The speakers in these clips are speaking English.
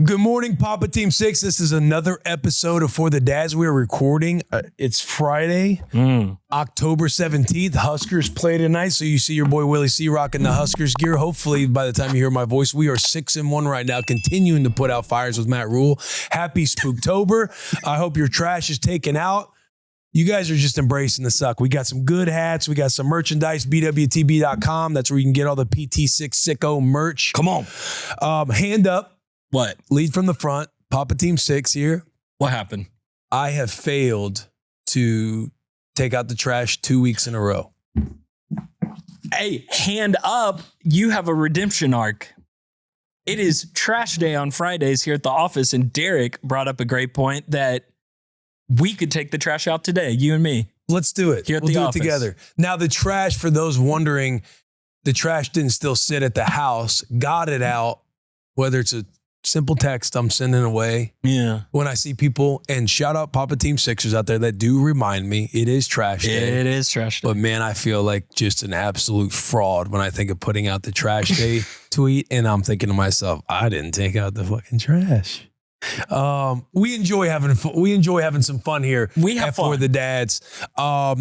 Good morning, Papa Team 6. This is another episode of For the Dads. We are recording. It's Friday, October 17th. Huskers play tonight, so you see your boy Willie C rocking the Huskers gear. Hopefully, by the time you hear my voice, we are 6-1 right now, continuing to put out fires with Matt Rule. Happy Spooktober. I hope your trash is taken out. You guys are just embracing the suck. We got some good hats. We got some merchandise, bwtb.com. That's where you can get all the PT6 sicko merch. Come on. Hand up. What? Lead from the front. Papa Team 6 here. What happened? I have failed to take out the trash 2 weeks in a row. Hey, hand up. You have a redemption arc. It is trash day on Fridays here at the office, and Derek brought up a great point that we could take the trash out today, you and me. Let's do it. Here at we'll the do office. it together. Now, the trash, for those wondering, the trash didn't still sit at the house. Got it out, whether it's a simple text I'm sending away. Yeah. When I see people, and shout out Papa Team Sixers out there that do remind me it is trash day. It is trash day. But man, I feel like just an absolute fraud when I think of putting out the trash day tweet, and I'm thinking to myself, I didn't take out the fucking trash. We enjoy having some fun here. We have fun. For the dads.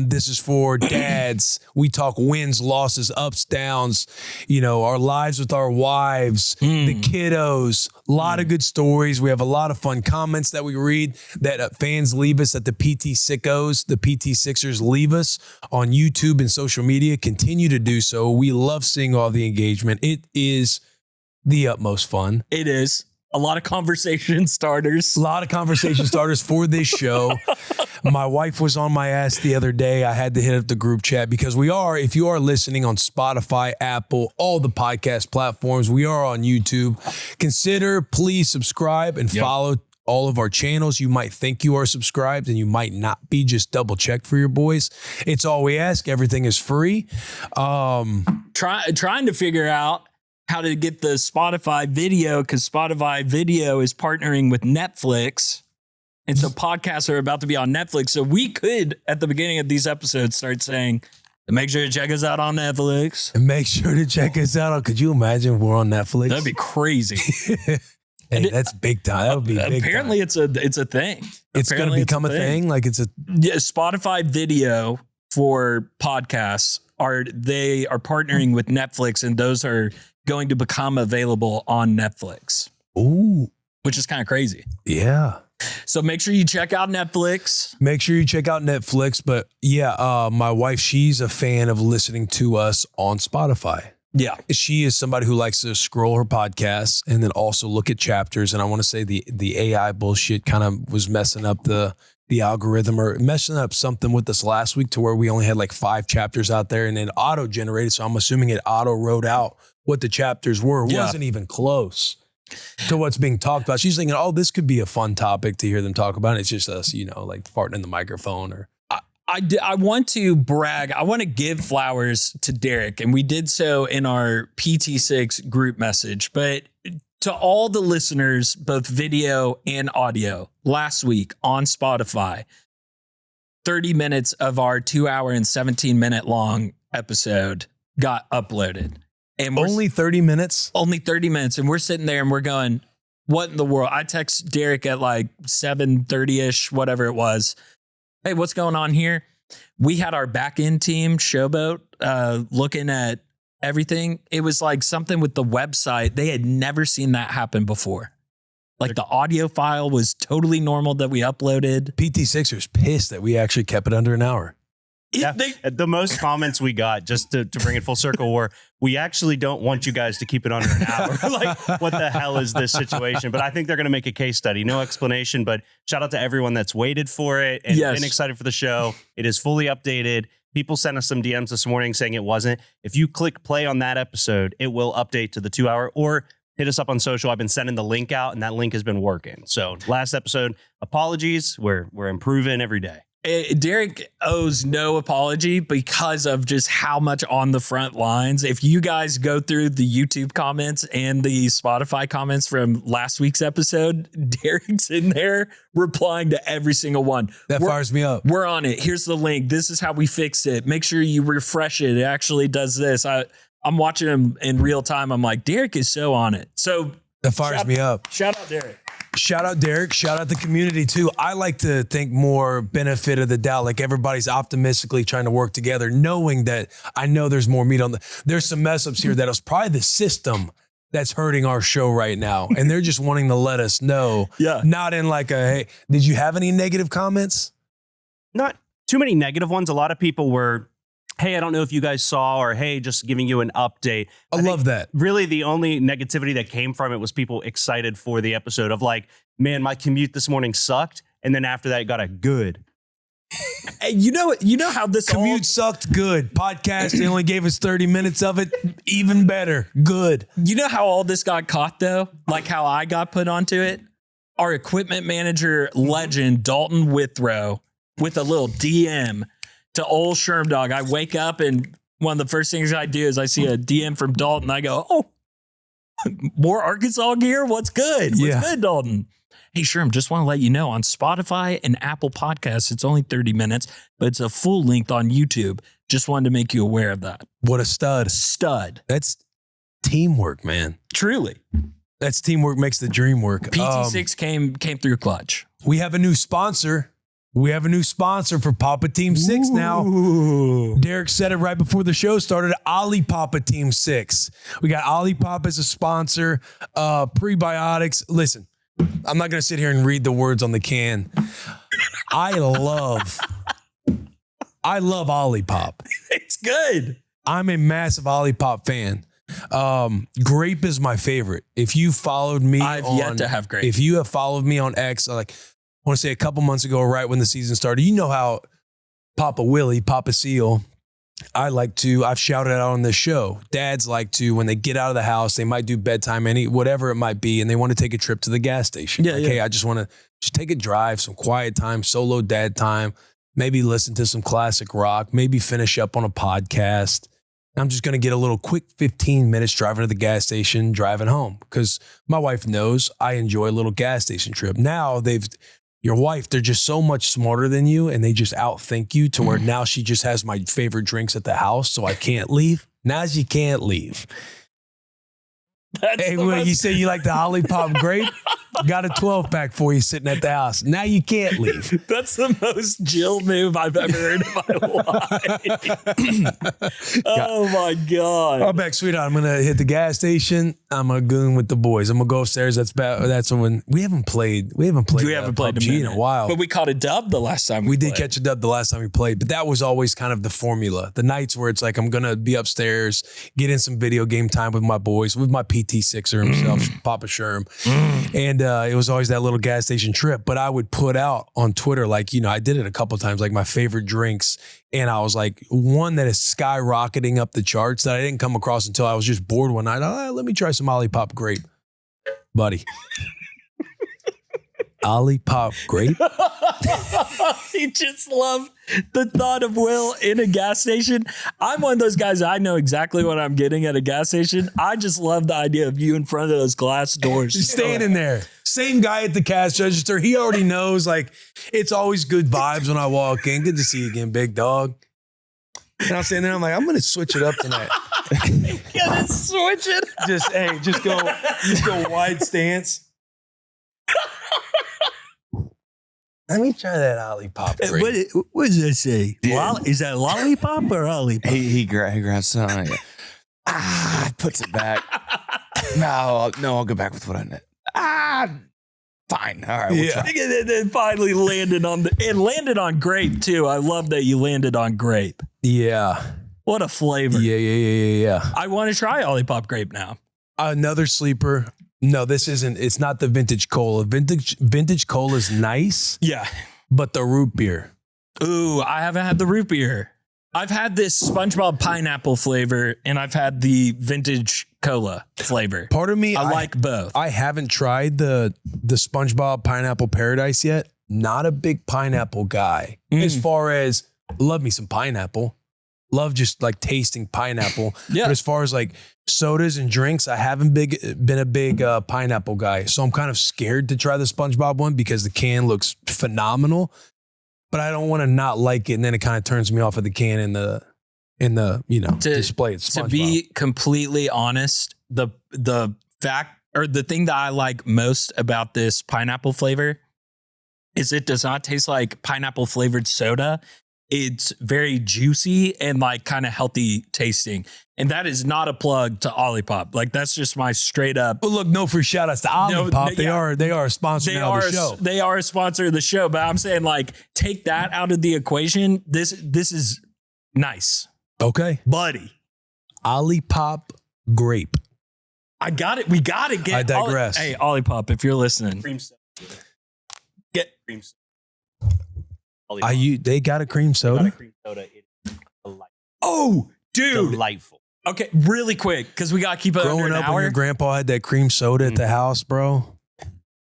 This is for dads. We talk wins, losses, ups, downs, our lives with our wives, the kiddos, a lot of good stories. We have a lot of fun comments that we read that fans leave us, that the PT sickos, the PT6ers leave us on YouTube and social media. Continue to do so. We love seeing all the engagement. It is the utmost fun. It is. A lot of conversation starters. A lot of conversation starters for this show. My wife was on my ass the other day. I had to hit up the group chat because if you are listening on Spotify, Apple, all the podcast platforms, we are on YouTube. Please subscribe and follow all of our channels. You might think you are subscribed and you might not be. Just double check for your boys. It's all we ask. Everything is free. Trying to figure out how to get the Spotify video, because Spotify video is partnering with Netflix. And so podcasts are about to be on Netflix. So we could, at the beginning of these episodes, start saying, make sure to check us out on Netflix. And make sure to check us out. Could you imagine if we're on Netflix? That'd be crazy. Hey, that's big time. That would be big apparently time. It's a thing. It's going to become a thing? Like it's a... Yeah, Spotify video for podcasts are partnering with Netflix, and those are going to become available on Netflix. Ooh. Which is kind of crazy. Yeah. So make sure you check out Netflix. But yeah, my wife, she's a fan of listening to us on Spotify. Yeah. She is somebody who likes to scroll her podcasts and then also look at chapters. And I want to say the AI bullshit kind of was messing up the algorithm, or messing up something with us last week to where we only had like 5 chapters out there, and it auto-generated. So I'm assuming it auto-wrote out what the chapters were. It wasn't even close to what's being talked about. She's thinking, this could be a fun topic to hear them talk about. And it's just us, like farting in the microphone. Or I want to brag. I want to give flowers to Derek, and we did so in our PT6 group message. But to all the listeners, both video and audio, last week on Spotify, 30 minutes of our 2-hour and 17-minute long episode got uploaded. And only 30 minutes? Only 30 minutes. And we're sitting there and we're going, what in the world? I text Derek at like 7:30-ish, whatever it was. Hey, what's going on here? We had our back end team, Showboat, looking at everything. It was like something with the website. They had never seen that happen before. Like the audio file was totally normal that we uploaded. PT6ers pissed that we actually kept it under an hour. The most comments we got, just to bring it full circle, were, we actually don't want you guys to keep it under an hour. Like, what the hell is this situation? But I think they're going to make a case study. No explanation, but shout out to everyone that's waited for it and been excited for the show. It is fully updated. People sent us some DMs this morning saying it wasn't. If you click play on that episode, it will update to the 2-hour, or hit us up on social. I've been sending the link out, and that link has been working. So last episode, apologies. We're improving every day. Derek owes no apology because of just how much on the front lines. If you guys go through the YouTube comments and the Spotify comments from last week's episode, Derek's in there replying to every single one. That fires me up. We're on it. Here's the link. This is how we fix it. Make sure you refresh it. It actually does this. I'm watching him in real time. I'm like, Derek is so on it. So That fires me up. Shout out Derek. Shout out Derek. Shout out the community too. I like to think more benefit of the doubt. Like everybody's optimistically trying to work together, knowing that I know there's more meat on there's some mess ups here that was probably the system that's hurting our show right now. And they're just wanting to let us know. Yeah. Not in like hey, did you have any negative comments? Not too many negative ones. A lot of people were, hey, I don't know if you guys saw, or hey, just giving you an update. I love that. Really, the only negativity that came from it was people excited for the episode of like, man, my commute this morning sucked. And then after that, it got a good. Hey, you know how this Commute sucked. Good. Podcast, they only gave us 30 minutes of it. Even better. Good. You know how all this got caught though? Like how I got put onto it? Our equipment manager legend, Dalton Withrow, with a little DM to old Sherm Dog. I wake up and one of the first things I do is I see a DM from Dalton. I go, oh, more Arkansas gear? What's good? What's good, Dalton? Hey, Sherm, just want to let you know on Spotify and Apple Podcasts, it's only 30 minutes, but it's a full length on YouTube. Just wanted to make you aware of that. What a stud. Stud. That's teamwork, man. Truly. That's teamwork makes the dream work. PT6 came through clutch. We have a new sponsor. We have a new sponsor for Papa Team 6 now. Derek said it right before the show started. Ali Papa Team 6. We got Ali Papa as a sponsor. Prebiotics. Listen, I'm not going to sit here and read the words on the can. I love Olipop. It's good. I'm a massive Olipop fan. Grape is my favorite. If you followed me, I've yet to have grape. If you have followed me on X, I want to say a couple months ago, right when the season started, you know how Papa Willie, Papa Seal, I've shouted out on this show. Dads like to, when they get out of the house, they might do bedtime, whatever it might be, and they want to take a trip to the gas station. Yeah, Hey, I just want to just take a drive, some quiet time, solo dad time, maybe listen to some classic rock, maybe finish up on a podcast. I'm just going to get a little quick 15 minutes driving to the gas station, driving home, because my wife knows I enjoy a little gas station trip. Now your wife, they're just so much smarter than you, and they just outthink you to where now she just has my favorite drinks at the house, so I can't leave. Now she can't leave. Hey, Will, you say you like the Olipop grape? Got a 12-pack for you sitting at the house. Now you can't leave. That's the most Jill move I've ever heard in my life. Oh, my God. Oh, back, sweetheart, I'm going to hit the gas station. I'm going to goon with the boys. I'm going to go upstairs. That's when we haven't played PUBG in a while. But we caught a dub the last time we did catch a dub the last time we played, but that was always kind of the formula. The nights where it's like, I'm going to be upstairs, get in some video game time with my boys, with my PT6er himself, Papa Sherm. And it was always that little gas station trip. But I would put out on Twitter, I did it a couple of times, like my favorite drinks. And I was like, one that is skyrocketing up the charts that I didn't come across until I was just bored one night. Let me try some Olipop grape, buddy. Olipop grape. You just love the thought of Will in a gas station. I'm one of those guys, I know exactly what I'm getting at a gas station. I just love the idea of you in front of those glass doors. Just standing there. Same guy at the cash register. He already knows, it's always good vibes when I walk in. Good to see you again, big dog. And I'm standing there, I'm like, I'm going to switch it up tonight. Gonna switch it. Just go wide stance. Let me try that Olipop grape. What does that say? Yeah. Is that lollipop or Olipop? He grabs something. Puts it back. No, I'll go back with what I need. Fine. All right. We'll try. And then finally landed on grape too. I love that you landed on grape. Yeah. What a flavor. Yeah. I want to try Olipop grape now. Another sleeper. No, this isn't. It's not the vintage cola. Vintage cola is nice. Yeah. But the root beer. Ooh, I haven't had the root beer. I've had this SpongeBob pineapple flavor, and I've had the vintage cola flavor. Part of me, I like both. I haven't tried the SpongeBob pineapple paradise yet. Not a big pineapple guy. As far as love me some pineapple. Love just tasting pineapple. Yeah. But as far as sodas and drinks, I haven't been a big pineapple guy. So I'm kind of scared to try the SpongeBob one because the can looks phenomenal. But I don't want to not like it, and then it kind of turns me off of the can in the display. It's SpongeBob. To be completely honest, the fact or the thing that I like most about this pineapple flavor is it does not taste like pineapple flavored soda. It's very juicy and like kind of healthy tasting. And that is not a plug to Olipop. Like that's just my straight up. But look, no free shout outs to Olipop. They are a sponsor now of the show. They are a sponsor of the show, but I'm saying like take that out of the equation. This is nice. Okay. Buddy. Olipop grape. I got it. We got to get. I digress. Hey, Olipop, if you're listening. Cream soda. Get Cream soda. They got a cream soda? Got a cream soda. It's delightful. Oh, dude. Delightful. Okay, really quick, because we got to keep it Growing under an up hour. when your grandpa had that cream soda at the house, bro.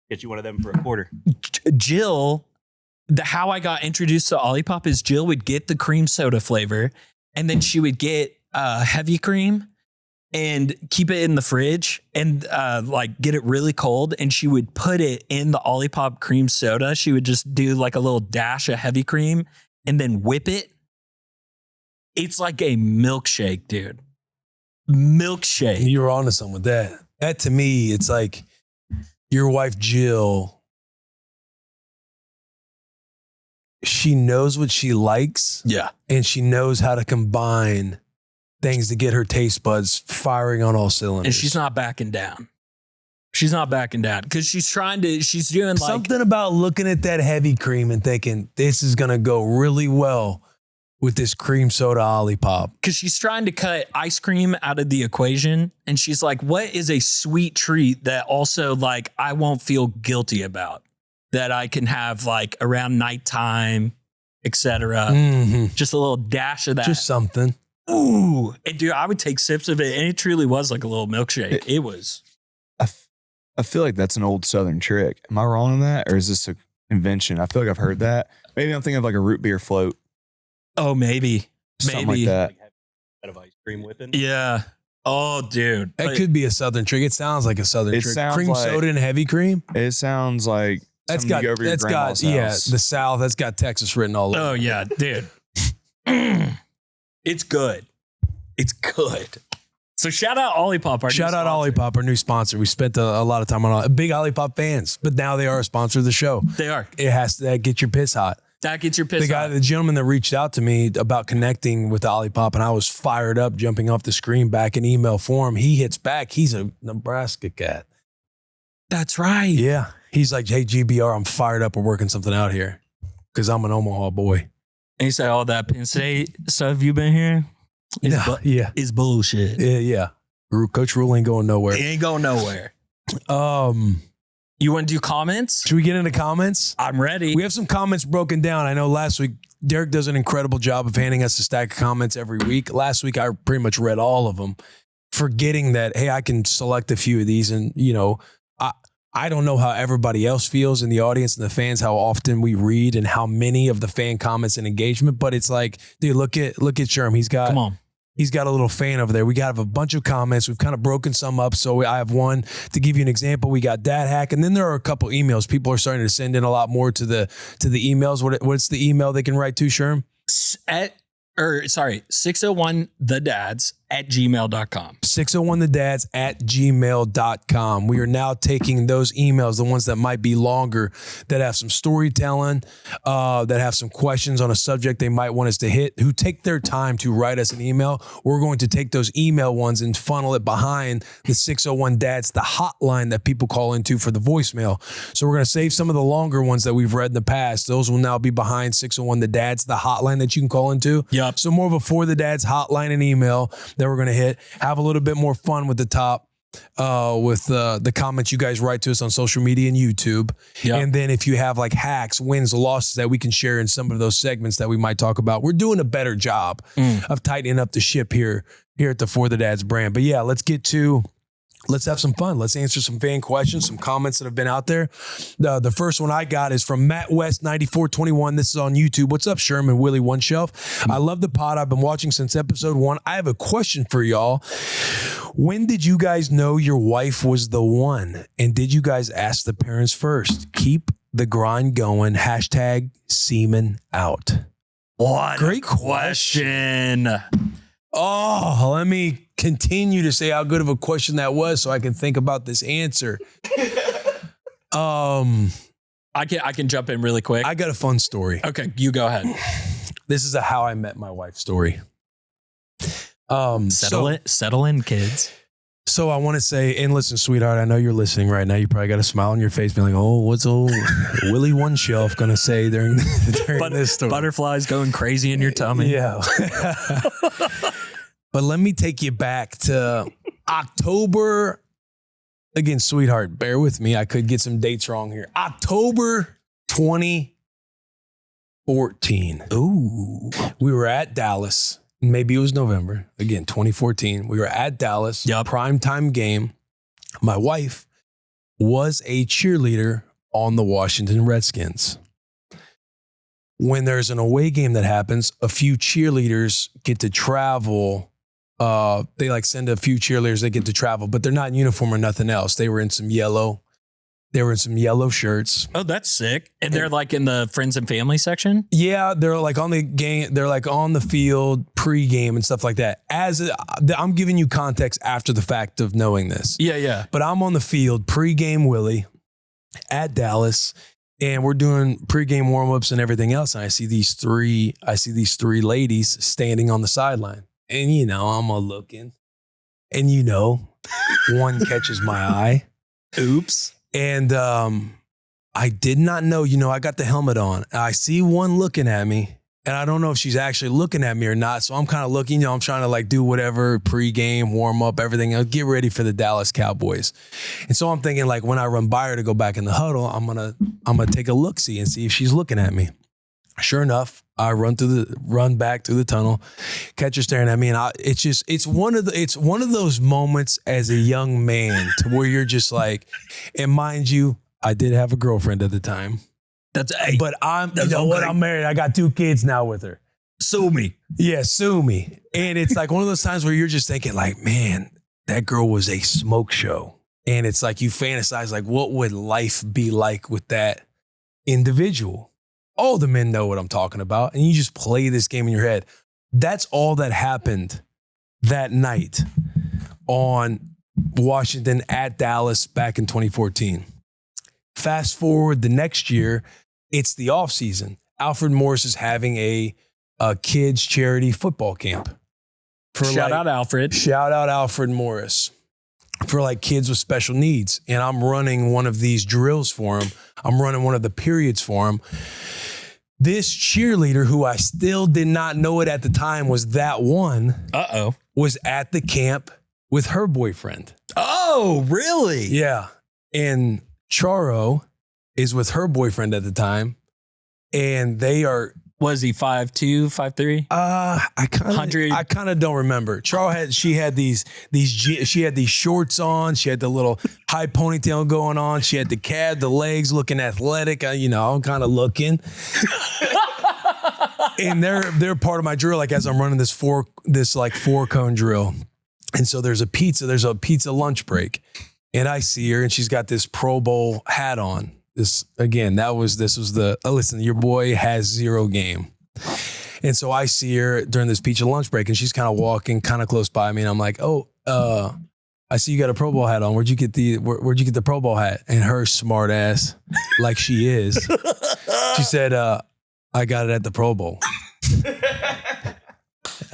Get you one of them for a quarter. Jill, how I got introduced to Olipop is Jill would get the cream soda flavor, and then she would get heavy cream and keep it in the fridge and like get it really cold. And she would put it in the Olipop cream soda. She would just do like a little dash of heavy cream and then whip it. It's like a milkshake, dude. Milkshake. You were onto something with that. That to me, it's like your wife, Jill, she knows what she likes. Yeah. And she knows how to combine things to get her taste buds firing on all cylinders. And she's not backing down. She's not backing down because she's doing like something about looking at that heavy cream and thinking this is going to go really well with this cream soda Olipop. Because she's trying to cut ice cream out of the equation. And she's like, what is a sweet treat that also like I won't feel guilty about that I can have like around nighttime, etc. Mm-hmm. Just a little dash of that. Just something. Ooh. And dude, I would take sips of it. And it truly was like a little milkshake. It was. I feel like that's an old Southern trick. Am I wrong on that? Or is this an invention? I feel like I've heard that. Maybe I'm thinking of like a root beer float. Oh, maybe. Something like that. Out of ice cream whipping. Yeah. Oh, dude. That could be a Southern trick. It sounds like a Southern It trick. sounds Cream like- soda and heavy cream. It sounds like That's something got, you go over your that's grandma's got, house. the South. That's got Texas written all over. Oh, yeah, dude. It's good. It's good. So shout out Olipop. Shout out Olipop, our new sponsor. We spent a lot of time on big Olipop fans, but now they are a sponsor of the show. They are. It has to get your piss hot. That gets your piss hot. The gentleman that reached out to me about connecting with Olipop, and I was fired up, jumping off the screen back in email form. He hits back. He's a Nebraska cat. That's right. Yeah. He's like, hey, GBR, I'm fired up. We're working something out here because I'm an Omaha boy. And he said, all that Penn State stuff you've been hearing is bullshit. Yeah. Coach Rule ain't going nowhere. It ain't going nowhere. You want to do comments? Should we get into comments? I'm ready. We have some comments broken down. I know last week, Derek does an incredible job of handing us a stack of comments every week. Last week, I pretty much read all of them, forgetting that, hey, I can select a few of these. And, I don't know how everybody else feels in the audience and the fans, how often we read and how many of the fan comments and engagement. But it's like, dude, look at Sherm. He's got a little fan over there. We got a bunch of comments. We've kind of broken some up. So I have one to give you an example. We got Dad Hack, and then there are a couple emails. People are starting to send in a lot more to the emails. What's the email they can write to, Sherm? 601thedads@gmail.com. 601thedads@gmail.com. We are now taking those emails, the ones that might be longer, that have some storytelling, that have some questions on a subject they might want us to hit, who take their time to write us an email. We're going to take those email ones and funnel it behind the 601 Dads, the hotline that people call into for the voicemail. So we're going to save some of the longer ones that we've read in the past. Those will now be behind 601 the Dads, the hotline that you can call into. Yep. So more of a For the Dads hotline and email that we're going to hit. Have a little bit more fun with the top, with the comments you guys write to us on social media and YouTube. Yep. And then if you have like hacks, wins, losses that we can share in some of those segments that we might talk about, we're doing a better job of tightening up the ship here at the For the Dads brand. But yeah, let's have some fun. Let's answer some fan questions, some comments that have been out there. The first one I got is from Matt West 9421. This is on YouTube. What's up, Sherman, Willie One Shelf? I love the pod. I've been watching since episode 1. I have a question for y'all. When did you guys know your wife was the one? And did you guys ask the parents first? Keep the grind going. # semen out. What Great question. Oh, let me continue to say how good of a question that was so I can think about this answer. I can jump in really quick. I got a fun story. Okay, you go ahead. This is a how I met my wife story. Settle in, kids. So I want to say, and listen, sweetheart, I know you're listening right now. You probably got a smile on your face being like, oh, what's old Willie One Shelf going to say during this story? Butterflies going crazy in your tummy. Yeah. But let me take you back to October. Again, sweetheart, bear with me. I could get some dates wrong here. October 2014. Ooh. We were at Dallas. Maybe it was November. Again, 2014. We were at Dallas. Yep. Primetime game. My wife was a cheerleader on the Washington Redskins. When there's an away game that happens, a few cheerleaders get to travel. They like send a few cheerleaders that get to travel, but they're not in uniform or nothing else. They were in some yellow. They were in some yellow shirts. Oh, that's sick. And they're like in the friends and family section? Yeah, they're like on the game. They're like on the field pre-game and stuff like that. I'm giving you context after the fact of knowing this. Yeah. But I'm on the field pre-game Willie at Dallas, and we're doing pre-game warm-ups and everything else. And I see these three ladies standing on the sideline. And I'm a looking. And one catches my eye. Oops. And I did not know, I got the helmet on. I see one looking at me, and I don't know if she's actually looking at me or not. So I'm kind of looking, I'm trying to like do whatever, pregame, warm up, everything else, get ready for the Dallas Cowboys. And so I'm thinking like when I run by her to go back in the huddle, I'm gonna take a look-see and see if she's looking at me. Sure enough, I run back through the tunnel, catch her staring at me, and it's one of those moments as a young man to where you're just like, and mind you, I did have a girlfriend at the time. But I'm married. I got 2 kids now with her. Sue me. Yeah, sue me. And it's like one of those times where you're just thinking like, man, that girl was a smoke show. And it's like you fantasize like, what would life be like with that individual? All the men know what I'm talking about. And you just play this game in your head. That's all that happened that night on Washington at Dallas back in 2014. Fast forward the next year, it's the off season. Alfred Morris is having a kids charity football camp. Shout out Alfred. Shout out Alfred Morris for like kids with special needs. And I'm running one of these drills for him. I'm running one of the periods for him. This cheerleader, who I still did not know it at the time was that one, was at the camp with her boyfriend. Oh, really? Yeah. And Charo is with her boyfriend at the time. And they are... Was he 5'2", 5'3"? I kind of don't remember. Charo had these she had these shorts on. She had the little high ponytail going on. She had the legs looking athletic. I'm kind of looking. And they're part of my drill. Like as I'm running this 4-cone drill, and so there's a pizza lunch break, and I see her, and she's got this Pro Bowl hat on. Listen, your boy has zero game. And so I see her during this pizza lunch break, and she's kind of walking kind of close by me. And I'm like, I see you got a Pro Bowl hat on. Where'd you get the Pro Bowl hat? And her smart ass, like she is, she said, I got it at the Pro Bowl.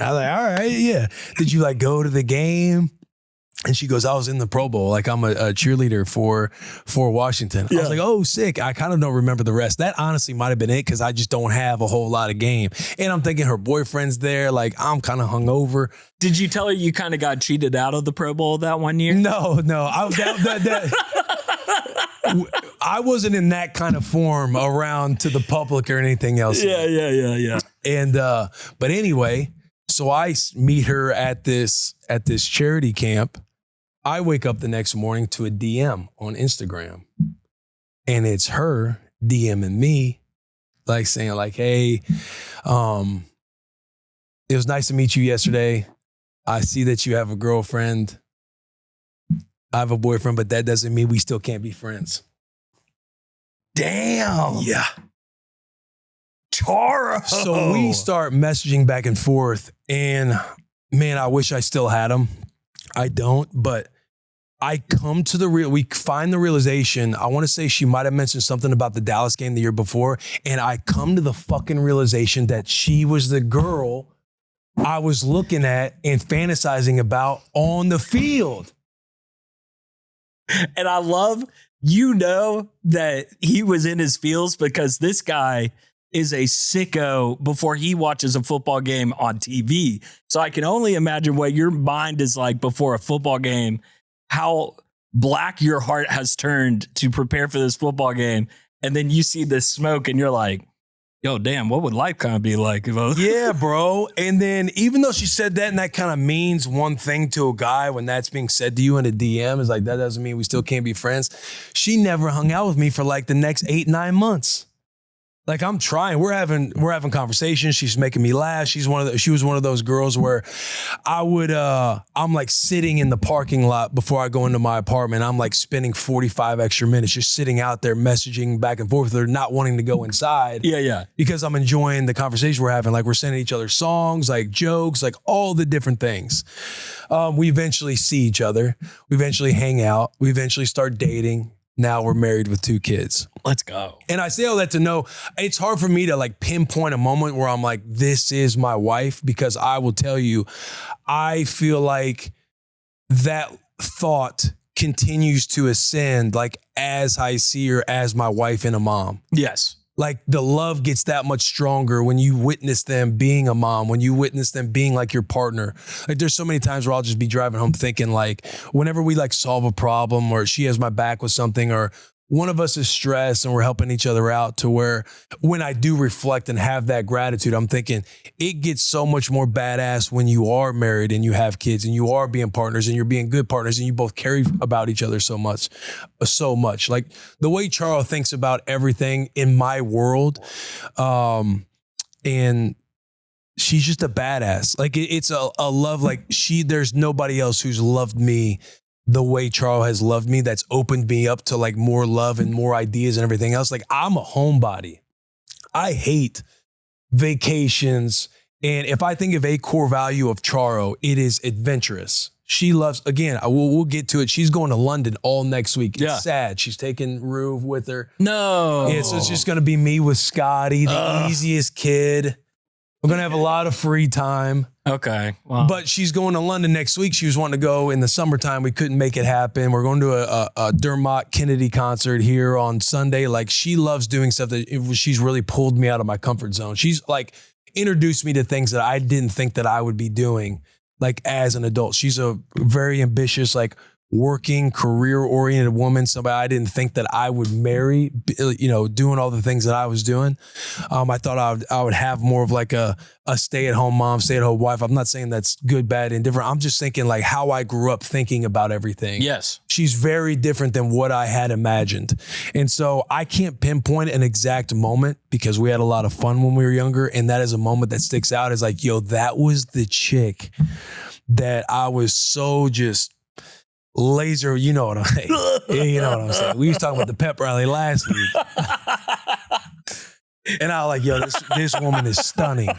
I was like, all right, yeah. Did you like go to the game? And she goes, I was in the Pro Bowl. Like I'm a cheerleader for Washington. Yeah. I was like, oh, sick. I kind of don't remember the rest. That honestly might have been it because I just don't have a whole lot of game. And I'm thinking her boyfriend's there. Like I'm kind of hungover. Did you tell her you kind of got cheated out of the Pro Bowl that one year? No. I wasn't in that kind of form around to the public or anything else. Yeah. And but anyway, so I meet her at this charity camp. I wake up the next morning to a DM on Instagram, and it's her DMing me, like saying like, hey, it was nice to meet you yesterday. I see that you have a girlfriend. I have a boyfriend, but that doesn't mean we still can't be friends. Damn. Yeah. Charo. So we start messaging back and forth, and man, I wish I still had them. I don't, but we find the realization, I want to say she might have mentioned something about the Dallas game the year before, and I come to the fucking realization that she was the girl I was looking at and fantasizing about on the field. And I love, that he was in his feels because this guy is a sicko before he watches a football game on TV. So I can only imagine what your mind is like before a football game, how black your heart has turned to prepare for this football game. And then you see this smoke and you're like, yo, damn, what would life kind of be like? Yeah, bro. And then even though she said that and that kind of means one thing to a guy when that's being said to you in a DM, is like, that doesn't mean we still can't be friends. She never hung out with me for like the next 8-9 months. Like, I'm trying. We're having conversations. She's making me laugh. She was one of those girls where I'm like sitting in the parking lot before I go into my apartment. I'm like spending 45 extra minutes just sitting out there messaging back and forth with her, not wanting to go inside. Yeah. Because I'm enjoying the conversation we're having. Like, we're sending each other songs, like jokes, like all the different things. We eventually see each other. We eventually hang out. We eventually start dating. Now we're married with 2 kids. Let's go. And I say all that to know it's hard for me to like pinpoint a moment where I'm like, this is my wife, because I will tell you, I feel like that thought continues to ascend like as I see her as my wife and a mom. Yes. Like, the love gets that much stronger when you witness them being a mom, when you witness them being like your partner. Like, there's so many times where I'll just be driving home thinking, like, whenever we like solve a problem or she has my back with something or one of us is stressed and we're helping each other out, to where when I do reflect and have that gratitude, I'm thinking it gets so much more badass when you are married and you have kids and you are being partners and you're being good partners and you both care about each other so much. Like, the way Charles thinks about everything in my world, and she's just a badass. Like, it's a love, like there's nobody else who's loved me the way Charles has loved me, that's opened me up to like more love and more ideas and everything else. Like, I'm a homebody. I hate vacations. And if I think of a core value of Charo, it is adventurous. She loves, again, we'll get to it. She's going to London all next week. It's sad. She's taking Rue with her. No. Yeah, so it's just going to be me with Scotty, the easiest kid. We're going to have a lot of free time. Okay. Wow. But she's going to London next week. She was wanting to go in the summertime. We couldn't make it happen. We're going to a Dermot Kennedy concert here on Sunday. Like, she loves doing stuff that she's really pulled me out of my comfort zone. She's like introduced me to things that I didn't think that I would be doing, like, as an adult. She's a very ambitious, like, working, career-oriented woman, somebody I didn't think that I would marry, doing all the things that I was doing. I thought I would have more of like a stay-at-home mom, stay-at-home wife. I'm not saying that's good, bad, indifferent. I'm just thinking like how I grew up thinking about everything. Yes. She's very different than what I had imagined. And so I can't pinpoint an exact moment because we had a lot of fun when we were younger. And that is a moment that sticks out, is like, yo, that was the chick that I was so just laser, you know what I'm saying? You know what I'm saying? We was talking about the pep rally last week. And I was like, yo, this woman is stunning.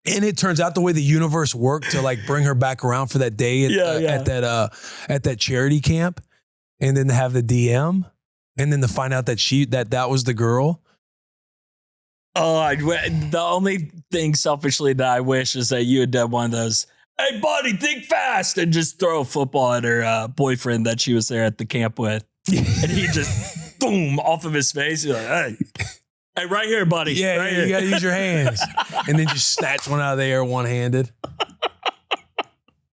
And it turns out the way the universe worked to like bring her back around for that day at that charity camp, and then to have the DM, and then to find out that that was the girl. Oh, the only thing selfishly that I wish is that you had done one of those, hey, buddy, think fast, and just throw a football at her boyfriend that she was there at the camp with. And he just, boom, off of his face. He's like, hey, right here, buddy. Yeah, right you here. got to use your hands. And then just snatch one out of the air one-handed.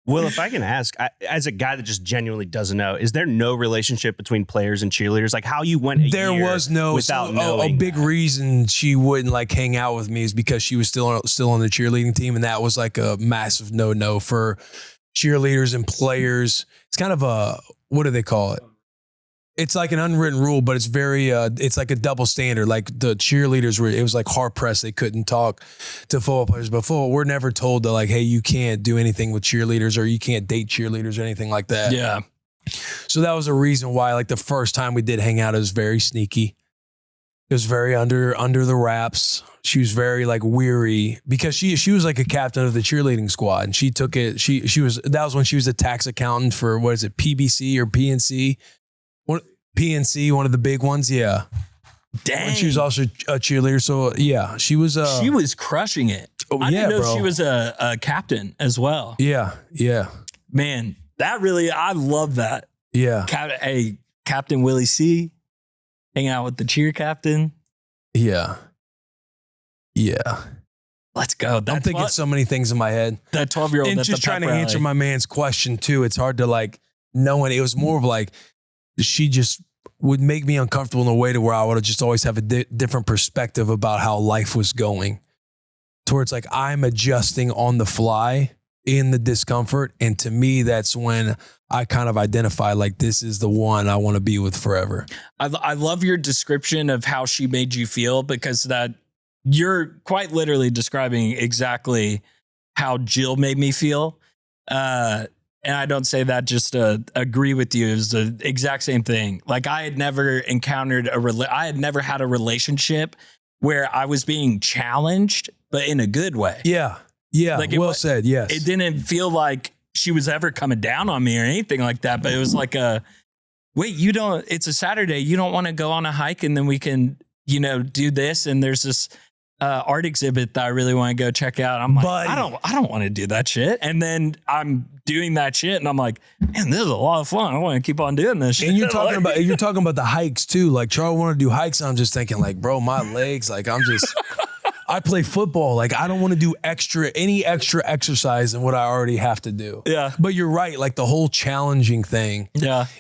Will, if I can ask, as a guy that just genuinely doesn't know, is there no relationship between players and cheerleaders? Like, how you went there was no without so knowing a big that? Reason she wouldn't like hang out with me is because she was still on the cheerleading team, and that was like a massive no for cheerleaders and players. It's kind of a, what do they call it? It's like an unwritten rule, but it's very, it's like a double standard. Like the cheerleaders it was like hard pressed. They couldn't talk to football players. But we're never told to like, hey, you can't do anything with cheerleaders or you can't date cheerleaders or anything like that. Yeah. So that was a reason why, like, the first time we did hang out, it was very sneaky. It was very under the wraps. She was very like weary because she was like a captain of the cheerleading squad, and she took it. She was that was when she was a tax accountant for what is it, PBC or PNC? PNC, one of the big ones. Yeah. Dang. And she was also a cheerleader. So yeah, she was crushing it. Oh, I didn't know bro. she was a captain as well. Yeah. Man, I love that. Yeah. Captain Willie C. Hang out with the cheer captain. Yeah. Let's go. I'm thinking so many things in my head. That 12-year-old And at just the trying pep to rally. answer my man's question too. It's hard to like know. And it was more of like, she just would make me uncomfortable in a way to where I would just always have a different perspective about how life was going. Towards like, I'm adjusting on the fly in the discomfort. And to me, that's when I kind of identify like, this is the one I want to be with forever. I love your description of how she made you feel, because that you're quite literally describing exactly how Jill made me feel. And I don't say that just to agree with you. It was the exact same thing. Like, I had never encountered I had never had a relationship where I was being challenged, but in a good way. Yeah. Like, well said. Yes. It didn't feel like she was ever coming down on me or anything like that, but it was like wait, it's a Saturday. You don't want to go on a hike and then we can, do this. And there's this art exhibit that I really want to go check out. I'm like, Buddy. I don't want to do that shit. And then I'm doing that shit and I'm like, man, this is a lot of fun. I want to keep on doing this shit. And you're talking about the hikes too. Like, Charles wanted to do hikes. And I'm just thinking like, bro, my legs, like I play football. Like, I don't want to do any extra exercise than what I already have to do. Yeah. But you're right. Like, the whole challenging thing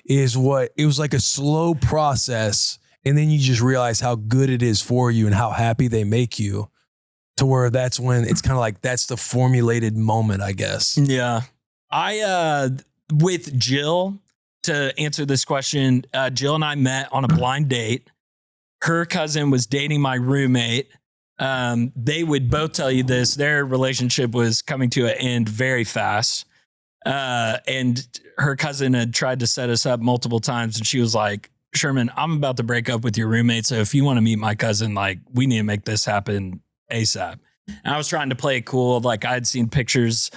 is it was like a slow process. And then you just realize how good it is for you and how happy they make you, to where that's when it's kind of like, that's the formulated moment, I guess. Yeah. With Jill, to answer this question, Jill and I met on a blind date. Her cousin was dating my roommate. They would both tell you this. Their relationship was coming to an end very fast. And her cousin had tried to set us up multiple times. And she was like, Sherman, I'm about to break up with your roommate. So if you want to meet my cousin, like, we need to make this happen ASAP. And I was trying to play it cool. Like, I had seen pictures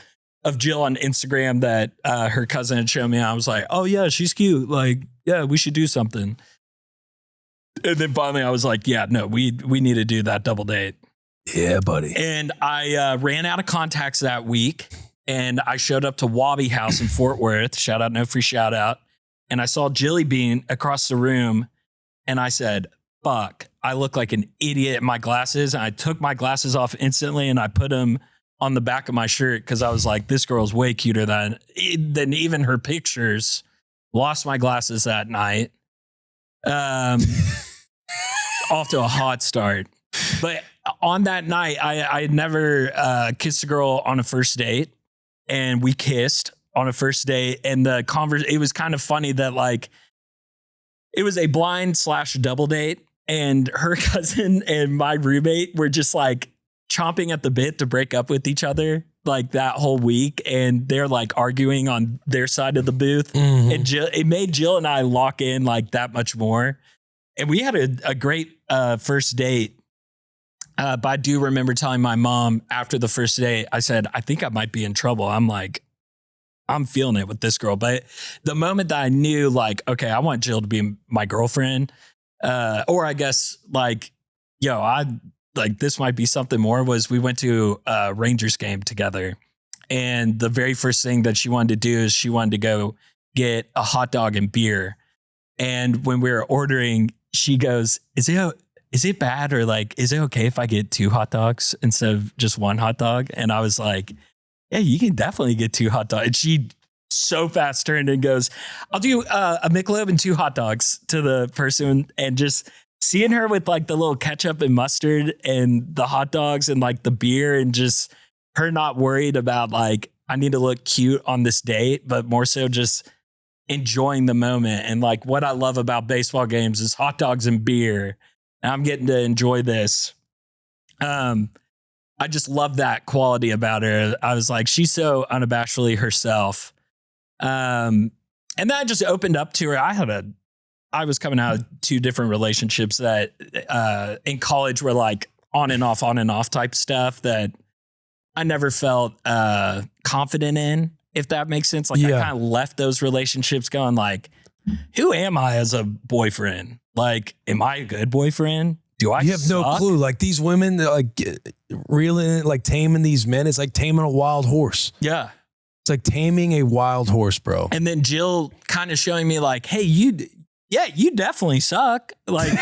of Jill on Instagram that her cousin had shown me. I was like, oh yeah, she's cute. Like, yeah, we should do something. And then finally I was like, yeah, no, we need to do that double date. Yeah, buddy. And I ran out of contacts that week, and I showed up to Wabi House in Fort Worth. Shout out, no free shout out. And I saw Jilly Bean across the room, and I said, fuck, I look like an idiot in my glasses. And I took my glasses off instantly and I put them on the back of my shirt, because I was like, this girl's way cuter than even her pictures. Lost my glasses that night. Off to a hot start. But on that night, I had never kissed a girl on a first date, and we kissed on a first date. And it was kind of funny that, like, it was a blind / double date, and her cousin and my roommate were just like chomping at the bit to break up with each other, like, that whole week. And they're like arguing on their side of the booth. Mm-hmm. And it made Jill and I lock in like that much more. And we had a great first date. But I do remember telling my mom after the first date, I said, I think I might be in trouble. I'm like, I'm feeling it with this girl. But the moment that I knew, like, okay, I want Jill to be my girlfriend, or I guess like, this might be something more, was we went to a Rangers game together. And the very first thing that she wanted to do is she wanted to go get a hot dog and beer. And when we were ordering, she goes, is it bad, or like, is it okay if I get 2 hot dogs instead of just 1 hot dog? And I was like, yeah, you can definitely get 2 hot dogs. And she so fast turned and goes, I'll do a Michelob and 2 hot dogs to the person. And just seeing her with like the little ketchup and mustard and the hot dogs and like the beer, and just her not worried about like, I need to look cute on this date, but more so just enjoying the moment. And like, what I love about baseball games is hot dogs and beer. And I'm getting to enjoy this. I just love that quality about her. I was like, she's so unabashedly herself. And that just opened up to her. I had a I was coming out of 2 different relationships that in college were like on and off type stuff that I never felt confident in, if that makes sense. Like I kind of left those relationships going like, who am I as a boyfriend? Like, am I a good boyfriend? Do I You have no clue. Like these women, they're like reeling, like taming these men. It's like taming a wild horse. Yeah. It's like taming a wild horse, bro. And then Jill kind of showing me like, hey, you definitely suck. Like,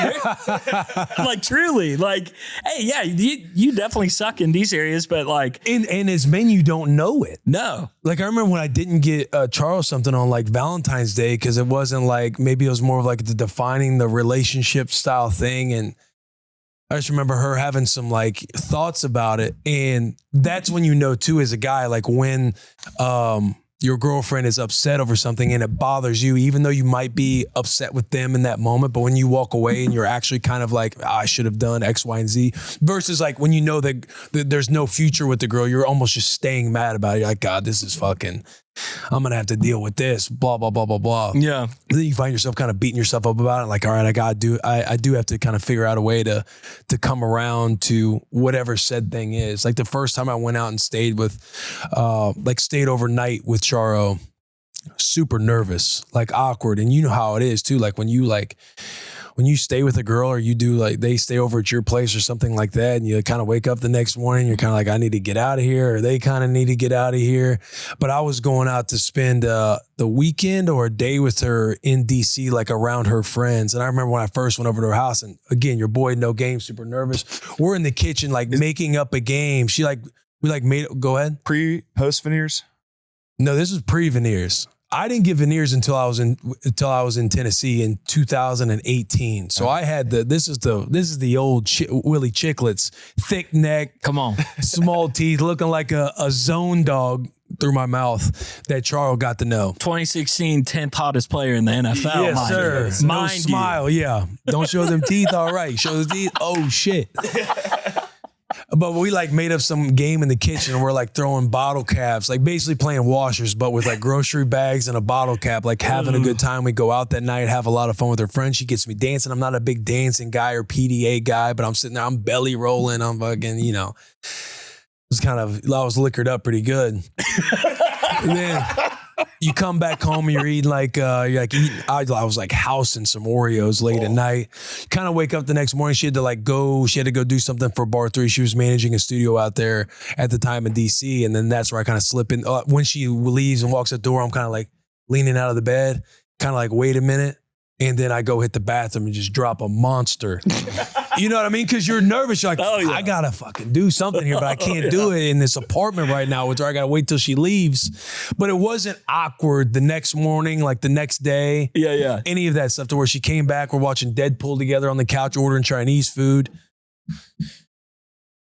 like truly, like, hey, yeah, you definitely suck in these areas, but like, and as men, you don't know it. no. Like I remember when I didn't get Charles something on like Valentine's Day because it wasn't like, maybe it was more of like the defining the relationship style thing. And I just remember her having some like thoughts about it. And that's when you know too, as a guy, like when your girlfriend is upset over something and it bothers you, even though you might be upset with them in that moment, but when you walk away and you're actually kind of like, I should have done X, Y, and Z, versus like when you know that there's no future with the girl, you're almost just staying mad about it. You're like, God, this is fucking, I'm going to have to deal with this, blah, blah, blah, blah, blah. Yeah. And then you find yourself kind of beating yourself up about it. Like, all right, I do have to kind of figure out a way to come around to whatever said thing is. Like the first time I went out and stayed overnight with Charo, super nervous, like awkward. And you know how it is too. Like when you stay with a girl or you do like they stay over at your place or something like that and you kind of wake up the next morning, you're kind of like, I need to get out of here, or they kind of need to get out of here. But I was going out to spend the weekend or a day with her in DC, like around her friends. And I remember when I first went over to her house, and again, your boy, no game, super nervous. We're in the kitchen, like making up a game. Go ahead. Post veneers? No, this was pre-veneers. I didn't get veneers until I was in Tennessee in 2018. So I had this is the old Willie Chicklets, thick neck, Come on. small teeth, looking like a zone dog through my mouth that Charles got to know. 2016 10th hottest player in the NFL. Yes, mind sir. you. No Mind you. smile. Yeah. Don't show them teeth. All right. Show the teeth. Oh shit. But we like made up some game in the kitchen and we're like throwing bottle caps, like basically playing washers, but with like grocery bags and a bottle cap, like having a good time. We go out that night, have a lot of fun with her friends. She gets me dancing. I'm not a big dancing guy or PDA guy, but I'm sitting there, I'm belly rolling. I'm fucking, it was I was liquored up pretty good. And then you come back home and you're eating I was like housing some Oreos late at night. Kind of wake up the next morning. She had to go do something for Bar 3. She was managing a studio out there at the time in DC. And then that's where I kind of slip in. When she leaves and walks out the door, I'm kind of like leaning out of the bed, kind of like, wait a minute. And then I go hit the bathroom and just drop a monster. You know what I mean? Because you're nervous. You're like, I got to fucking do something here, but I can't do it in this apartment right now with her. I got to wait till she leaves. But it wasn't awkward the next morning, like the next day. Yeah. Any of that stuff to where she came back. We're watching Deadpool together on the couch, ordering Chinese food.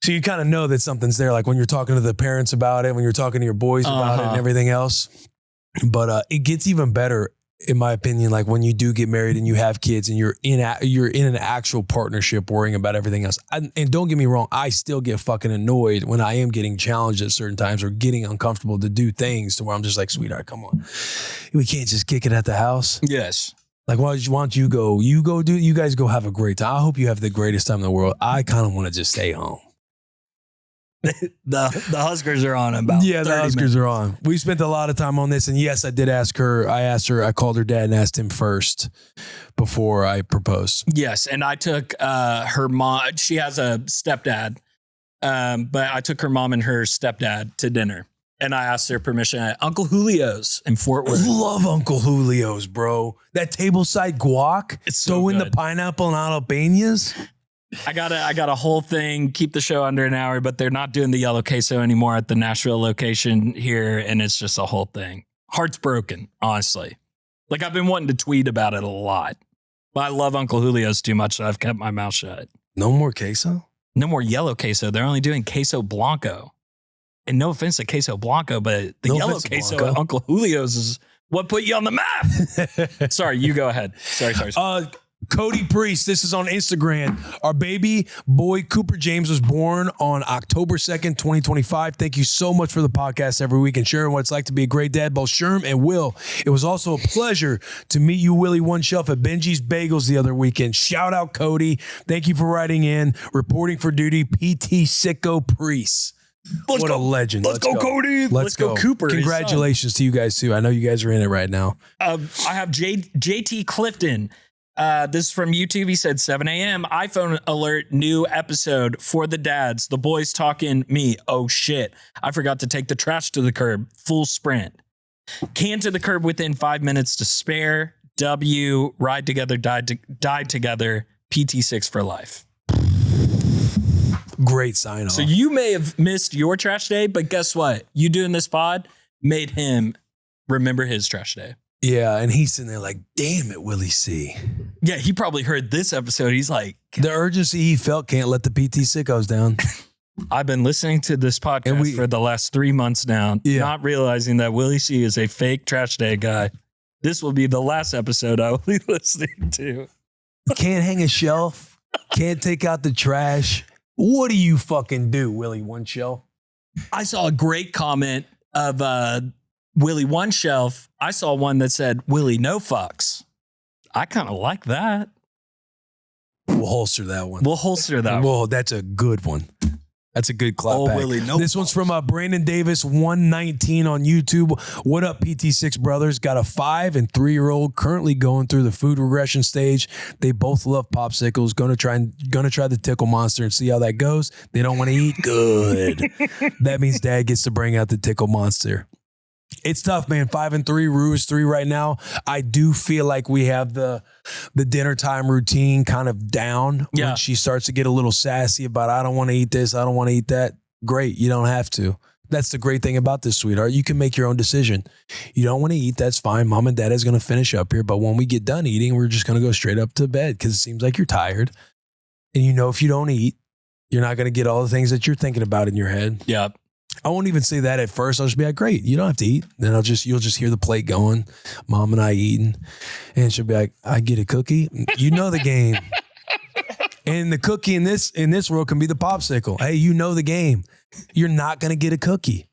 So you kind of know that something's there. Like when you're talking to the parents about it, when you're talking to your boys about it and everything else. But it gets even better, in my opinion, like when you do get married and you have kids and you're in an actual partnership worrying about everything else. And don't get me wrong, I still get fucking annoyed when I am getting challenged at certain times or getting uncomfortable to do things to where I'm just like, sweetheart, come on. We can't just kick it at the house. Yes. Like, why don't you go? You guys go have a great time. I hope you have the greatest time in the world. I kind of want to just stay home. The Huskers are on about the Huskers are on. We spent a lot of time on this, and yes, I did ask her. I called her dad and asked him first before I proposed. Yes, and I took her mom. She has a stepdad, but I took her mom and her stepdad to dinner, and I asked their permission at Uncle Julio's in Fort Worth. Love Uncle Julio's, bro. That tableside guac. It's so throw in good. the pineapple and jalapenos. I got a whole thing, keep the show under an hour, but they're not doing the yellow queso anymore at the Nashville location here. And it's just a whole thing. Heart's broken, honestly. Like I've been wanting to tweet about it a lot, but I love Uncle Julio's too much. So I've kept my mouth shut. No more queso? No more yellow queso. They're only doing queso blanco. And no offense to queso blanco, but the yellow queso at Uncle Julio's is what put you on the map. Sorry, you go ahead. Sorry. Cody Priest, this is on Instagram. Our baby boy Cooper James was born on October 2nd, 2025. Thank you so much for the podcast every week and sharing what it's like to be a great dad, both Sherm and Will. It was also a pleasure to meet you, Willie One Shelf, at Benji's Bagels the other weekend. Shout out, Cody. Thank you for writing in. Reporting for duty, PT6 Priest. What a legend. Let's go, Cody. Let's go, Cooper. Congratulations to you guys, too. I know you guys are in it right now. I have JT Clifton. This is from YouTube. He said 7 a.m. iPhone alert, new episode for the dads. The boys talking me. Oh shit. I forgot to take the trash to the curb. Full sprint. Can to the curb within 5 minutes to spare. W. Ride together, died together. PT6 for life. Great sign off. So you may have missed your trash day, but guess what? You doing this pod made him remember his trash day. Yeah, and he's sitting there like, damn it, Willie C. Yeah, he probably heard this episode. He's like, the urgency he felt can't let the PT sickos down. I've been listening to this podcast for the last 3 months now, not realizing that Willie C is a fake trash day guy. This will be the last episode I will be listening to. Can't hang a shelf. Can't take out the trash. What do you fucking do, Willie One Shelf? I saw a great comment of Willie One Shelf. I saw one that said, Willie No Fucks. I kind of like that. We'll holster that one. Whoa, that's a good one. That's a good clap Oh, back. Willie, no This one's from Brandon Davis, 119 on YouTube. What up, PT6 brothers? Got a 5 and 3-year-old currently going through the food regression stage. They both love popsicles. Gonna try the Tickle Monster and see how that goes. They don't want to eat. Good. That means Dad gets to bring out the Tickle Monster. It's tough, man. 5 and 3, Rue is 3 right now. I do feel like we have the dinner time routine kind of down when she starts to get a little sassy about, I don't want to eat this, I don't want to eat that. Great, you don't have to. That's the great thing about this, sweetheart. You can make your own decision. You don't want to eat, that's fine. Mom and Dad is going to finish up here, but when we get done eating, we're just going to go straight up to bed because it seems like you're tired. And you know if you don't eat, you're not going to get all the things that you're thinking about in your head. Yeah. I won't even say that at first. I'll just be like, great, you don't have to eat. Then you'll just hear the plate going, Mom and I eating. And she'll be like, I get a cookie. You know the game. And the cookie in this world can be the popsicle. Hey, you know the game. You're not going to get a cookie.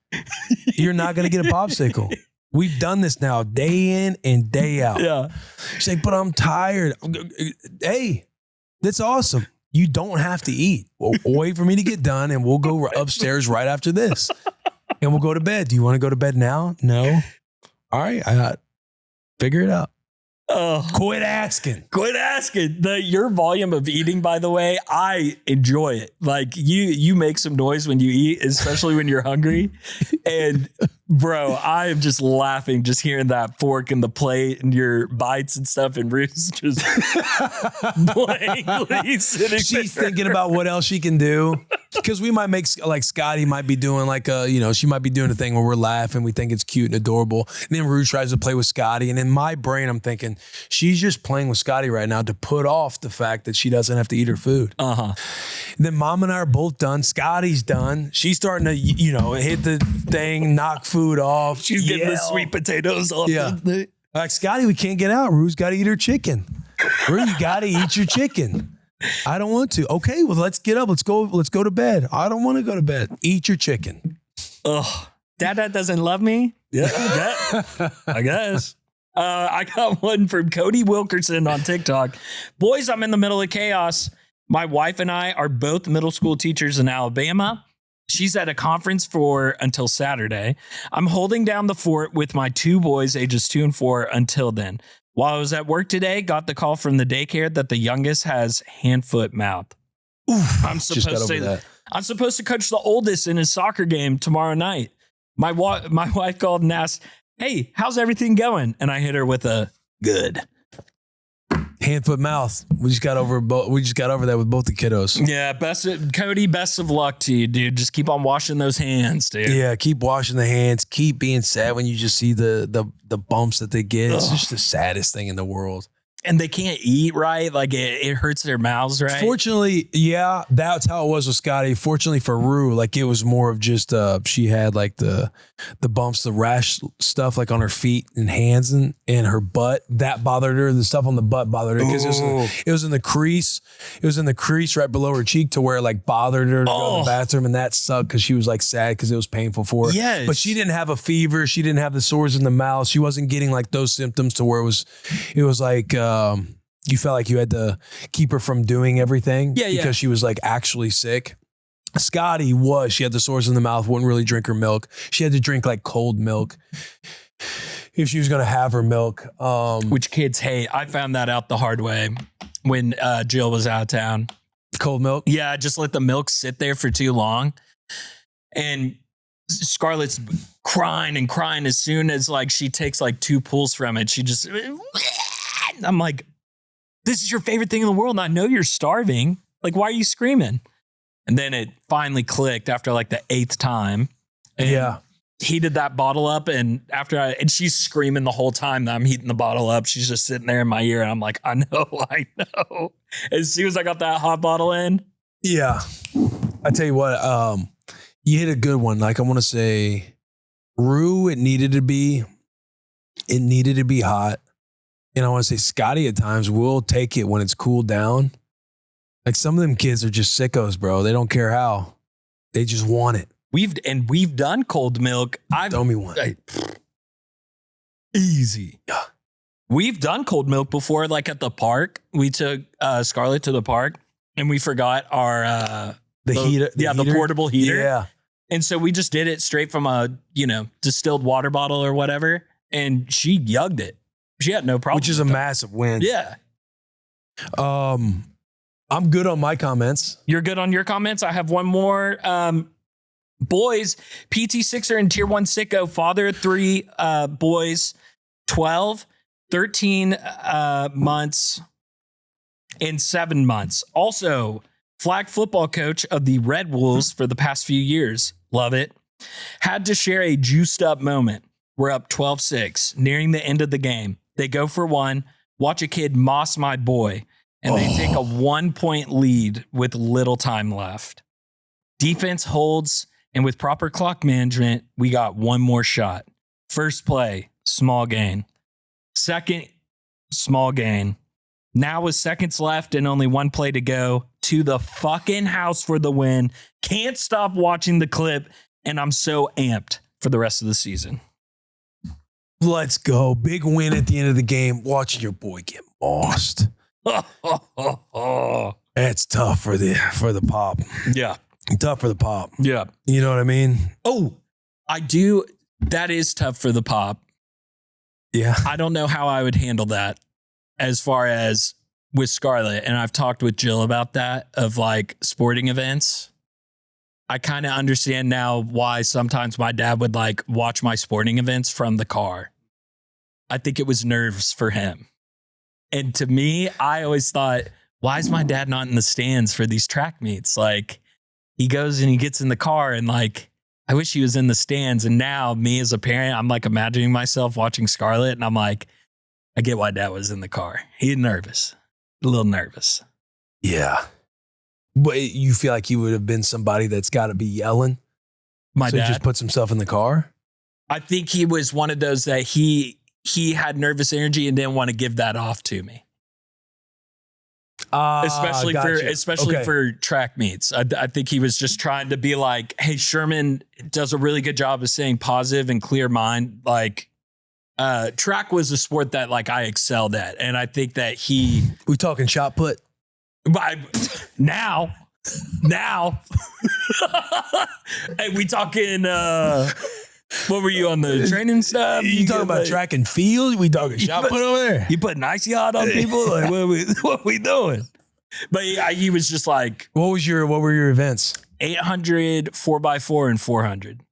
You're not going to get a popsicle. We've done this now day in and day out. Yeah. She's like, but I'm tired. Hey, that's awesome. You don't have to eat. Well, wait for me to get done and we'll go upstairs right after this. And we'll go to bed. Do you want to go to bed now? No. All right. Figure it out. Quit asking. Your volume of eating, by the way, I enjoy it. Like you make some noise when you eat, especially when you're hungry. And bro, I am just laughing, just hearing that fork and the plate and your bites and stuff. And Ruth's just blankly sitting She's there. thinking about what else she can do. Because we might make, like Scotty might be doing she might be doing a thing where we're laughing. We think it's cute and adorable. And then Rue tries to play with Scotty. And in my brain, I'm thinking, she's just playing with Scotty right now to put off the fact that she doesn't have to eat her food. Uh-huh. Then Mom and I are both done. Scotty's done. She's starting to, hit the thing, knock food off. She's getting the sweet potatoes off. Yeah. Like, Scotty, we can't get out. Rue's got to eat her chicken. Rue, you got to eat your chicken. I don't want to. Okay, well, let's get up. Let's go to bed. I don't want to go to bed. Eat your chicken. Ugh. Dad doesn't love me? Yeah, I guess. I got one from Cody Wilkerson on TikTok. Boys, I'm in the middle of chaos. My wife and I are both middle school teachers in Alabama. She's at a conference until Saturday. I'm holding down the fort with my 2 boys, ages 2 and 4, until then. While I was at work today, got the call from the daycare that the youngest has hand, foot, mouth. Oof, I'm supposed to coach the oldest in his soccer game tomorrow night. My wife called and asked, hey, how's everything going? And I hit her with a good. Hand, foot, mouth. We just got over that with both the kiddos. Yeah, Cody, best of luck to you, dude. Just keep on washing those hands, dude. Yeah, keep washing the hands. Keep being sad when you just see the bumps that they get. It's just the saddest thing in the world. and they can't eat right. Like it hurts their mouths, right? Fortunately, yeah, that's how it was with Scotty. Fortunately for Rue, like it was more of just she had like the bumps, the rash stuff like on her feet and hands and her butt. That bothered her. The stuff on the butt bothered her because it was in the crease. It was in the crease right below her cheek to where it like bothered her to go to the bathroom, and that sucked because she was like sad because it was painful for her. Yes. But she didn't have a fever. She didn't have the sores in the mouth. She wasn't getting like those symptoms to where it was like you felt like you had to keep her from doing everything because she was like actually sick. Scotty she had the sores in the mouth, wouldn't really drink her milk. She had to drink like cold milk if she was going to have her milk. Which kids hate. I found that out the hard way when Jill was out of town. Cold milk? Yeah, just let the milk sit there for too long. And Scarlett's crying and crying as soon as like she takes like 2 pulls from it. She just, I'm like, this is your favorite thing in the world, and I know you're starving. Like, why are you screaming? And then it finally clicked after like the 8th time. And heated that bottle up, and and she's screaming the whole time that I'm heating the bottle up. She's just sitting there in my ear, and I'm like, I know. As soon as I got that hot bottle in. Yeah. I tell you what, you hit a good one. Like I want to say, Rue, it needed to be hot. And I want to say Scotty at times will take it when it's cooled down. Like some of them kids are just sickos, bro. They don't care how. They just want it. We've done cold milk. Tell me one. Easy. Yeah. We've done cold milk before, like at the park. We took Scarlett to the park and we forgot our the heater. The portable heater. Yeah. And so we just did it straight from a, distilled water bottle or whatever. And she yugged it. She had no problem. Which is a massive win. Yeah. I'm good on my comments. You're good on your comments. I have one more. Boys, PT6 are in tier 1 sicko. Father of 3 boys, 12, 13 months, and 7 months. Also, flag football coach of the Red Wolves for the past few years. Love it. Had to share a juiced up moment. We're up 12-6, nearing the end of the game. They go for one, watch a kid moss my boy, and they take a 1-point lead with little time left. Defense holds, and with proper clock management, we got one more shot. First play, small gain. Second, small gain. Now with seconds left and only 1 play to go, to the fucking house for the win. Can't stop watching the clip, and I'm so amped for the rest of the season. Let's go. Big win at the end of the game. Watching your boy get mossed. That's tough for the pop. Yeah. Tough for the pop. Yeah. You know what I mean? Oh, I do. That is tough for the pop. Yeah. I don't know how I would handle that as far as with Scarlett. And I've talked with Jill about that of like sporting events. I kind of understand now why sometimes my dad would like watch my sporting events from the car. I think it was nerves for him. And to me, I always thought, why is my dad not in the stands for these track meets? Like he goes and he gets in the car and like, I wish he was in the stands. And now me as a parent, I'm like imagining myself watching Scarlett and I'm like, I get why dad was in the car. He's nervous, a little nervous. Yeah. But you feel like he would have been somebody that's got to be yelling? My dad He just puts himself in the car? I think he was one of those that he had nervous energy and didn't want to give that off to me. Especially gotcha. for track meets. I think he was just trying to be like, hey, Sherman does a really good job of staying positive and clear mind. Like track was a sport that like I excelled at. And I think that we talking shot put? Now, hey, we talking, what were you on the training stuff? You talking about track and field? We talking shot put over there? You putting ice yacht on people? Like, what we doing? But he was just like, what were your events? 800, 4x4 and 400.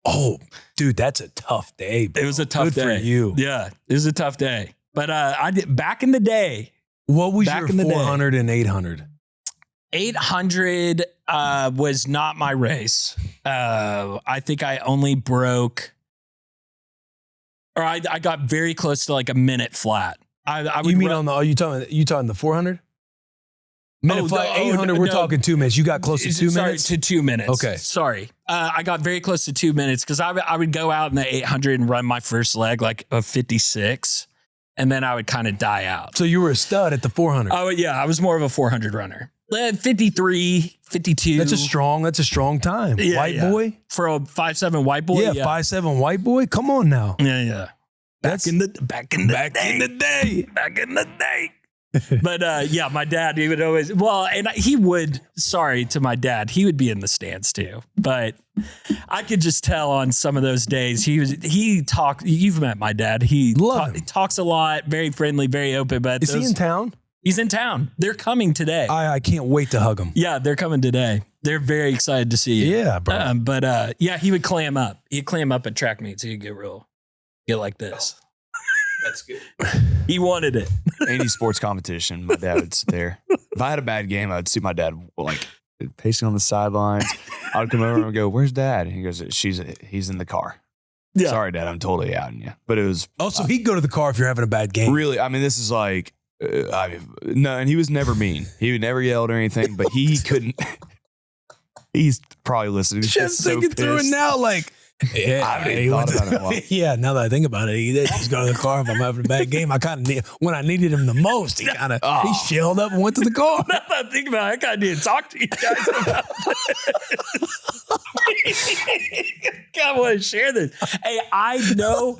Oh, dude, that's a tough day, bro. It was a tough day. For you. Yeah, it was a tough day. But I did back in the day. What was your 400 and 800? 800 was not my race. I think I only broke, or I got very close to like a minute flat I would You mean run- on the? You talking the 400? Minute flight 800. We're talking 2 minutes. You got close to 2 minutes. To 2 minutes. Okay. Sorry. I got very close to 2 minutes because I would go out in the 800 and run my first leg like a 56, and then I would kind of die out. So you were a stud at the 400. Oh yeah, I was more of a 400 runner. 53, 52. That's a strong time. Yeah, white yeah. boy. For a 5'7" white boy. Yeah, 5'7" white boy. Come on now. Yeah. Back in the day. But yeah, my dad, he would always, sorry to my dad, he would be in the stands too. But I could just tell on some of those days, he talked, you've met my dad. He talks a lot, very friendly, very open. But is he in town? He's in town. They're coming today. I can't wait to hug him. Yeah, they're coming today. They're very excited to see you. Yeah, bro. But yeah, he would clam up. He'd clam up at track meets. He'd get like this. That's good. He wanted it. Any sports competition, my dad would sit there. If I had a bad game, I'd see my dad like pacing on the sidelines. I'd come over and go, "Where's Dad?" And he goes, "He's in the car." Yeah. Sorry, Dad, I'm totally out on you. But it was Also, he'd go to the car if you're having a bad game. really. I mean, this is like no, and he was never mean. He would never yelled or anything, but he couldn't. He's probably listening. He's Just so thinking through it pissed. now, like. Yeah, I haven't even thought about it in a while. Yeah, now that I think about it, he did just go to the car if I'm having a bad game. I kind of need when I needed him the most. He kind of he shelled up and went to the car. Now that I think about it, I kind of need to talk to you guys about it. I want to share this. Hey, I know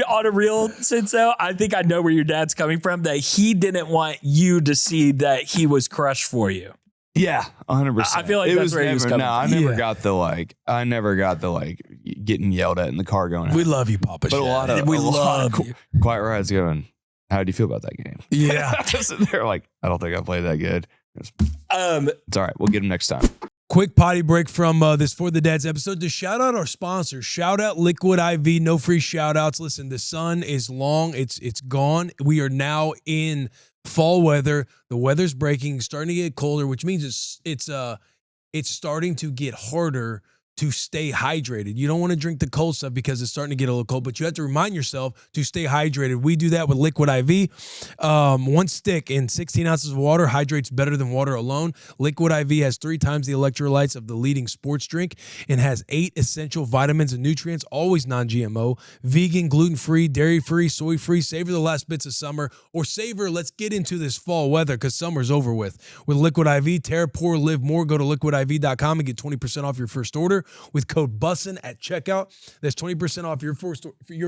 on a real sense though, I think I know where your dad's coming from, that he didn't want you to see that he was crushed for you. Yeah, 100%. I feel like that's where he was coming No, I from. never Yeah. got the getting yelled at in the car going out. We love you, Papa. But a lot of you. quiet rides going, how do you feel about that game? Yeah. They're like, I don't think I played that good. It's Um, all right. We'll get them next time. Quick potty break from this For the Dads episode to shout out our sponsors. Shout out Liquid IV. No free shout outs. Listen, the sun is long. It's gone. We are now in fall weather. The weather's breaking, starting to get colder, which means it's starting to get harder to stay hydrated. You don't want to drink the cold stuff because it's starting to get a little cold, but you have to remind yourself to stay hydrated. We do that with Liquid IV. One stick in 16 ounces of water hydrates better than water alone. Liquid IV has 3 times the electrolytes of the leading sports drink and has 8 essential vitamins and nutrients, always non-GMO, vegan, gluten-free, dairy-free, soy-free. Savor the last bits of summer, or savor, let's get into this fall weather because summer's over with. With Liquid IV, tear, pour, live more. Go to liquidiv.com and get 20% off your first order with code BUSSIN at checkout. That's 20% off your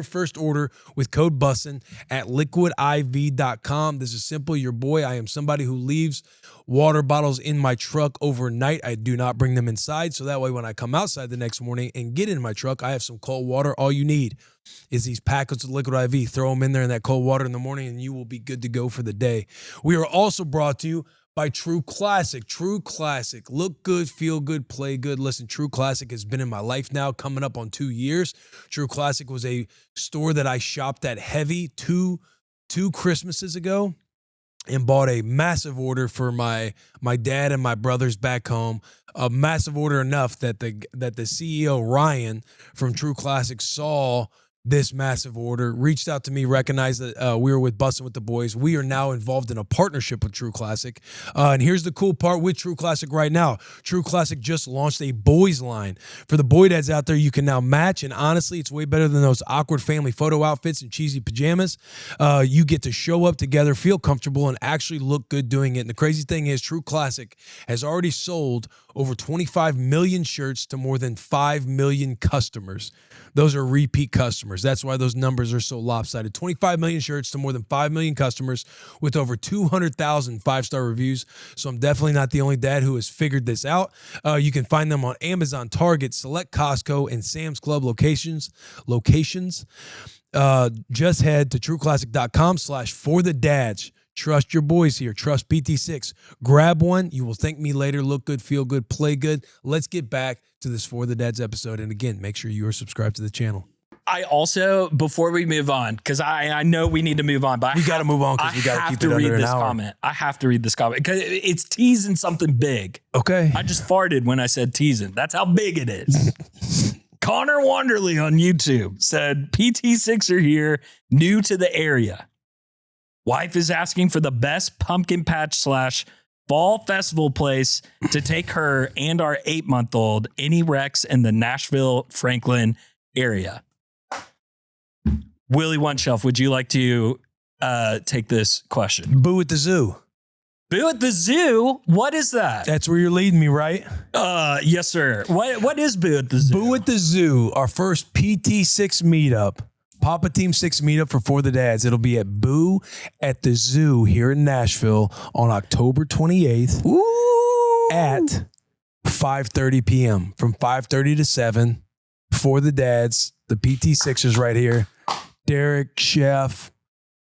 first order with code BUSSIN at liquidiv.com. This is simple. Your boy, I am somebody who leaves water bottles in my truck overnight. I do not bring them inside, so that way when I come outside the next morning and get in my truck, I have some cold water. All you need is these packets of Liquid IV. Throw them in there in that cold water in the morning, and you will be good to go for the day. We are also brought to you by True Classic. True Classic. Look good, feel good, play good. Listen, True Classic has been in my life now, coming up on 2 years. True Classic was a store that I shopped at heavy two Christmases ago and bought a massive order for my dad and my brothers back home. A massive order enough that the CEO, Ryan, from True Classic saw this massive order, reached out to me, recognized that we were with Bussin' with the Boys. We are now involved in a partnership with True Classic. And here's the cool part with True Classic right now. True Classic just launched a boys line. For the boy dads out there, you can now match. And honestly, it's way better than those awkward family photo outfits and cheesy pajamas. You get to show up together, feel comfortable, and actually look good doing it. And the crazy thing is, True Classic has already sold over 25 million shirts to more than 5 million customers. Those are repeat customers. That's why those numbers are so lopsided. 25 million shirts to more than 5 million customers with over 200,000 five-star reviews. So I'm definitely not the only dad who has figured this out. You can find them on Amazon, Target, select Costco, and Sam's Club locations. Just head to trueclassic.com/forthedads. Trust your boys here. Trust PT6. Grab one. You will thank me later. Look good, feel good, play good. Let's get back to this For the Dads episode. And again, make sure you are subscribed to the channel. I also, before we move on, because I know we need to move on, but We got to move on because we got to keep it read under an this hour. comment. I have to read this comment because it's teasing something big. Okay. I just farted when I said teasing. That's how big it is. Connor Wanderley on YouTube said, PT6 are here, new to the area. Wife is asking for the best pumpkin patch / fall festival place to take her and our 8-month-old. Any Rex in the Nashville, Franklin area. Willie One Shelf, would you like to take this question? Boo at the zoo. Boo at the zoo? What is that? That's where you're leading me, right? Yes, sir. What is Boo at the zoo? Boo at the zoo, our first PT6 meetup. Papa Team 6 meetup for the dads. It'll be at Boo at the Zoo here in Nashville on October 28th at 5:30 p.m. From 5:30 to 7 for the dads. The PT6ers right here. Derek, Chef,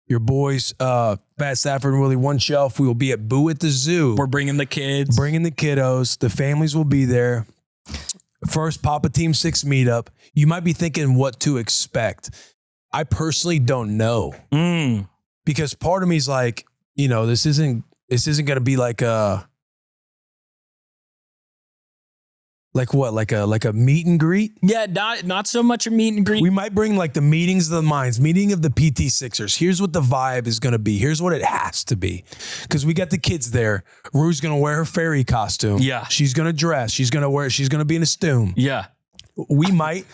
your boys, Pat Stafford and Willie One Shelf. We will be at Boo at the Zoo. We're bringing the kids. Bringing the kiddos. The families will be there. First Papa Team 6 meetup. You might be thinking what to expect. I personally don't know because part of me is like, this isn't going to be like a meet and greet. Yeah, not so much a meet and greet. We might bring like the meetings of the minds, meeting of the PT6ers. Here's what the vibe is going to be. Here's what it has to be. Because we got the kids there. Rue's going to wear her fairy costume. Yeah. She's going to dress. She's going to be in a stoom. Yeah. We might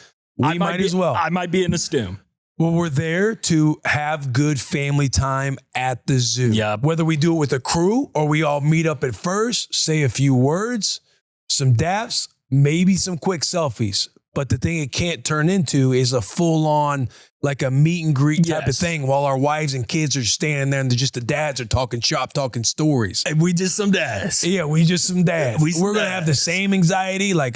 as well. I might be in a stoom. Well, we're there to have good family time at the zoo. Yeah. Whether we do it with a crew or we all meet up at first, say a few words, some daps, maybe some quick selfies. But the thing it can't turn into is a full-on, like a meet and greet type of thing while our wives and kids are standing there and just the dads are talking shop, talking stories. And we just some dads. Yeah, we just some dads. We're going to have the dads. same anxiety, like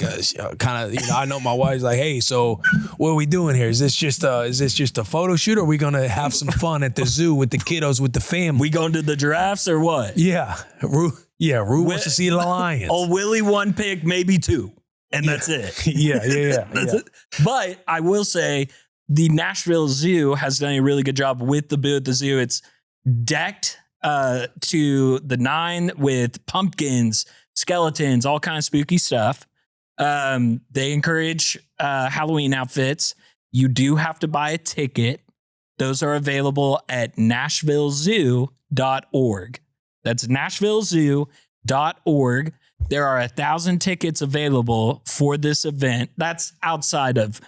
kind of, I know my wife's like, hey, so what are we doing here? Is this just a photo shoot or are we going to have some fun at the zoo with the kiddos, with the family? We going to the giraffes or what? Yeah. Rue wants to see the lions. Oh, Willie one pick, maybe two. And that's it. Yeah. That's it. But I will say the Nashville Zoo has done a really good job with the Boo at the Zoo. It's decked to the nine with pumpkins, skeletons, all kinds of spooky stuff. They encourage Halloween outfits. You do have to buy a ticket. Those are available at nashvillezoo.org. That's nashvillezoo.org. There are 1,000 tickets available for this event. That's outside of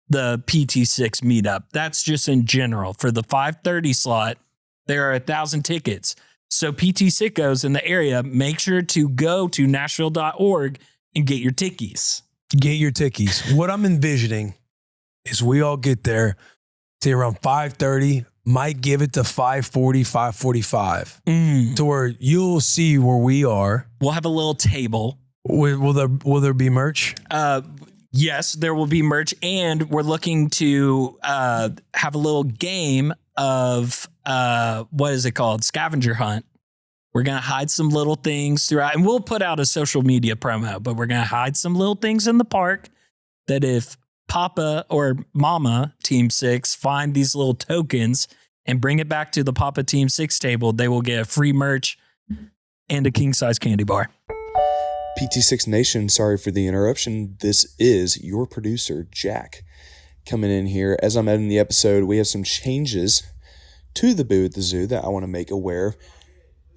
the PT6 meetup. That's just in general. For the 5:30 slot, there are 1,000 tickets. So PT6 in the area, make sure to go to nashville.org and get your tickies. Get your tickies. What I'm envisioning is we all get there, say around 5:30, might give it to 5:40, 5:45 to where you'll see where we are. We'll have a little table. Will there be merch? Yes, there will be merch. And we're looking to have a little game of, what is it called? Scavenger hunt. We're going to hide some little things throughout. And we'll put out a social media promo, but we're going to hide some little things in the park that if Papa or Mama Team 6 find these little tokens and bring it back to the Papa Team 6 table, they will get a free merch and a king-size candy bar. PT6 Nation, sorry for the interruption. This is your producer, Jack, coming in here. As I'm editing the episode, we have some changes to the Boo at the Zoo that I want to make aware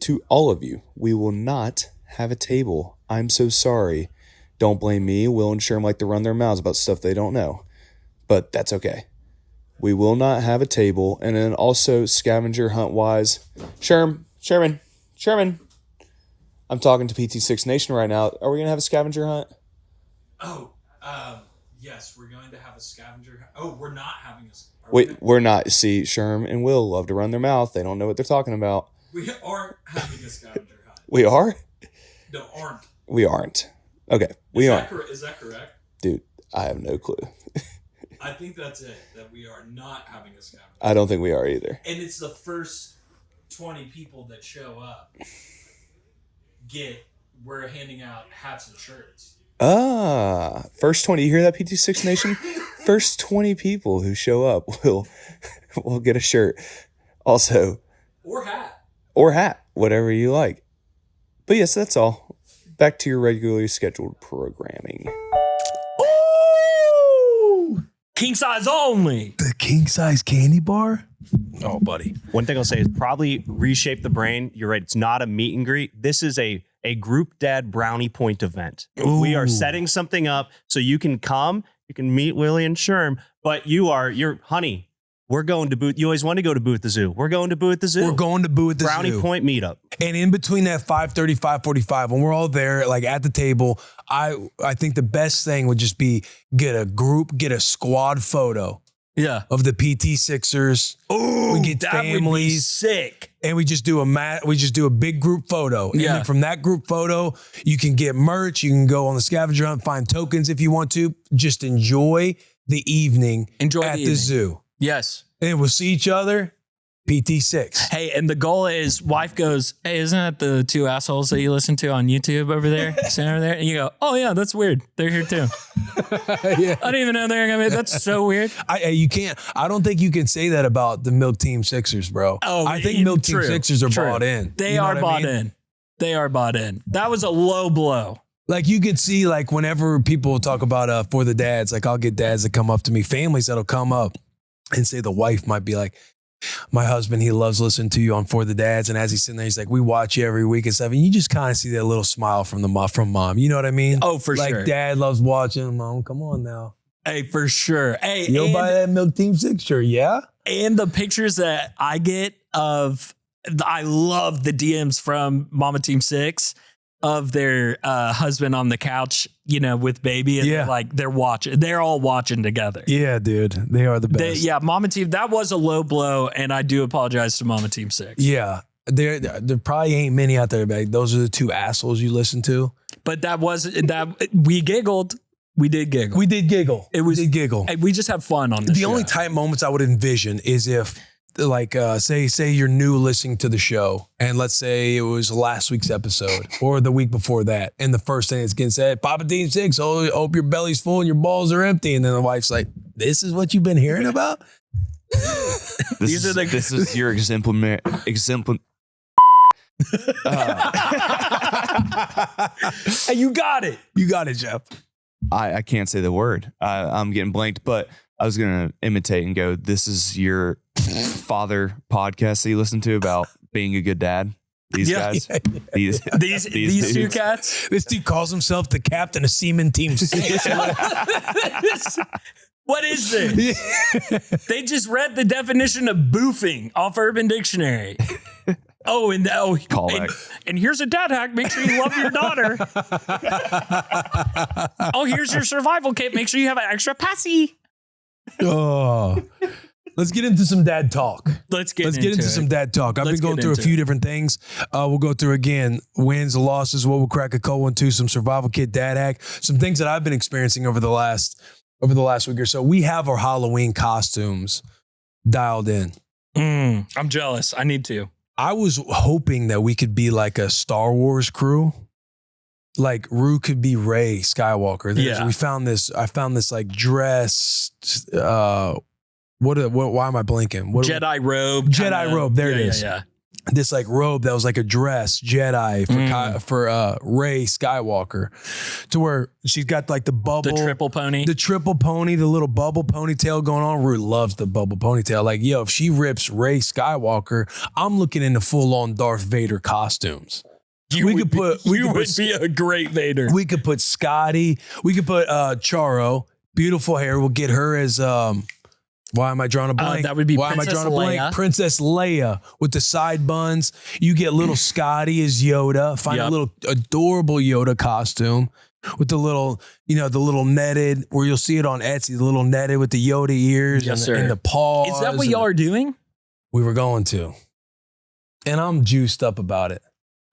to all of you. We will not have a table. I'm so sorry. Don't blame me. Will and Sherm like to run their mouths about stuff they don't know. But that's okay. We will not have a table. And then also scavenger hunt wise, Sherman. I'm talking to PT6 Nation right now. Are we going to have a scavenger hunt? Yes, we're going to have a scavenger hunt. Oh, we're not having a Wait, we're not. See, Sherm and Will love to run their mouth. They don't know what they're talking about. We aren't having a scavenger hunt. We are? No, aren't. We aren't. Okay, we aren't. Is that correct? Dude, I have no clue. I think that's it, that we are not having a scavenger hunt. I don't think we are either. And it's the first 20 people that show up we're handing out hats and shirts. First 20. You hear that, PT6 Nation? First 20 people who show up will get a shirt. Also, or hat, whatever you like. But yes, that's all. Back to your regularly scheduled programming. King size only. The king size candy bar? Oh, buddy. One thing I'll say is probably reshape the brain. You're right. It's not a meet and greet. This is a group dad brownie point event. Ooh. We are setting something up so you can come, you can meet Willie and Sherm, but you're honey. We're going to Boo. You always want to go to Boo at the Zoo. We're going to Boo at the Zoo. We're going to Boo at the Brownie Zoo. Point meetup. And in between that 5:30, 5:45, when we're all there, like at the table, I think the best thing would just be get a squad photo Yeah. of the PT6ers. Oh, We get that would be families. sick. And we just do a big group photo. And Yeah. then from that group photo, you can get merch. You can go on the scavenger hunt, find tokens if you want to. Just enjoy the evening Enjoy at the the evening. zoo. Yes. And we'll see each other, PT6. Hey, and the goal is wife goes, hey, isn't that the two assholes that you listen to on YouTube over there? Sitting over there? And you go, oh yeah, that's weird. They're here too. Yeah. I didn't even know they're gonna be. That's so weird. I don't think you can say that about the Milk Team Sixers, bro. Oh, I think Milk Team true, Sixers are true. bought in. They You know are what I bought mean? in. They are bought in. That was a low blow. Like you could see, like whenever people talk about for the dads, like I'll get dads that come up to me, families that'll come up and say the wife might be like, my husband, he loves listening to you on For the Dads. And as he's sitting there, he's like, we watch you every week and stuff. And you just kind of see that little smile from mom. You know what I mean? Oh, for like, sure. Like dad loves watching. Mom, come on now. Hey, for sure. Hey, You'll buy that Milk Team 6 shirt, yeah? And the pictures that I get I love the DMs from Mama Team 6 of their husband on the couch, with baby. And Yeah. they're watching. They're all watching together. Yeah, dude. They are the best. Mama Team, that was a low blow. And I do apologize to Mama Team 6. Yeah. There probably ain't many out there, but those are the two assholes you listen to. But we giggled. We did giggle. We did giggle. It was we did giggle. Hey, we just have fun on this The show. only tight moments I would envision is if, like, say you're new listening to the show, and let's say it was last week's episode or the week before that, and the first thing that's getting said, Papa Team 6, oh, hope your belly's full and your balls are empty, and then the wife's like, "This is what you've been hearing about." This is your example. Hey, you got it. You got it, Jeff. I can't say the word. I'm getting blanked, but I was going to imitate and go, this is your father podcast that you listen to about being a good dad. These guys. These two cats. This dude calls himself the captain of Seaman Team 6. What is this? They just read the definition of boofing off Urban Dictionary. And here's a dad hack. Make sure you love your daughter. Here's your survival kit. Make sure you have an extra passy. Oh, let's get into some dad talk. Let's get into some dad talk. I've been going through a few different things. We'll go through again wins, losses, what we'll crack a cold one to, some survival kit dad hack, some things that I've been experiencing over the last week or so. We have our Halloween costumes dialed in. I'm jealous. I need to. I was hoping that we could be like a Star Wars crew. Like Rue could be Rey Skywalker. I found this like dress. Why am I blinking? Jedi robe. Jedi robe. There it is. Yeah. This like robe that was like a dress Jedi for Rey Skywalker, to where she's got like the bubble, the triple pony, the little bubble ponytail going on. Rue loves the bubble ponytail. Like, yo, if she rips Rey Skywalker, I'm looking into full on Darth Vader costumes. You would be a great Vader. We could put Scotty. We could put Charo. Beautiful hair. We'll get her as why am I drawing a blank? That would be Princess Leia. Princess Leia with the side buns. You get little Scotty as Yoda. Find a little adorable Yoda costume with the little, the little netted, where you'll see it on Etsy, the little netted with the Yoda ears and the paws. Is that what y'all are doing? We were going to. And I'm juiced up about it.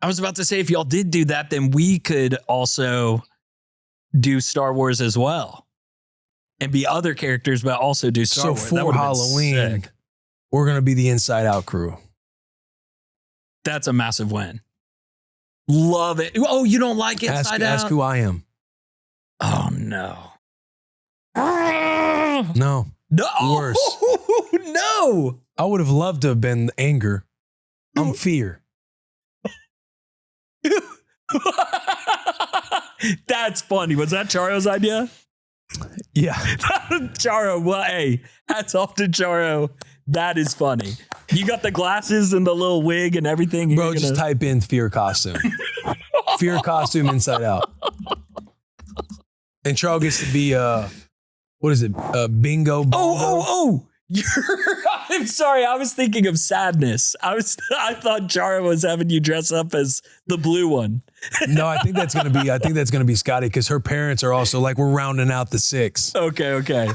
I was about to say, if y'all did do that, then we could also do Star Wars as well. And be other characters, but also do Star Wars. So for Halloween, we're going to be the Inside Out crew. That's a massive win. Love it. Oh, you don't like Inside Out? Ask who I am. Oh, no. No. Worse. No. I would have loved to have been anger. I'm fear. That's funny. Was that Charo's idea? Yeah. Charo, well, hey, hats off to Charo. That is funny. You got the glasses and the little wig and everything. Bro, just type in fear costume. Fear costume Inside Out. And Charles gets to be, what is it? Bingo. Oh. I'm sorry. I was thinking of Sadness. I thought Charo was having you dress up as the blue one. No, I think that's gonna be Scotty because her parents are also like, we're rounding out the 6. Okay.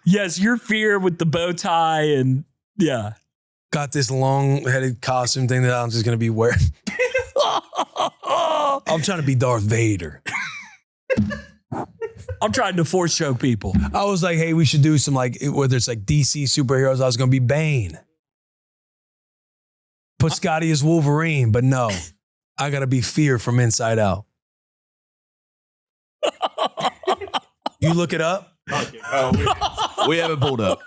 Yes, your fear with the bow tie and yeah. Got this long-headed costume thing that I'm just gonna be wearing. I'm trying to be Darth Vader. I'm trying to force show people. I was like, hey, we should do some like, whether it's like DC superheroes, I was gonna be Bane. Put Scotty as Wolverine, but no. I gotta be Fear from Inside Out. You look it up? We have it pulled up.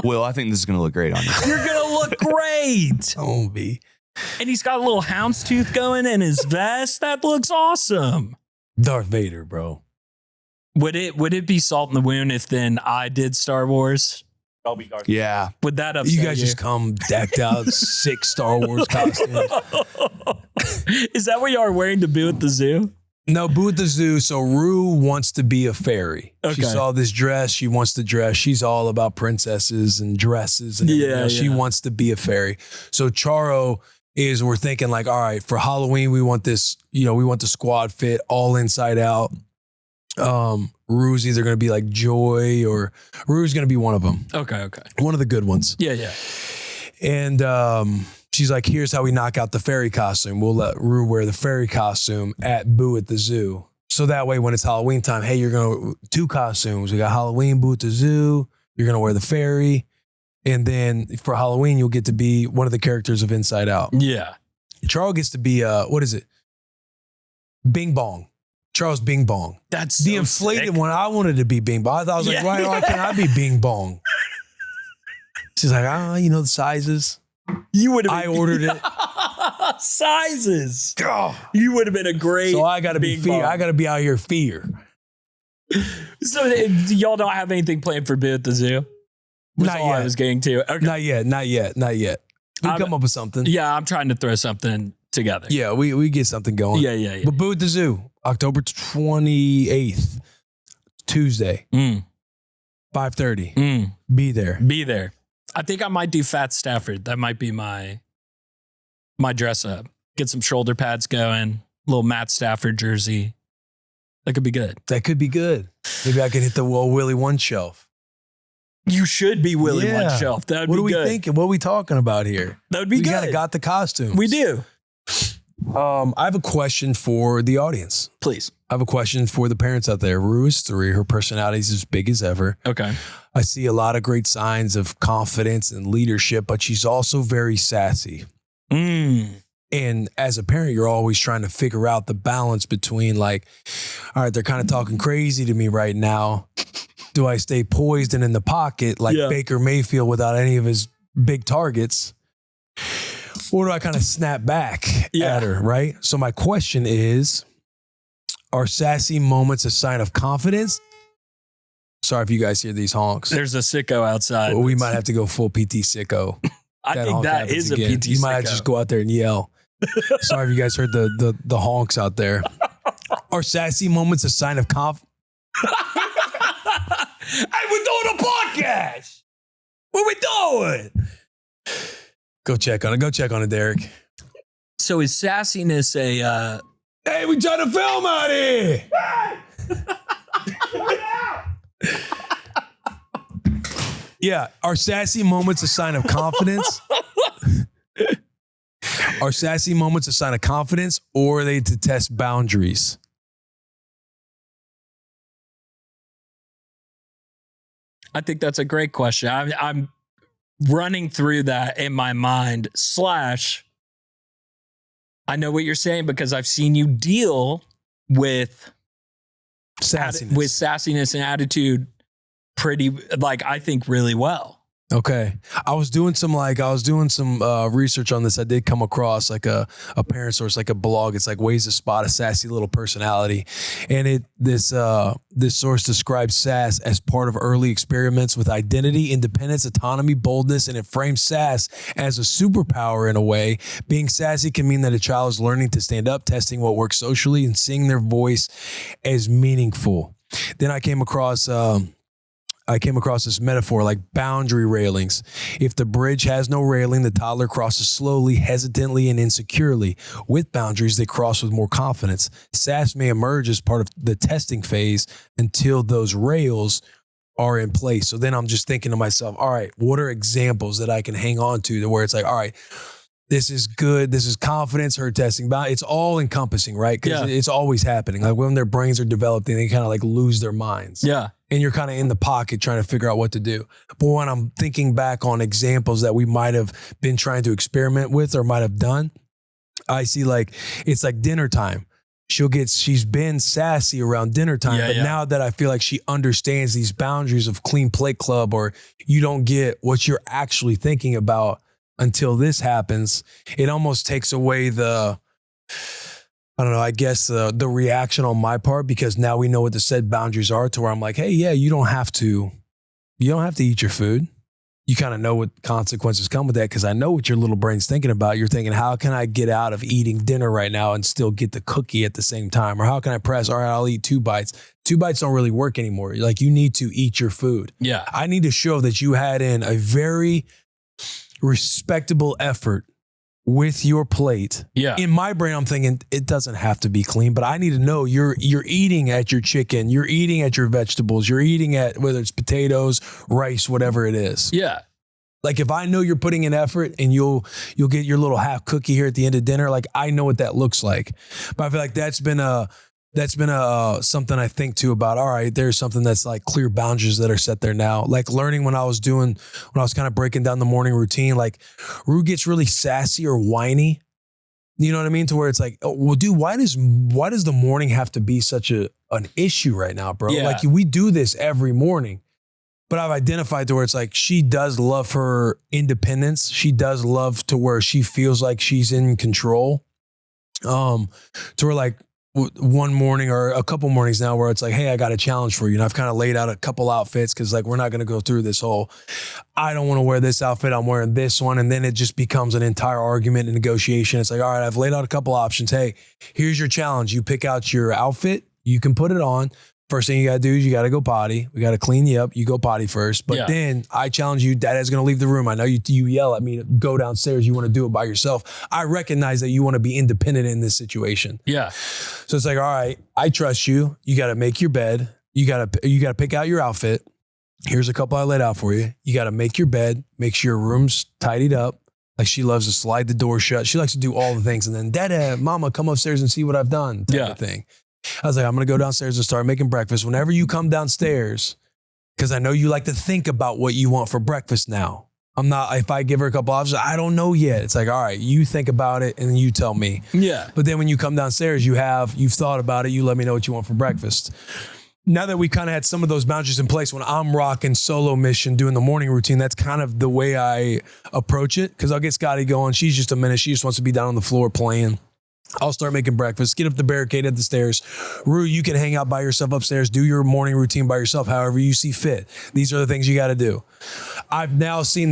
Will, I think this is going to look great on you. You're going to look great. Don't be. And he's got a little houndstooth going in his vest. That looks awesome. Darth Vader, bro. Would it be salt in the wound if then I did Star Wars? I'll be Darth. Yeah. Would that upset You guys just come decked out 6 Star Wars costumes. Is that what you are wearing to Boo at the Zoo? No, Boo at the Zoo. So Rue wants to be a fairy. She Okay. saw this dress. She wants to dress. She's all about princesses and dresses. And everything else. She wants to be a fairy. So Charo we're thinking like, all right, for Halloween, we want this, we want the squad fit all inside out. Rue's either going to be like Joy or Rue's going to be one of them. Okay. One of the good ones. Yeah. And she's like, here's how we knock out the fairy costume. We'll let Rue wear the fairy costume at Boo at the Zoo. So that way, when it's Halloween time, hey, you're going to 2 costumes. We got Halloween, Boo at the Zoo. You're going to wear the fairy. And then for Halloween, you'll get to be one of the characters of Inside Out. Yeah. Charles gets to be, what is it? Bing Bong. Charles Bing Bong. That's the so inflated sick. one. I wanted to be Bing Bong. I was like, why can't I be Bing Bong? She's like, the sizes. You would have. I ordered it. Sizes. You would have been a great. So I got to be Bing Fear. Bong. I got to be out here Fear. So y'all don't have anything planned for Boo at the Zoo? Not all yet. I was getting to. Okay. Not yet. We'll come up with something. Yeah, I'm trying to throw something together. Yeah, we get something going. Yeah. But Boo at the Zoo, October 28th, Tuesday, 5:30. Be there. Be there. I think I might do Fat Stafford. That might be my dress up. Get some shoulder pads going. Little Matt Stafford jersey. That could be good. That could be good. Maybe I could hit the Willie One shelf. You should be Willie Yeah. One Shelf. That would What be are we good. thinking? What are we talking about here? That would be We good. got the costumes. We do. I have a question for the audience. Please. I have a question for the parents out there. Rue is 3. Her personality is as big as ever. Okay. I see a lot of great signs of confidence and leadership, but she's also very sassy. And as a parent, you're always trying to figure out the balance between like, all right, they're kind of talking crazy to me right now. Do I stay poised and in the pocket like Baker Mayfield without any of his big targets? Or do I kind of snap back at her, right? So my question is, are sassy moments a sign of confidence? Sorry if you guys hear these honks. There's a sicko outside. We might have to go full PT sicko. I think honk that happens is again. a PT You might have sicko. to just go out there and yell. Sorry if you guys heard the honks out there. Are sassy moments a sign of confidence? Hey, we're doing a podcast. What we doing? Go check on it. Go check on it, Derek. So is sassiness a... Hey, we trying to film out here. Yeah, are sassy moments a sign of confidence? Are sassy moments a sign of confidence, or are they to test boundaries? I think that's a great question. I'm running through that in my mind. / I know what you're saying because I've seen you deal with Sassiness. with sassiness and attitude pretty, like, I think really well. Okay. I was doing some research on this. I did come across like a parent source, like a blog. It's like ways to spot a sassy little personality. And this source describes sass as part of early experiments with identity, independence, autonomy, boldness, and it frames sass as a superpower in a way. Being sassy can mean that a child is learning to stand up, testing what works socially, and seeing their voice as meaningful. Then I came across this metaphor like boundary railings. If the bridge has no railing, the toddler crosses slowly, hesitantly, and insecurely. With boundaries, they cross with more confidence. Sass may emerge as part of the testing phase until those rails are in place. So then I'm just thinking to myself, all right, what are examples that I can hang on to where it's like, all right, this is good. This is confidence, her testing. It's all encompassing, right? Because it's always happening. Like when their brains are developing, they kind of like lose their minds. Yeah. And you're kind of in the pocket trying to figure out what to do. But when I'm thinking back on examples that we might have been trying to experiment with or might have done, I see like, it's like dinner time. She's been sassy around dinner time, but now that I feel like she understands these boundaries of clean plate club, or you don't get what you're actually thinking about until this happens, it almost takes away the reaction on my part, because now we know what the said boundaries are, to where I'm like, hey, yeah, you don't have to eat your food. You kind of know what consequences come with that, because I know what your little brain's thinking about. You're thinking, how can I get out of eating dinner right now and still get the cookie at the same time? Or how can I press, all right, I'll eat 2 bites. 2 bites don't really work anymore. Like, you need to eat your food. Yeah. I need to show that you had in a very respectable effort with your plate. Yeah. In my brain, I'm thinking it doesn't have to be clean, but I need to know you're eating at your chicken, you're eating at your vegetables, you're eating at whether it's potatoes, rice, whatever it is. Yeah. Like if I know you're putting in effort and you'll get your little half cookie here at the end of dinner, like I know what that looks like. But I feel like that's been something I think too about, all right, there's something that's like clear boundaries that are set there now. Like learning when I was kind of breaking down the morning routine, like Rue gets really sassy or whiny. You know what I mean? To where it's like, oh, well, dude, why does the morning have to be such an issue right now, bro? Yeah. Like we do this every morning. But I've identified to where it's like, she does love her independence. She does love to where she feels like she's in control. To where like, one morning or a couple mornings now where it's like, hey, I got a challenge for you. And I've kind of laid out a couple outfits, because like, we're not going to go through this whole, I don't want to wear this outfit, I'm wearing this one. And then it just becomes an entire argument and negotiation. It's like, all right, I've laid out a couple options. Hey, here's your challenge. You pick out your outfit. You can put it on. First thing you got to do is you got to go potty. We got to clean you up. You go potty first. But then I challenge you, Dad is going to leave the room. I know you yell at me to go downstairs. You want to do it by yourself. I recognize that you want to be independent in this situation. Yeah. So it's like, all right, I trust you. You got to make your bed. You got to pick out your outfit. Here's a couple I laid out for you. You got to make your bed. Make sure your room's tidied up. Like she loves to slide the door shut. She likes to do all the things. And then, Dada, Mama, come upstairs and see what I've done. Type of thing. I was like, I'm going to go downstairs and start making breakfast. Whenever you come downstairs, because I know you like to think about what you want for breakfast now. If I give her a couple options, I don't know yet. It's like, all right, you think about it and you tell me. Yeah. But then when you come downstairs, you've thought about it. You let me know what you want for breakfast. Now that we kind of had some of those boundaries in place, when I'm rocking solo mission, doing the morning routine, that's kind of the way I approach it. Because I'll get Scotty going. She's just a minute. She just wants to be down on the floor playing. I'll start making breakfast, get up the barricade at the stairs. Rue, you can hang out by yourself upstairs, do your morning routine by yourself, however you see fit. These are the things you got to do. I've now seen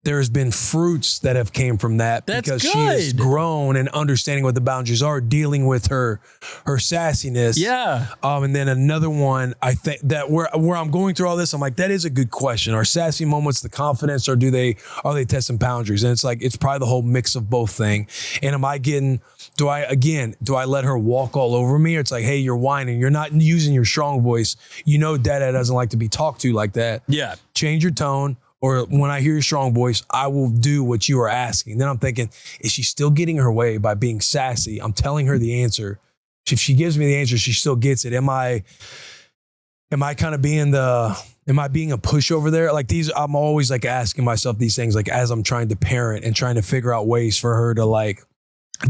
there's been fruits that have came from that. That's because good. She has grown and understanding what the boundaries are, dealing with her sassiness. Yeah. And then another one, I think that where I'm going through all this, I'm like, that is a good question. Are sassy moments the confidence, or are they testing boundaries? And it's like, it's probably the whole mix of both thing. And do I let her walk all over me? Or it's like, hey, you're whining. You're not using your strong voice. You know, Dada doesn't like to be talked to like that. Yeah. Change your tone. Or when I hear your strong voice, I will do what you are asking. Then I'm thinking, is she still getting her way by being sassy? I'm telling her the answer. If she gives me the answer, she still gets it. Am I kind of being a pushover there? Like I'm always like asking myself these things, like as I'm trying to parent and trying to figure out ways for her to like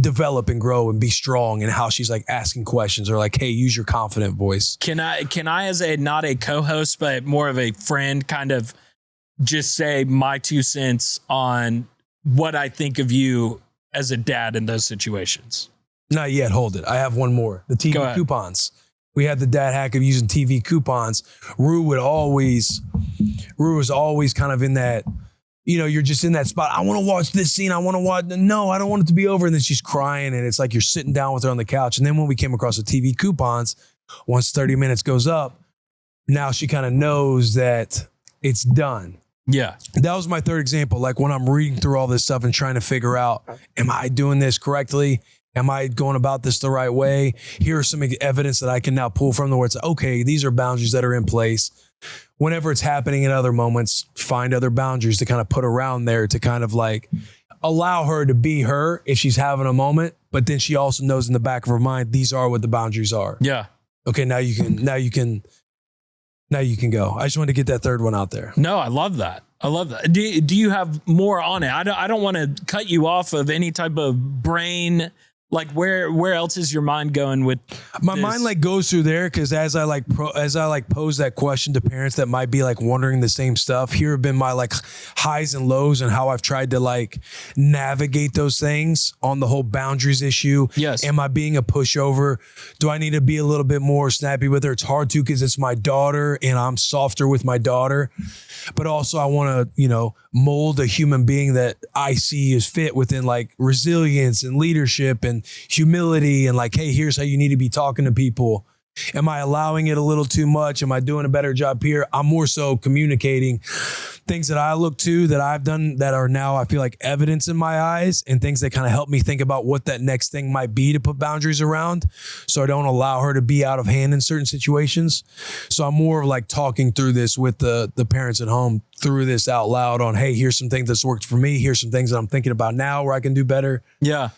develop and grow and be strong, and how she's like asking questions or like, hey, use your confident voice. Can I as a not a co-host but more of a friend kind of just say my 2 cents on what I think of you as a dad in those situations? Not yet. Hold it. I have one more. The TV coupons. We had the dad hack of using TV coupons. Rue was always kind of in that, you're just in that spot. I want to watch this scene. No, I don't want it to be over. And then she's crying, and it's like you're sitting down with her on the couch. And then when we came across the TV coupons, once 30 minutes goes up, now she kind of knows that it's done. Yeah. That was my third example. Like when I'm reading through all this stuff and trying to figure out, am I doing this correctly? Am I going about this the right way? Here are some evidence that I can now pull from the where it's okay, these are boundaries that are in place. Whenever it's happening in other moments, find other boundaries to kind of put around there to kind of like allow her to be her if she's having a moment. But then she also knows in the back of her mind, these are what the boundaries are. Yeah. Okay, now you can go. I just wanted to get that third one out there. No, I love that. Do you have more on it? I don't want to cut you off of any type of brain. Like where else is your mind going with my this? mind like goes through there because as I pose that question to parents that might be like wondering the same stuff, here have been my like highs and lows and how I've tried to like navigate those things on the whole boundaries issue. Yes. Am I being a pushover? Do I need to be a little bit more snappy with her? It's hard to because it's my daughter and I'm softer with my daughter. But also I want to, mold a human being that I see is fit within like resilience and leadership and humility and like, hey, here's how you need to be talking to people. Am I allowing it a little too much? Am I doing a better job here? I'm more so communicating things that I look to that I've done that are now, I feel like evidence in my eyes and things that kind of help me think about what that next thing might be to put boundaries around. So I don't allow her to be out of hand in certain situations. So I'm more of like talking through this with the parents at home through this out loud on, hey, here's some things that's worked for me. Here's some things that I'm thinking about now where I can do better. Yeah.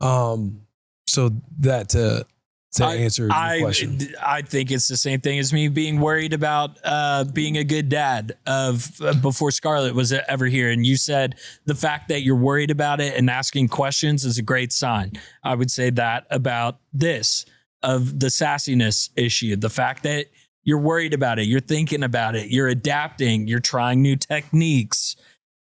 So that to answer your question. I think it's the same thing as me being worried about being a good dad before Scarlett was ever here. And you said the fact that you're worried about it and asking questions is a great sign. I would say that about this, of the sassiness issue, the fact that you're worried about it, you're thinking about it, you're adapting, you're trying new techniques.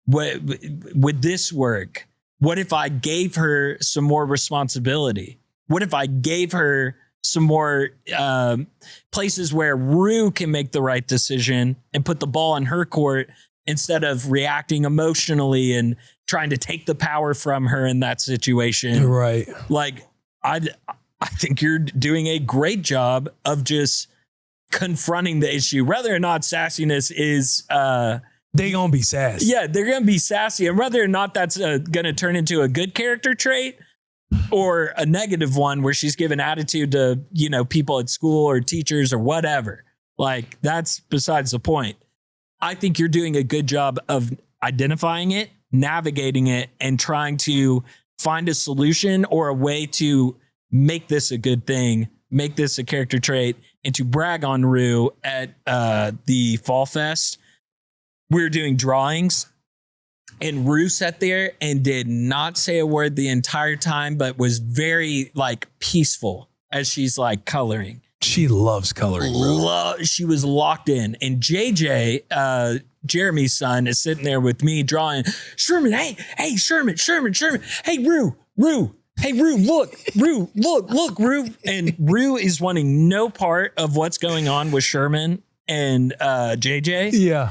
Would this work? What if I gave her some more responsibility? What if I gave her some more places where Rue can make the right decision and put the ball in her court instead of reacting emotionally and trying to take the power from her in that situation? Right. Like, I think you're doing a great job of just confronting the issue, whether or not sassiness is... they gonna be sassy. Yeah, they're gonna be sassy. And whether or not that's gonna turn into a good character trait or a negative one where she's giving attitude to, people at school or teachers or whatever. Like, that's besides the point. I think you're doing a good job of identifying it, navigating it, and trying to find a solution or a way to make this a good thing, make this a character trait, and to brag on Rue at the Fall Fest. We were doing drawings. And Rue sat there and did not say a word the entire time, but was very like peaceful as she's like coloring. She loves coloring. She was locked in. And JJ, Jeremy's son, is sitting there with me drawing. Sherman, hey, Sherman. Hey, Rue. Hey, Rue, look, Rue. And Rue is wanting no part of what's going on with Sherman and JJ. Yeah.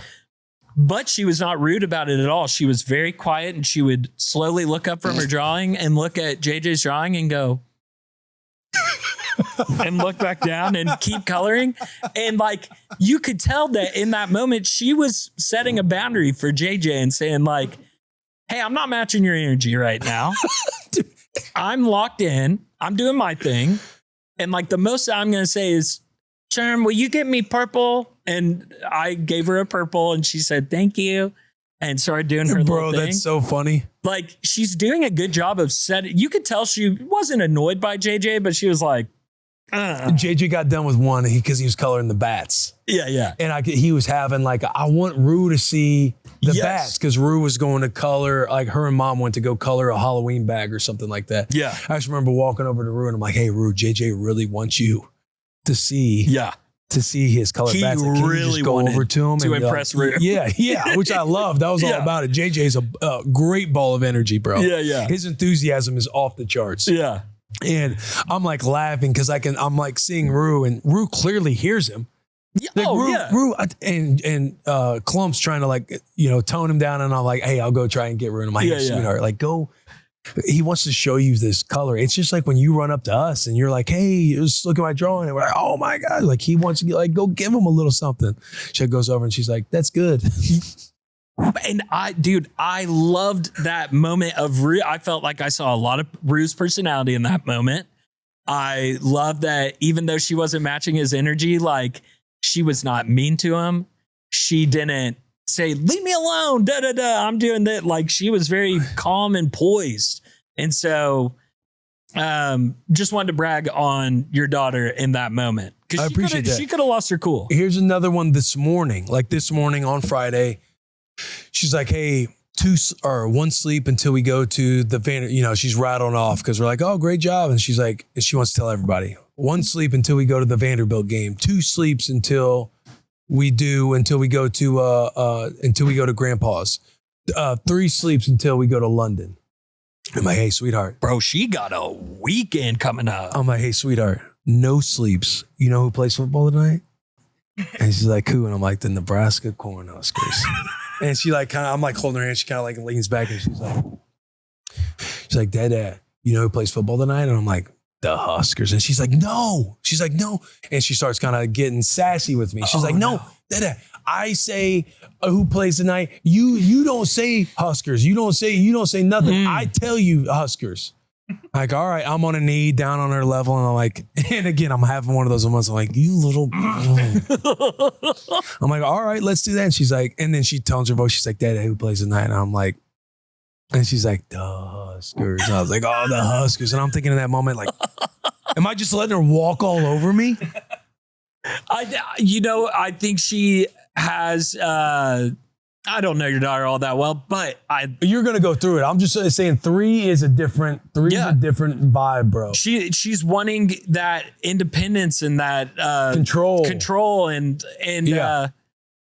But she was not rude about it at all. She was very quiet, and she would slowly look up from her drawing and look at JJ's drawing and go, and look back down and keep coloring. And like, you could tell that in that moment, she was setting a boundary for JJ and saying like, hey, I'm not matching your energy right now. I'm locked in. I'm doing my thing. And like, the most that I'm going to say is, Sherm, will you get me purple? And I gave her a purple and she said, thank you. And started doing her little thing. That's so funny. Like, she's doing a good job of setting. You could tell she wasn't annoyed by JJ, but she was like, JJ got done with one because he was coloring the bats. Yeah. And he was having like, I want Rue to see the Yes. bats because Rue was going to color, like her and mom went to go color a Halloween bag or something like that. Yeah. I just remember walking over to Rue and I'm like, hey, Rue, JJ really wants you to see. Yeah. To see his colored He bats. Like, can you really just go wanted over to him to and impress Rue. Yeah, which I love. That was all Yeah. about it. JJ's a great ball of energy, bro. Yeah. His enthusiasm is off the charts. Yeah. And I'm like laughing because I'm like seeing Rue and Rue clearly hears him. Like Rue and Clump's trying to like, tone him down and I'm like, hey, I'll go try and get Rue. And I'm like, hey, sweetheart, like go. He wants to show you this color. It's just like when you run up to us and you're like, hey, just look at my drawing. And we're like, oh my God. Like he wants to get like, go give him a little something. She goes over and she's like, that's good. And I loved that moment of Rue. I felt like I saw a lot of Rue's personality in that moment. I love that even though she wasn't matching his energy, like she was not mean to him. She didn't say, leave me alone. I'm doing that. Like she was very calm and poised. And so just wanted to brag on your daughter in that moment. I appreciate that. She could have lost her cool. Here's another one this morning. Like this morning on Friday, she's like, hey, one sleep until we go to the van. She's rattling off because we're like, oh, great job. And she's like, and she wants to tell everybody, 1 sleep until we go to the Vanderbilt game, 2 sleeps until we go to Grandpa's, 3 sleeps until we go to London. I'm like, hey, sweetheart. Bro, she got a weekend coming up. I'm like, hey, sweetheart, no sleeps. You know who plays football tonight? And she's like, who? And I'm like, the Nebraska Cornhuskers. And she like I'm like holding her hand. She kind of like leans back and she's like, Dad, you know who plays football tonight? And I'm like, the Huskers. And she's like, no. She's like, no. And she starts kind of getting sassy with me. She's like, no, Dad, I say who plays tonight. You don't say Huskers. You don't say nothing. I tell you Huskers. Like, all right, I'm on a knee down on her level. And I'm like, and again, I'm having one of those moments. I'm like, you little. I'm like, all right, let's do that. And she's like, and then she tones her voice. She's like, Dad, who plays tonight? And I'm like, and she's like, the Huskers. And I was like, oh, the Huskers. And I'm thinking in that moment, like, am I just letting her walk all over me? I think she has, I don't know your daughter all that well, but you're going to go through it. I'm just saying 3 is a different vibe, bro. She's wanting that independence and that control and dude,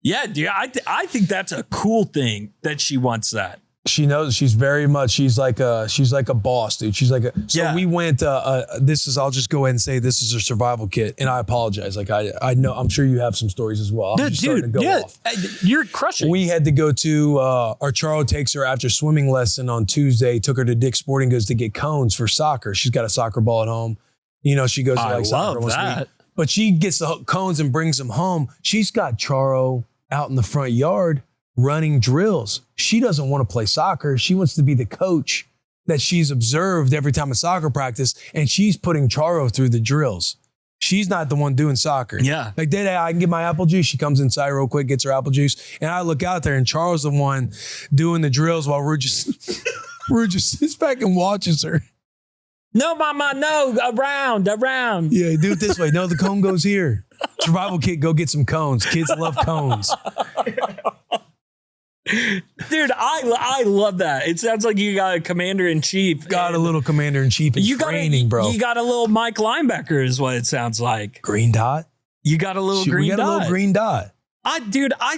I think that's a cool thing that she wants that. She knows she's very much, she's like a boss, dude. She's like we went, I'll just go ahead and say this is a survival kit. And I apologize. Like I know, I'm sure you have some stories as well. I'm just starting to go off. You're crushing. We had to go to, our Charo takes her after swimming lesson on Tuesday, took her to Dick's Sporting Goods to get cones for soccer. She's got a soccer ball at home. She goes to like soccer once a week. But she gets the cones and brings them home. She's got Charo out in the front yard running drills. She doesn't want to play soccer. She wants to be the coach that she's observed every time at soccer practice, and she's putting Charo through the drills. She's not the one doing soccer. Yeah. Like, Dad, I can get my apple juice. She comes inside real quick, gets her apple juice, and I look out there, and Charo's the one doing the drills while Rue just sits back and watches her. No, Mama, no, around. Yeah, do it this way. No, the cone goes here. Survival kit, go get some cones. Kids love cones. Dude, I love that. It sounds like you got a commander-in-chief. Got a little commander-in-chief in training, bro. You got a little Mike Linebacker is what it sounds like. Green dot? You got a little green dot. We got a little green dot. I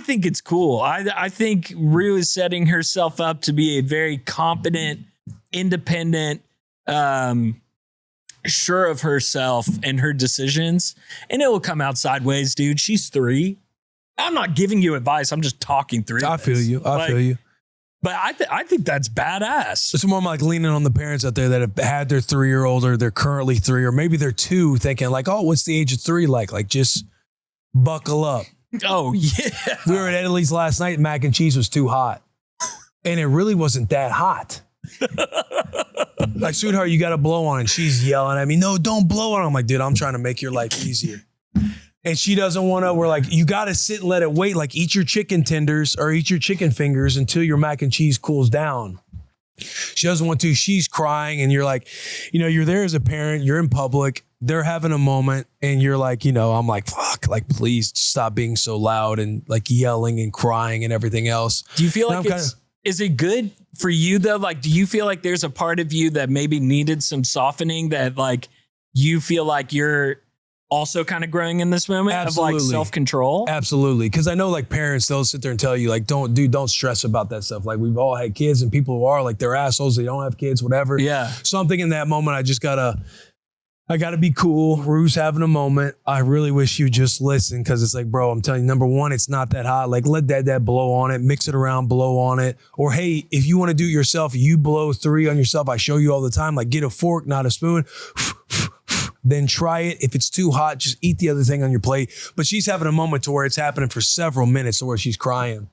think it's cool. I think Rue is setting herself up to be a very competent, independent, sure of herself and her decisions. And it will come out sideways, dude. She's 3. I'm not giving you advice. I'm just talking through I this. feel you. I feel you. But I think that's badass. It's more like leaning on the parents out there that have had their 3-year-old or they're currently 3 or maybe they're 2 thinking like, oh, what's the age of 3 like? Like, just buckle up. Oh, yeah. We were at Italy's last night. Mac and cheese was too hot. And it really wasn't that hot. Like, sweetheart, you got to blow on it. And she's yelling at me, no, don't blow on it. I'm like, dude, I'm trying to make your life easier. And she doesn't want to, we're like, you got to sit and let it wait. Like, eat your chicken tenders or eat your chicken fingers until your mac and cheese cools down. She doesn't want to. She's crying. And you're like, you're there as a parent. You're in public. they're having a moment and you're like, I'm like, fuck, like, please stop being so loud and like yelling and crying and everything else. Do you feel like is it good for you though? Like, do you feel like there's a part of you that maybe needed some softening, that like you feel like you're also kind of growing in this moment? Absolutely. Of like self-control? Absolutely. Because I know like parents, they'll sit there and tell you like, don't stress about that stuff. Like we've all had kids and people who are like, they're assholes. They don't have kids, whatever. Yeah. So I'm thinking in that moment, I gotta be cool. Rue's having a moment. I really wish you just listen, because it's like, bro, I'm telling you, number one, it's not that hot. Like let dad blow on it, mix it around, blow on it. Or hey, if you want to do it yourself, you blow 3 on yourself. I show you all the time. Like get a fork, not a spoon. Then try it. If it's too hot, just eat the other thing on your plate. But she's having a moment to where it's happening for several minutes to where she's crying.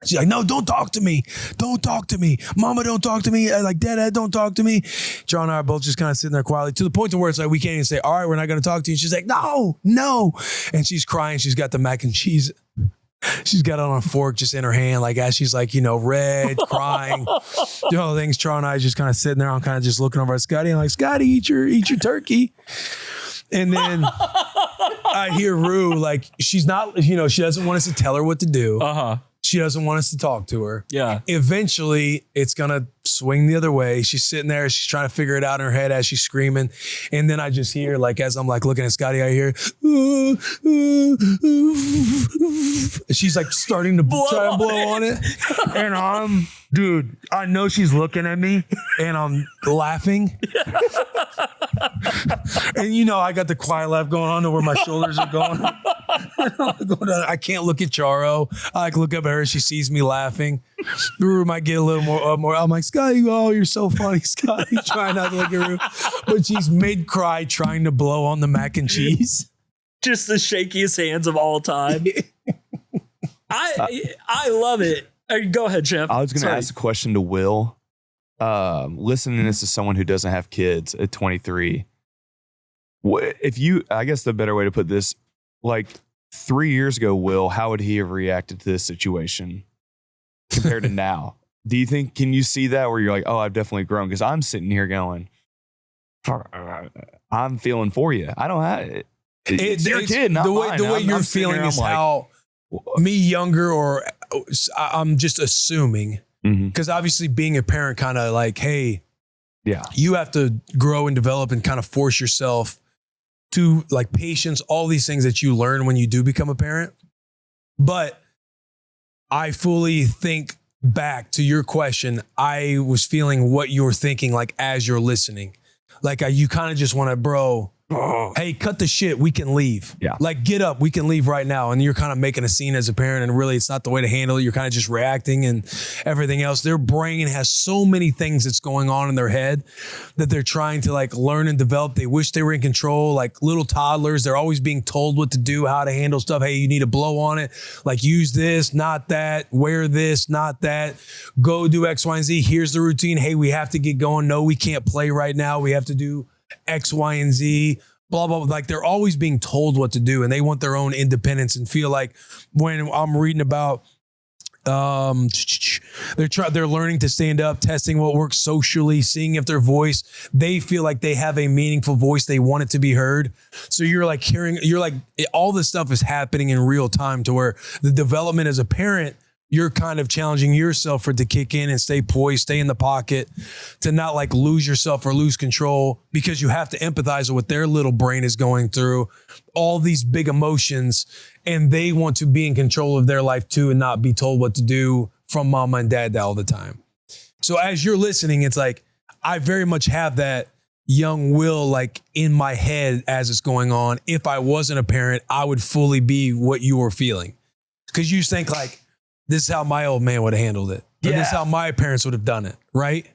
She's like, no, don't talk to me. Don't talk to me. Mama, don't talk to me. Like, Dad, don't talk to me. John and I are both just kind of sitting there quietly, to the point to where it's like, we can't even say, all right, we're not going to talk to you. And she's like, no. And she's crying. She's got the mac and cheese. She's got it on a fork just in her hand, like as she's like, red, crying. The whole things. Charles and I just kind of sitting there. I'm kind of just looking over at Scotty. I'm like, Scotty, eat your turkey. And then I hear Rue, like, she's not, she doesn't want us to tell her what to do. She doesn't want us to talk to her. Yeah. Eventually, it's going to swing the other way. She's sitting there. She's trying to figure it out in her head as she's screaming. And then I just hear, like, as I'm like looking at Scotty, I hear, she's like starting to try and blow on it. And dude, I know she's looking at me and I'm laughing. And I got the quiet laugh going on to where my shoulders are going. I can't look at Charo. I like look up at her. She sees me laughing. Rue might get a little more. I'm like, Scotty, oh, you're so funny, Scotty. Trying not to look at Rue. But she's mid-cry trying to blow on the mac and cheese. Just the shakiest hands of all time. I love it. Go ahead, Chef. I was going to ask a question to Will. Listening to this as someone who doesn't have kids at 23, I guess the better way to put this, like 3 years ago, Will, how would he have reacted to this situation compared to now? Do you think, can you see that where you're like, oh, I've definitely grown? Because I'm sitting here going, I'm feeling for you. I don't have it. It's your kid, not mine. The way you're feeling is how me younger, or I'm just assuming, because obviously being a parent kind of like, hey, you have to grow and develop and kind of force yourself to like patience, all these things that you learn when you do become a parent. But I fully think back to your question, I was feeling what you're thinking, like as you're listening, like you kind of just want to, bro, hey, cut the shit. We can leave. Yeah. Like, get up. We can leave right now. And you're kind of making a scene as a parent. And really, it's not the way to handle it. You're kind of just reacting and everything else. Their brain has so many things that's going on in their head that they're trying to like learn and develop. They wish they were in control. Like little toddlers, they're always being told what to do, how to handle stuff. Hey, you need to blow on it. Like use this, not that. Wear this, not that. Go do X, Y, and Z. Here's the routine. Hey, we have to get going. No, we can't play right now. We have to do X, Y, and Z, blah, blah, blah. Like they're always being told what to do and they want their own independence and feel like when I'm reading about, they're learning to stand up, testing what works socially, seeing if their voice, they feel like they have a meaningful voice. They want it to be heard. So you're like all this stuff is happening in real time to where the development as a parent, you're kind of challenging yourself for it to kick in and stay poised, stay in the pocket, to not like lose yourself or lose control, because you have to empathize with what their little brain is going through, all these big emotions, and they want to be in control of their life too and not be told what to do from mama and dad all the time. So as you're listening, it's like, I very much have that young Will like in my head as it's going on. If I wasn't a parent, I would fully be what you were feeling. Because you think like, this is how my old man would have handled it. Or this is how my parents would have done it, right?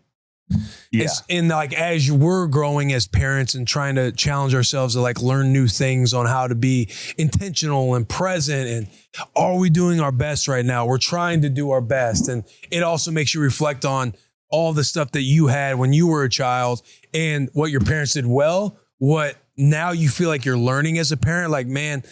Yeah. And like, as we're growing as parents and trying to challenge ourselves to like learn new things on how to be intentional and present, and are we doing our best right now? We're trying to do our best. And it also makes you reflect on all the stuff that you had when you were a child and what your parents did well, what now you feel like you're learning as a parent. Like, man,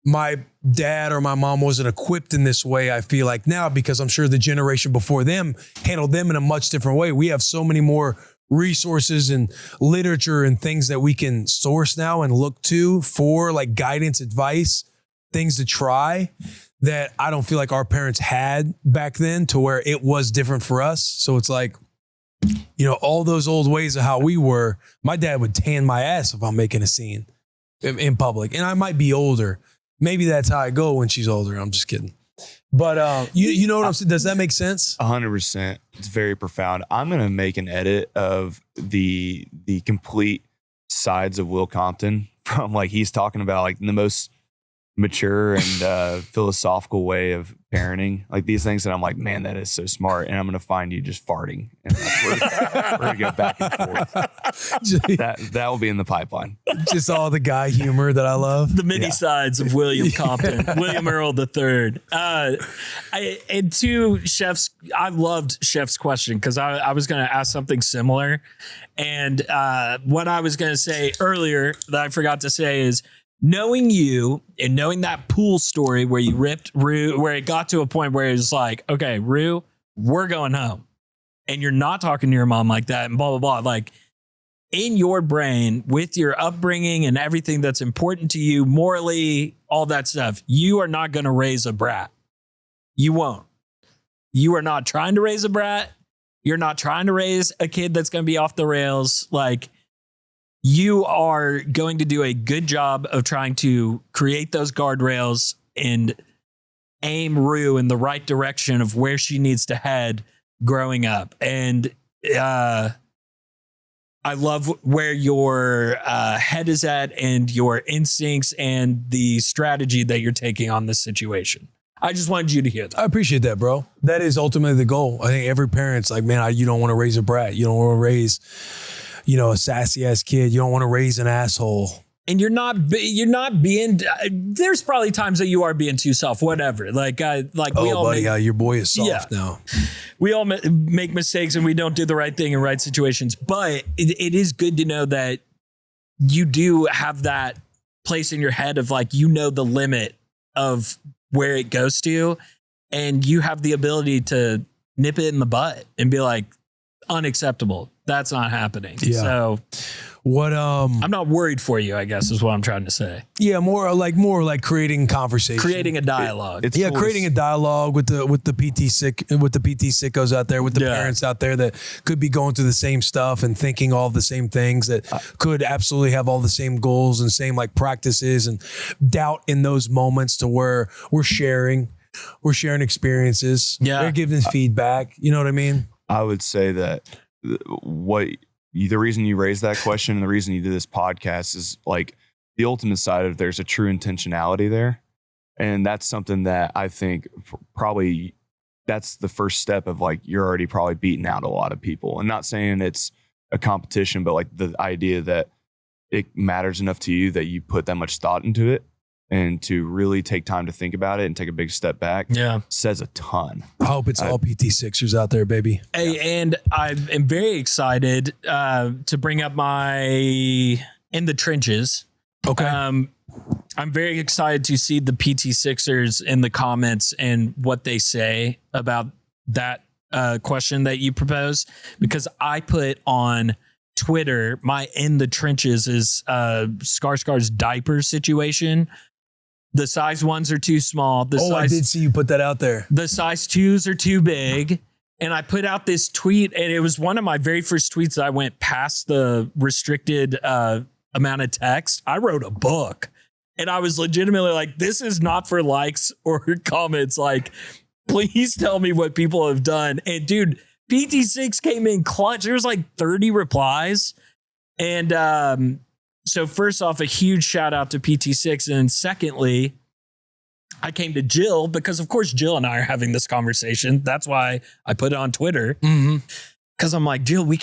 my dad or my mom wasn't equipped in this way, I feel like now, because I'm sure the generation before them handled them in a much different way. We have so many more resources and literature and things that we can source now and look to for like guidance, advice, things to try that I don't feel like our parents had back then, to where it was different for us. So it's like, you know, all those old ways of how we were. My dad would tan my ass if I'm making a scene in public, and I might be older. Maybe that's how I go when she's older. I'm just kidding. But you know what I'm saying? Does that make sense? 100%. It's very profound. I'm going to make an edit of the complete sides of Will Compton, from like he's talking about like the most mature and philosophical way of parenting, like these things that I'm like, man, that is so smart. And I'm going to find you just farting, and we're going to go back and forth. That will be in the pipeline. Just all the guy humor that I love. The many sides of William Compton, William Earl III. And to Chef's, I loved Chef's question, because I was going to ask something similar. And what I was going to say earlier that I forgot to say is, knowing you and knowing that pool story where you ripped Rue, where it got to a point where it was like, okay, Rue, we're going home, and you're not talking to your mom like that, and blah, blah, blah. Like, in your brain, with your upbringing and everything that's important to you morally, all that stuff, you are not going to raise a brat. You won't. You are not trying to raise a brat. You're not trying to raise a kid that's going to be off the rails. Like, you are going to do a good job of trying to create those guardrails and aim Rue in the right direction of where she needs to head growing up. And I love where your head is at, and your instincts, and the strategy that you're taking on this situation. I just wanted you to hear that. I appreciate that, bro. That is ultimately the goal. I think every parent's like, man, you don't want to raise a brat. You don't want to raise, you know, a sassy ass kid. You don't want to raise an asshole. And you're not being, there's probably times that you are being too soft, whatever. Like, we all buddy, make, your boy is soft now. We all make mistakes, and we don't do the right thing in right situations. But it is good to know that you do have that place in your head of like, you know, the limit of where it goes to, and you have the ability to nip it in the butt and be like, unacceptable. That's not happening. Yeah. So what I'm not worried for you, I guess, is what I'm trying to say. Yeah, more like creating conversation. Creating a dialogue. It's cool, creating a dialogue with the PT6, with the PT sickos out there, with the parents out there that could be going through the same stuff and thinking all the same things, that could absolutely have all the same goals and same like practices, and doubt in those moments, to where we're sharing experiences. Yeah. We're giving feedback. You know what I mean? I would say that the reason you raised that question and the reason you did this podcast is like the ultimate side of there's a true intentionality there. And that's something that I think probably that's the first step of like, you're already probably beating out a lot of people. And not saying it's a competition, but like the idea that it matters enough to you that you put that much thought into it, and to really take time to think about it and take a big step back, says a ton. I hope it's all PT6ers out there, baby. Hey, and I am very excited to bring up my In the Trenches. Okay. I'm very excited to see the PT6ers in the comments and what they say about that question that you proposed, because I put on Twitter, my In the Trenches is Scar's diaper situation. The size ones are too small. I did see you put that out there. The size 2s are too big. And I put out this tweet, and it was one of my very first tweets that I went past the restricted amount of text. I wrote a book, and I was legitimately like, this is not for likes or comments. Like, please tell me what people have done. And dude, PT6 came in clutch. There was like 30 replies. And so first off, a huge shout out to PT6. And secondly, I came to Jill because, of course, Jill and I are having this conversation. That's why I put it on Twitter. Because I'm like, Jill, we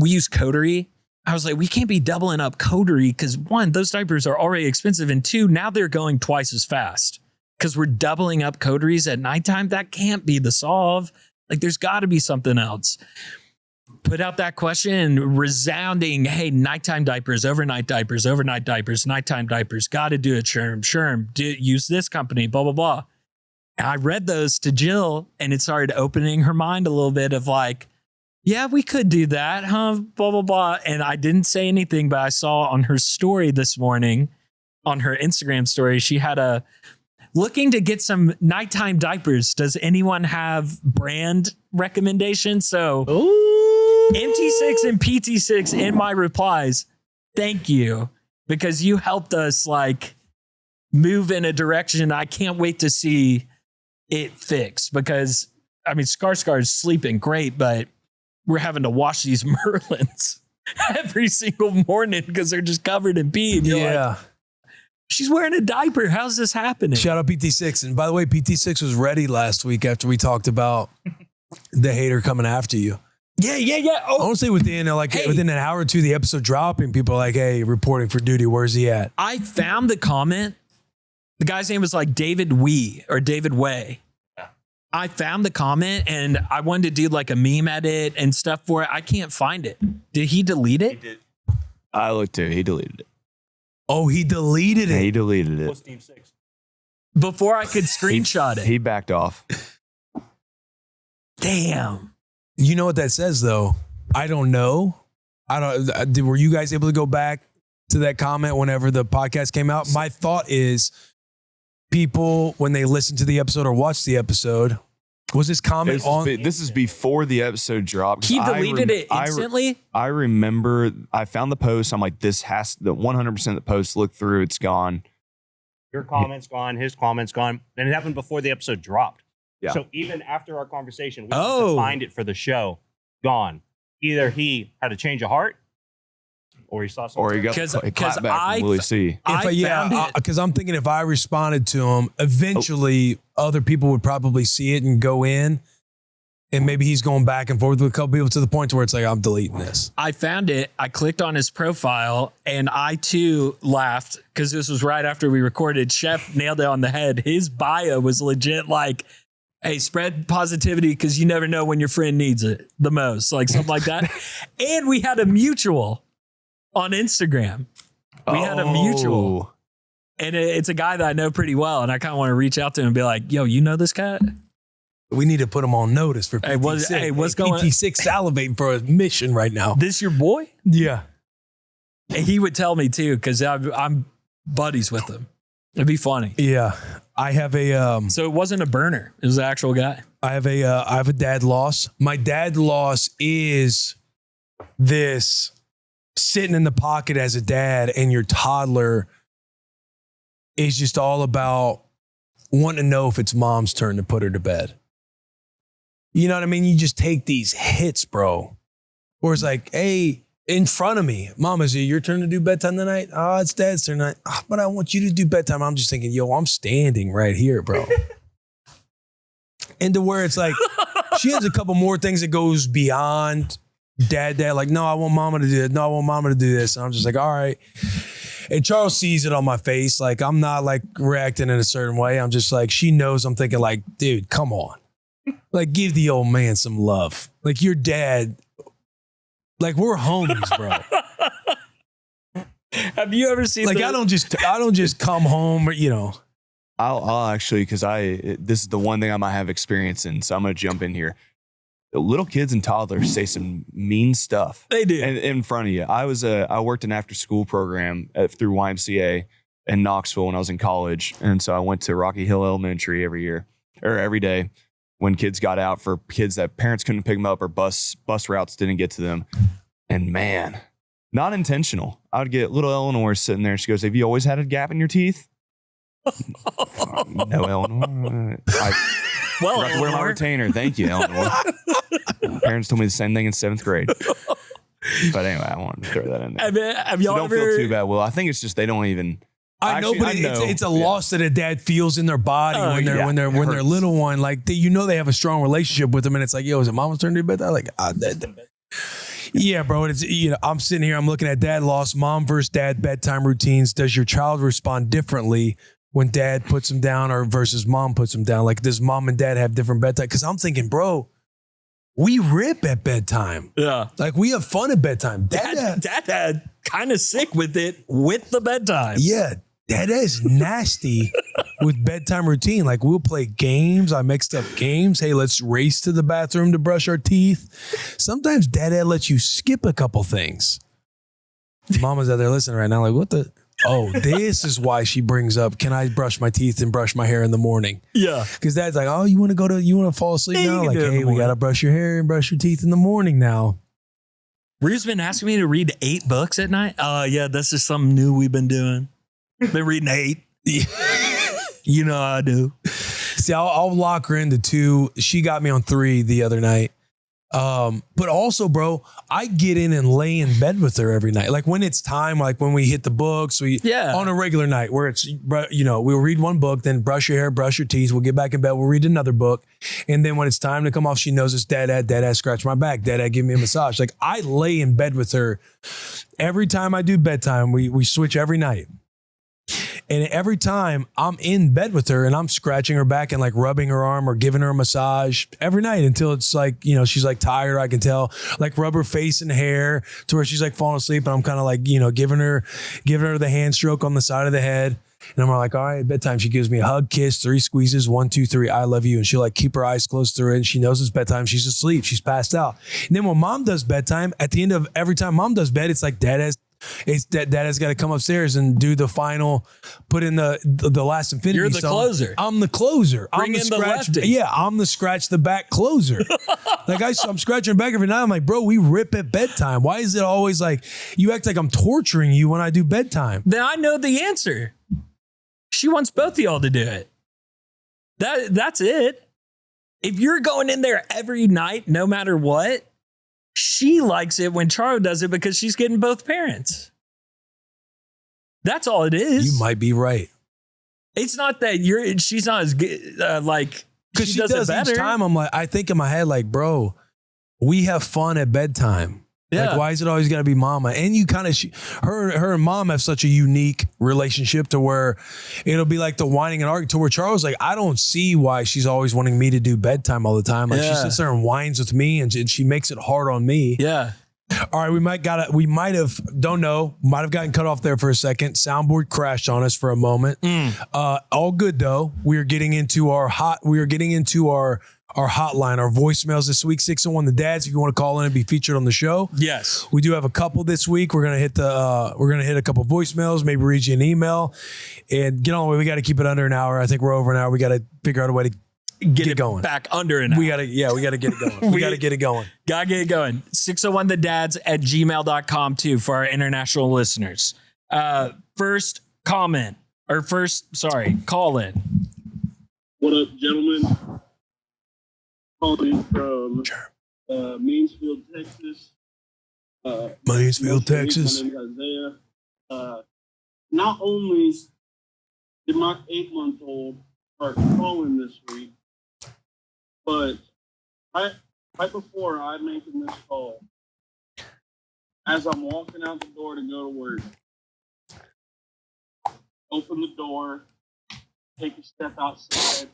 use Coterie. I was like, we can't be doubling up Coterie because, one, those diapers are already expensive. And two, now they're going twice as fast because we're doubling up Coteries at nighttime. That can't be the solve. Like, there's got to be something else. Put out that question, resounding, hey, nighttime diapers, overnight diapers, nighttime diapers, got to do it, Sherm, use this company, blah, blah, blah. And I read those to Jill, and it started opening her mind a little bit of like, yeah, we could do that, huh? Blah, blah, blah. And I didn't say anything, but I saw on her story this morning, on her Instagram story, she had looking to get some nighttime diapers. Does anyone have brand recommendations? So MT6 and PT6 in my replies, thank you, because you helped us like move in a direction I can't wait to see it fixed. Because I mean, Scar's sleeping great, but we're having to wash these Merlins every single morning because they're just covered in pee. And you're like, she's wearing a diaper. How's this happening? Shout out PT6. And by the way, PT6 was ready last week after we talked about the hater coming after you. Yeah. Oh, Honestly, within an hour or two, the episode dropping, people are like, hey, reporting for duty. Where's he at? I found the comment. The guy's name was like David Way. I found the comment and I wanted to do like a meme edit and stuff for it. I can't find it. Did he delete it? He did. I looked too. He deleted it. Oh, he deleted Yeah, it. he deleted it. What's Team 6? Before I could screenshot it. He backed off. Damn. You know what that says, though? I don't know. Were you guys able to go back to that comment whenever the podcast came out? My thought is people, when they listen to the episode or watch the episode, was this comment This is before the episode dropped. He deleted it instantly? I remember I found the post. I'm like, this has the 100% of the post. Look through, it's gone. Your comment's gone. His comment's gone. And it happened before the episode dropped. Yeah. So even after our conversation, we had to find it for the show. Gone. Either he had a change of heart, or he saw something. Or he got a clap back from Willie C. Because I'm thinking if I responded to him, eventually other people would probably see it and go in. And maybe he's going back and forth with a couple people to the point where it's like, I'm deleting this. I found it. I clicked on his profile and I too laughed because this was right after we recorded. Chef nailed it on the head. His bio was legit like, hey, spread positivity because you never know when your friend needs it the most, like something like that. And we had a mutual on Instagram. We had a mutual. And it's a guy that I know pretty well. And I kind of want to reach out to him and be like, yo, you know this guy? We need to put him on notice for PT6. What's going on? PT6 salivating for a mission right now. This your boy? Yeah. And he would tell me too, because I'm buddies with him. It'd be funny. Yeah. I have a so it wasn't a burner. It was the actual guy. I have a dad loss. My dad loss is this sitting in the pocket as a dad and your toddler is just all about wanting to know if it's mom's turn to put her to bed. You know what I mean? You just take these hits, bro. Where it's like, hey, in front of me, Mom, is it your turn to do bedtime tonight? Oh, it's Dad's turn tonight. Oh, but I want you to do bedtime. I'm just thinking, yo, I'm standing right here, bro. And to where it's like, she has a couple more things that goes beyond dad. Like, no, I want mama to do it. No, I want mama to do this. And I'm just like, all right. And Charles sees it on my face. Like, I'm not like reacting in a certain way. I'm just like, she knows I'm thinking like, dude, come on. Like, give the old man some love. Like, your dad, like, we're homies, bro. Have you ever seen like, I don't just come home or, you know. I'll actually, because this is the one thing I might have experience in, so I'm going to jump in here. The little kids and toddlers say some mean stuff. They do. In front of you. I worked an after school program through YMCA in Knoxville when I was in college. And so I went to Rocky Hill Elementary every day when kids got out for kids that parents couldn't pick them up or bus routes didn't get to them. And man, not intentional. I would get little Eleanor sitting there. She goes, have you always had a gap in your teeth? No, Eleanor. Well, I have to wear my retainer. Thank you, Eleanor. Parents told me the same thing in 7th grade. But anyway, I wanted to throw that in there. Have y'all don't feel too bad, Will. I think it's just they don't even. I know, but it's a loss that a dad feels in their body when they're little one. Like they have a strong relationship with them, and it's like, yo, is it mama's turn to do bedtime? Like, yeah, bro. It's I'm sitting here, I'm looking at dad loss, mom versus dad bedtime routines. Does your child respond differently when dad puts them down or versus mom puts them down? Like, does mom and dad have different bedtime? Because I'm thinking, bro, we rip at bedtime. Yeah. Like, we have fun at bedtime. Dad had kind of sick with it with the bedtime. Yeah. That is nasty with bedtime routine. Like we'll play games. I mixed up games. Hey, let's race to the bathroom to brush our teeth. Sometimes Dad lets you skip a couple things. Mama's out there listening right now like, what the? Oh, this is why she brings up, can I brush my teeth and brush my hair in the morning? Yeah. Because Dad's like, oh, you want to fall asleep Yeah, now? you Like, can do it in hey, the we morning. got to brush your hair and brush your teeth in the morning now. Rue's been asking me to read 8 books at night. Yeah, this is something new we've been doing. Been reading 8. You know how I do. See, I'll lock her into 2. She got me on 3 the other night. But also, bro, I get in and lay in bed with her every night. Like when it's time, like when we hit the books, on a regular night where it's, we'll read one book, then brush your hair, brush your teeth. We'll get back in bed. We'll read another book. And then when it's time to come off, she knows it's Dad, scratch my back. Dad, give me a massage. Like I lay in bed with her every time I do bedtime. We switch every night. And every time I'm in bed with her and I'm scratching her back and like rubbing her arm or giving her a massage every night until it's like, she's like tired. I can tell, like rub her face and hair to where she's like falling asleep. And I'm kind of like, giving her the hand stroke on the side of the head. And I'm like, all right, bedtime. She gives me a hug, kiss, 3 squeezes, 1, 2, 3, I love you. And she'll like keep her eyes closed through it. And she knows it's bedtime. She's asleep. She's passed out. And then when Mom does bedtime, at the end of every time Mom does bed, it's like Dad has got to come upstairs and do the final, put in the last infinity. You're the closer. I'm the closer. Bring in the lefty. Yeah, I'm the scratch the back closer. Like I'm scratching her back every night. I'm like, bro, we rip at bedtime. Why is it always like you act like I'm torturing you when I do bedtime? Then I know the answer. She wants both of y'all to do it. That's it. If you're going in there every night, no matter what, she likes it when Charo does it because she's getting both parents. That's all it is. You might be right. It's not that she's not as good, because she does it better. each time. I'm like, I think in my head, like, bro, we have fun at bedtime. Yeah. Like, why is it always got to be Mama? And you kind of, her and Mom have such a unique relationship to where it'll be like the whining and arguing to where Charles, like, I don't see why she's always wanting me to do bedtime all the time. Like she sits there and whines with me and she makes it hard on me. Yeah. All right, we might have gotten cut off there for a second. Soundboard crashed on us for a moment. All good though. We are getting into our hotline, our voicemails this week, 601 the dads. If you want to call in and be featured on the show. Yes. We do have a couple this week. We're gonna hit a couple voicemails, maybe read you an email and get on the way. We got to keep it under an hour. I think we're over an hour. We got to figure out a way to get it going. Back under an hour. We got to get it going. We got to get it going. Gotta get it going. 601thedads@gmail.com too for our international listeners. First call in. What up, gentlemen? Calling from Mansfield, Texas. Mansfield, Texas. My name is Isaiah. Not only did my 8-month-old start crawling this week, but right before I'm making this call, as I'm walking out the door to go to work, open the door, take a step outside,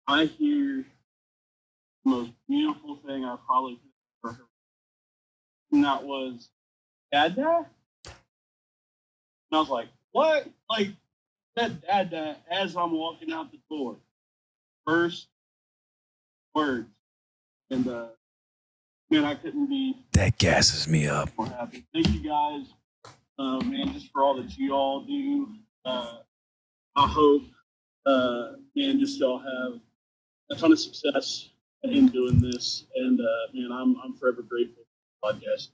I hear the most beautiful thing I probably ever heard. And that was, Dad? And I was like, what? Like, that Dad as I'm walking out the door. First words. And, man, I couldn't be That gasses me up. more happy. Thank you guys, man, just for all that you all do. I hope, man, just y'all have a ton of success in doing this. And, man, I'm forever grateful for the podcast.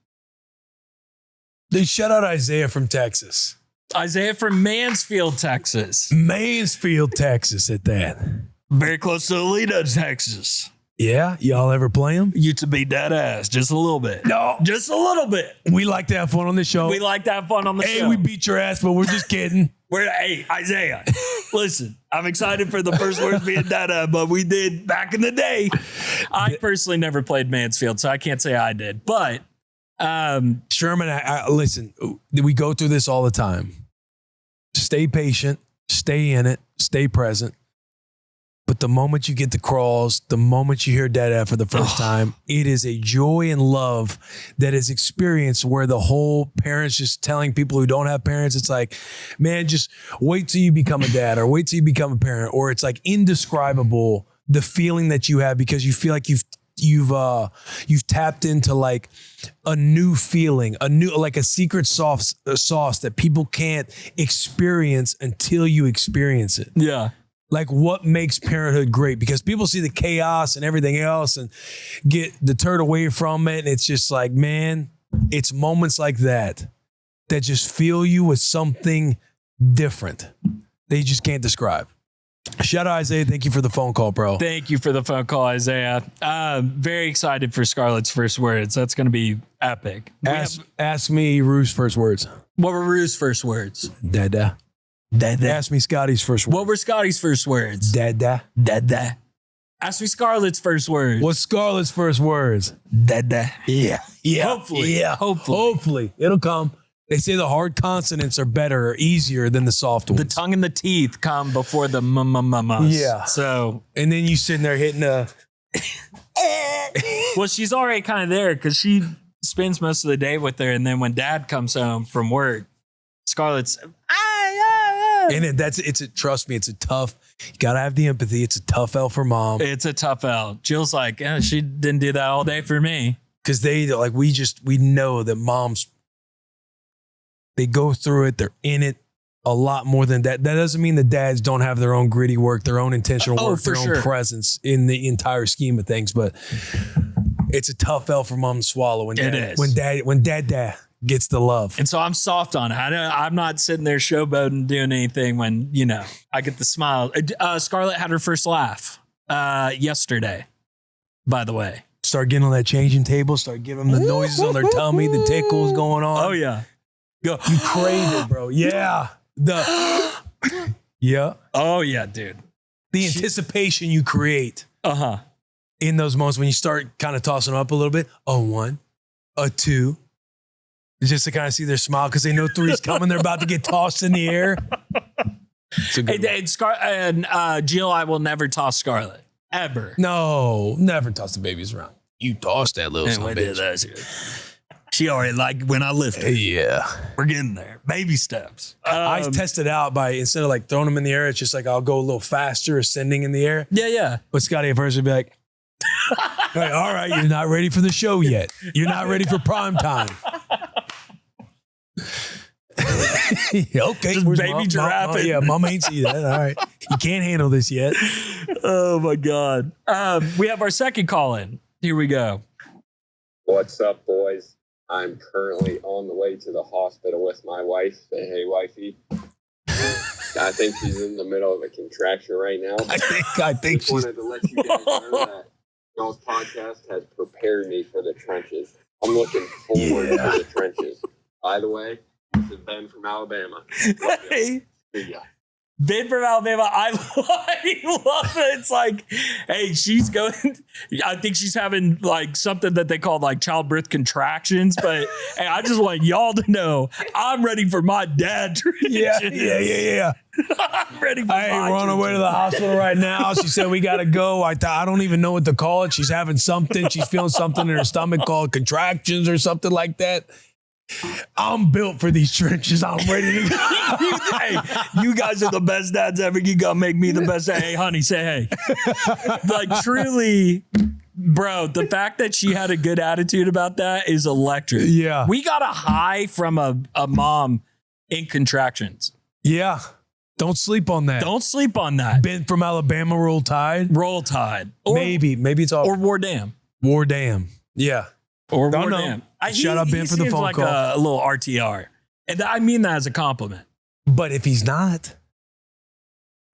Dude, shout out Isaiah from Texas. Isaiah from Mansfield, Texas. Mansfield, Texas at that. Very close to Alita, Texas. Yeah? Y'all ever play them? Used to be dead ass, just a little bit. No. Just a little bit. We like to have fun on this show. We like to have fun on the Hey, show. we beat your ass, but we're just kidding. Hey, Isaiah, listen, I'm excited for the first words being dada, but we did back in the day. I personally never played Mansfield, so I can't say I did. But Sherman, listen, we go through this all the time. Stay patient, stay in it, stay present. But But the moment you get the crawls, the moment you hear Dada for the first time, it is a joy and love that is experienced where the whole parents just telling people who don't have parents, it's like, man, just wait till you become a dad or wait till you become a parent. Or it's like indescribable, the feeling that you have because you feel like you've tapped into like a new feeling, like a secret sauce that people can't experience until you experience it. Yeah. Like what makes parenthood great? Because people see the chaos and everything else and get deterred away from it. And it's just like, man, it's moments like that just fill you with something different that you just can't describe. Shout out Isaiah. Thank you for the phone call, bro. Thank you for the phone call, Isaiah. Very excited for Scarlett's first words. That's going to be epic. Ask me Rue's first words. What were Rue's first words? Dada. Dada. Ask me Scotty's first words. What were Scotty's first words? Dada. Dada. Ask me Scarlett's first words. What's Scarlett's first words? Dada. Yeah. Hopefully. Yeah. Hopefully. It'll come. They say the hard consonants are better or easier than the soft ones. The tongue and the teeth come before the m-m-m-ms. Yeah. So. And then you sitting there hitting a. Well, she's already kind of there because she spends most of the day with her. And then when dad comes home from work, Scarlett's. And trust me, it's a tough, you got to have the empathy. It's a tough L for mom. It's a tough L. Jill's like, she didn't do that all day for me. Because we know that moms, they go through it. They're in it a lot more than that. That doesn't mean the dads don't have their own gritty work, their own intentional work, their own presence in the entire scheme of things. But it's a tough L for mom to swallow when dad gets the love. And so I'm soft on it. I'm not sitting there showboating doing anything when, I get the smile. Scarlett had her first laugh yesterday, by the way. Start getting on that changing table, start giving them the noises on their tummy, the tickles going on. Oh, yeah. Go. You crave it, bro. Yeah. Yeah. Oh, yeah, dude. The anticipation you create in those moments when you start kind of tossing them up a little bit. A 1, a 2. Just to kind of see their smile because they know 3's coming. They're about to get tossed in the air. And Jill, I will never toss Scarlett. Ever. No, never toss the babies around. You toss that little son of a bitch. She already like when I lift her. Yeah. We're getting there. Baby steps. I test it out by, instead of like throwing them in the air, it's just like I'll go a little faster ascending in the air. Yeah. But Scotty at first would be like, all right, you're not ready for the show yet. You're not ready for prime time. Okay. Just baby giraffe. Yeah, mom ain't see that. All right. You can't handle this yet. Oh, my God. We have our second call in. Here we go. What's up, boys? I'm currently on the way to the hospital with my wife. Say hey, wifey. I think she's in the middle of a contraction right now. I think just wanted to let you guys know that y'all's podcast has prepared me for the trenches. I'm looking forward to the trenches. By the way, this is Ben from Alabama. Hey. See ya. Ben from Alabama, I love it. It's like, hey, she's going, I think she's having like something that they call like childbirth contractions, but hey, I just want y'all to know I'm ready for my dad. Yeah. I'm ready for Hey, we're on our way to the hospital right now. She said we got to go. I don't even know what to call it. She's having something. She's feeling something in her stomach called contractions or something like that. I'm built for these trenches. I'm ready to go. Hey, you guys are the best dads ever. You gotta make me the best dad. Hey, honey, say hey. Like, truly, bro, the fact that she had a good attitude about that is electric. Yeah. We got a high from a mom in contractions. Yeah. Don't sleep on that. Don't sleep on that. Ben from Alabama, Roll Tide. Roll Tide. Or, maybe it's all. Or War Dam. War Dam. Yeah. Or Don't War know. Dam. Shout out Ben for the phone like call. A little RTR. And I mean that as a compliment. But if he's not,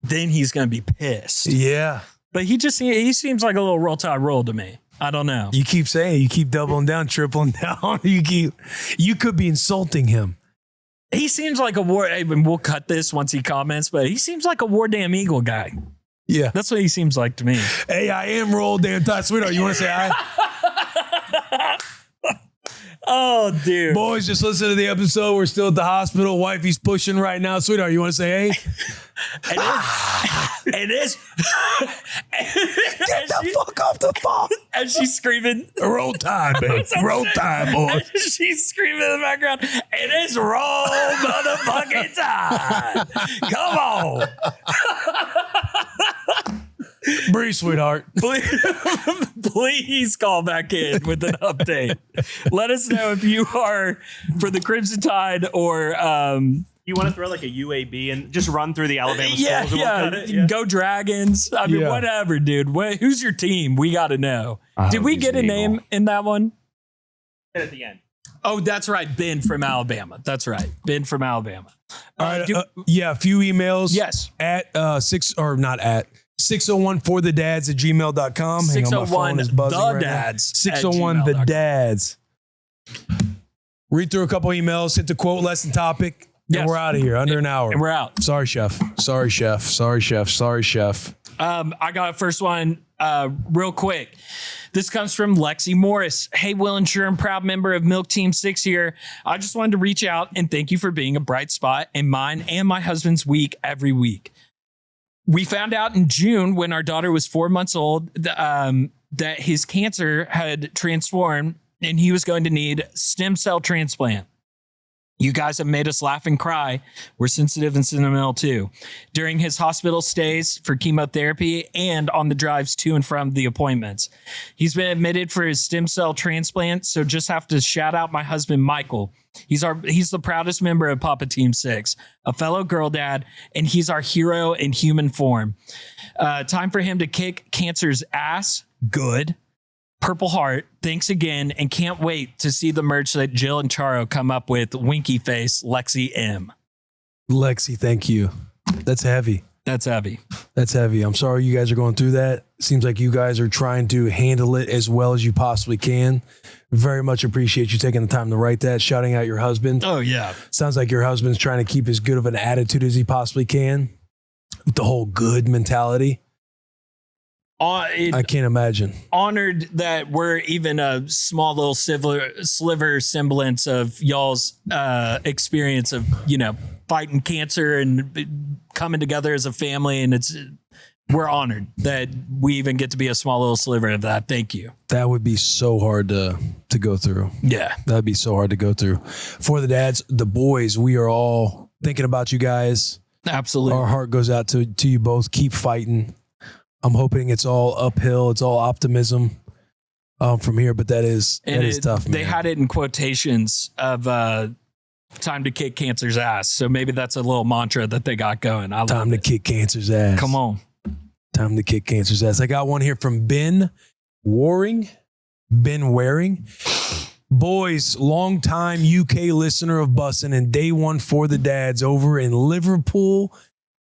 then he's going to be pissed. Yeah. But he seems like a little Roll Tide roll to me. I don't know. You keep saying, you keep doubling down, tripling down. You could be insulting him. He seems like a war, and we'll cut this once he comments, but he seems like a War Damn Eagle guy. Yeah. That's what he seems like to me. Hey, I am Roll Damn Tide. Sweetheart, you want to say hi? Oh, dude. Boys, just listen to the episode. We're still at the hospital. Wifey's pushing right now. Sweetheart, you want to say hey? It is. Get the fuck off the phone. And she's screaming. Roll time, babe. Roll time, boy. She's screaming in the background. It is roll motherfucking time. Come on. Breathe, sweetheart. Please call back in with an update. Let us know if you are for the Crimson Tide or You want to throw like a UAB and just run through the Alabama schools and we'll cut it? Yeah. Go Dragons. I mean, Yeah. whatever, dude. Who's your team? We got to know. Did we get a name in that one? At the end. Oh, that's right. Ben from Alabama. That's right. Ben from Alabama. All right. A few emails. Yes. At 601 for the dads at gmail.com. Hang on, my phone is buzzing the right now. dads. 601 the dads. Read through a couple emails, hit the quote, lesson topic, and Yes. we're out of here under an hour. And we're out. Sorry, chef. Sorry, chef. Sorry, chef. Sorry, chef. I got a first one real quick. This comes from Lexi Morris. Hey, Will and Sherm, proud member of Milk Team 6 here. I just wanted to reach out and thank you for being a bright spot in mine and my husband's week every week. We found out in June when our daughter was 4 months old that his cancer had transformed and he was going to need stem cell transplant. You guys have made us laugh and cry. We're sensitive and sentimental too. During his hospital stays for chemotherapy and on the drives to and from the appointments. He's been admitted for his stem cell transplant, so just have to shout out my husband, Michael. He's the proudest member of Papa Team 6, a fellow girl dad, and he's our hero in human form. Time for him to kick cancer's ass. Good. Purple Heart, thanks again, and can't wait to see the merch that Jill and Charo come up with. Winky face, Lexi M. Lexi, thank you. That's heavy. That's heavy. That's heavy. I'm sorry you guys are going through that. Seems like you guys are trying to handle it as well as you possibly can. Very much appreciate you taking the time to write that, shouting out your husband. Oh, yeah. Sounds like your husband's trying to keep as good of an attitude as he possibly can with the whole good mentality. I can't imagine. Honored that we're even a small little sliver semblance of y'all's experience of, fighting cancer and coming together as a family. And we're honored that we even get to be a small little sliver of that. Thank you. That would be so hard to go through. Yeah. That'd be so hard to go through. For the dads, the boys, we are all thinking about you guys. Absolutely. Our heart goes out to you both. Keep fighting. I'm hoping it's all uphill. It's all optimism from here, but that is tough, man. They had it in quotations of time to kick cancer's ass. So maybe that's a little mantra that they got going. Time to kick cancer's ass. Come on. Time to kick cancer's ass. I got one here from Ben Waring. Boys, longtime UK listener of Bussin' and day one for the dads over in Liverpool,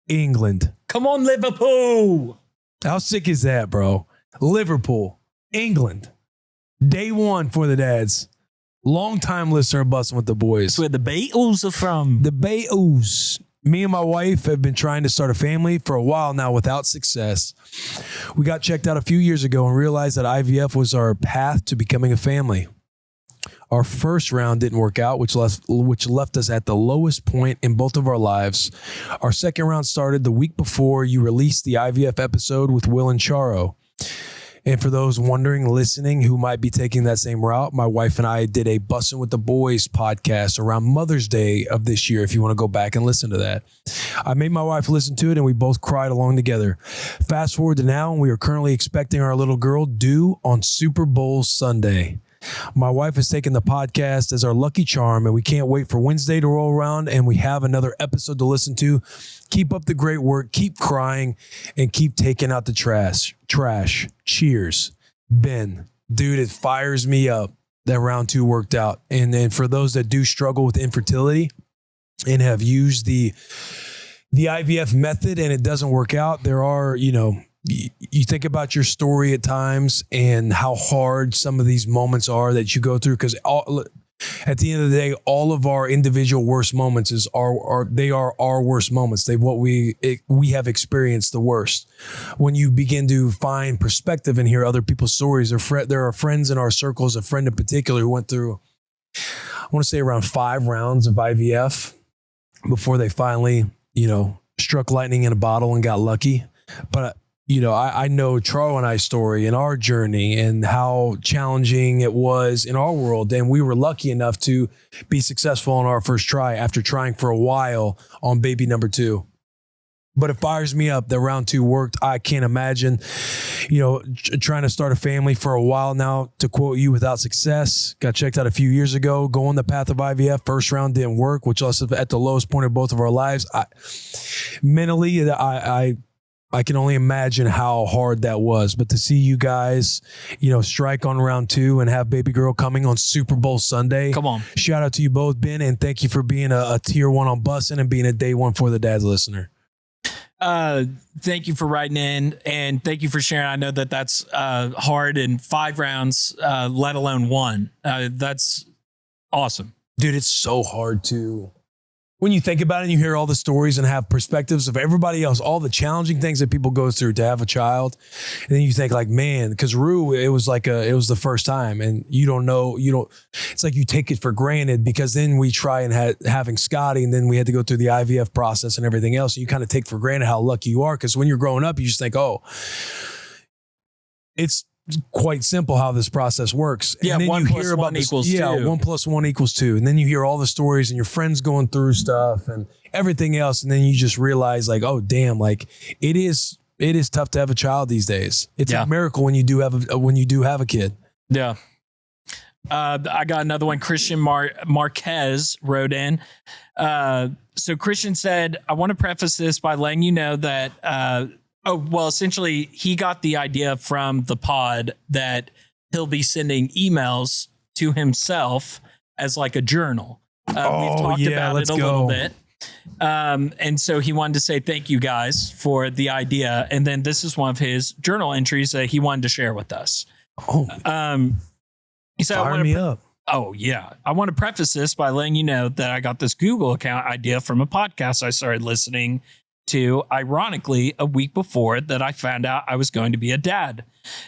England. Come on, Liverpool. How sick is that, bro? Liverpool, England. Day one for the dads. Long-time listener of Bussin' with the Boys. That's where the Beatles are from. The Beatles. Me and my wife have been trying to start a family for a while now without success. We got checked out a few years ago and realized that IVF was our path to becoming a family. Our first round didn't work out, which left us at the lowest point in both of our lives. Our second round started the week before you released the IVF episode with Will and Charo. And for those wondering, listening, who might be taking that same route, my wife and I did a Bussin' with the Boys podcast around Mother's Day of this year, if you want to go back and listen to that. I made my wife listen to it, and we both cried along together. Fast forward to now, and we are currently expecting our little girl due on Super Bowl Sunday. My wife has taken the podcast as our lucky charm, and we can't wait for Wednesday to roll around and we have another episode to listen to. Keep up the great work, keep crying, and keep taking out the trash. Cheers. Ben, dude, it fires me up that round 2 worked out. And then for those that do struggle with infertility and have used the IVF method and it doesn't work out, there are, you think about your story at times and how hard some of these moments are that you go through, because at the end of the day, all of our individual worst moments are our worst moments. We have experienced the worst. When you begin to find perspective and hear other people's stories, there are friends in our circles, a friend in particular who went through I want to say around 5 rounds of IVF before they finally, struck lightning in a bottle and got lucky. But, I know Charles and I's story and our journey and how challenging it was in our world. And we were lucky enough to be successful on our first try after trying for a while on baby number 2. But it fires me up that round 2 worked. I can't imagine, trying to start a family for a while now, to quote you, without success. Got checked out a few years ago, going the path of IVF. First round didn't work, which was at the lowest point of both of our lives. Mentally, I can only imagine how hard that was. But to see you guys, strike on round 2 and have baby girl coming on Super Bowl Sunday. Come on. Shout out to you both, Ben, and thank you for being a tier 1 on Bussin' and being a day 1 for the Dads listener. Thank you for writing in, and thank you for sharing. I know that's hard, in 5 rounds, let alone 1. That's awesome. Dude, it's so hard to, when you think about it and you hear all the stories and have perspectives of everybody else, all the challenging things that people go through to have a child. And then you think like, man, because Rue, it was the first time, and it's like you take it for granted, because then we try and having Scotty, and then we had to go through the IVF process and everything else. And you kind of take for granted how lucky you are. Because when you're growing up, you just think, oh, it's quite simple how this process works. Yeah, and then 1 you plus hear about 1 equals 2. 1 plus 1 equals 2. And then you hear all the stories and your friends going through stuff and everything else. And then you just realize like, oh damn, like it is tough to have a child these days. It's a miracle when you do have a kid. Yeah. I got another one. Christian Marquez wrote in. So Christian said, I want to preface this by letting you know that, essentially he got the idea from the pod that he'll be sending emails to himself as like a journal. We've talked about it a little bit. And so he wanted to say thank you guys for the idea. And then this is one of his journal entries that he wanted to share with us. He said, fire me up. Oh, yeah. I want to preface this by letting you know that I got this Google account idea from a podcast I started listening to, ironically, a week before that I found out I was going to be a dad.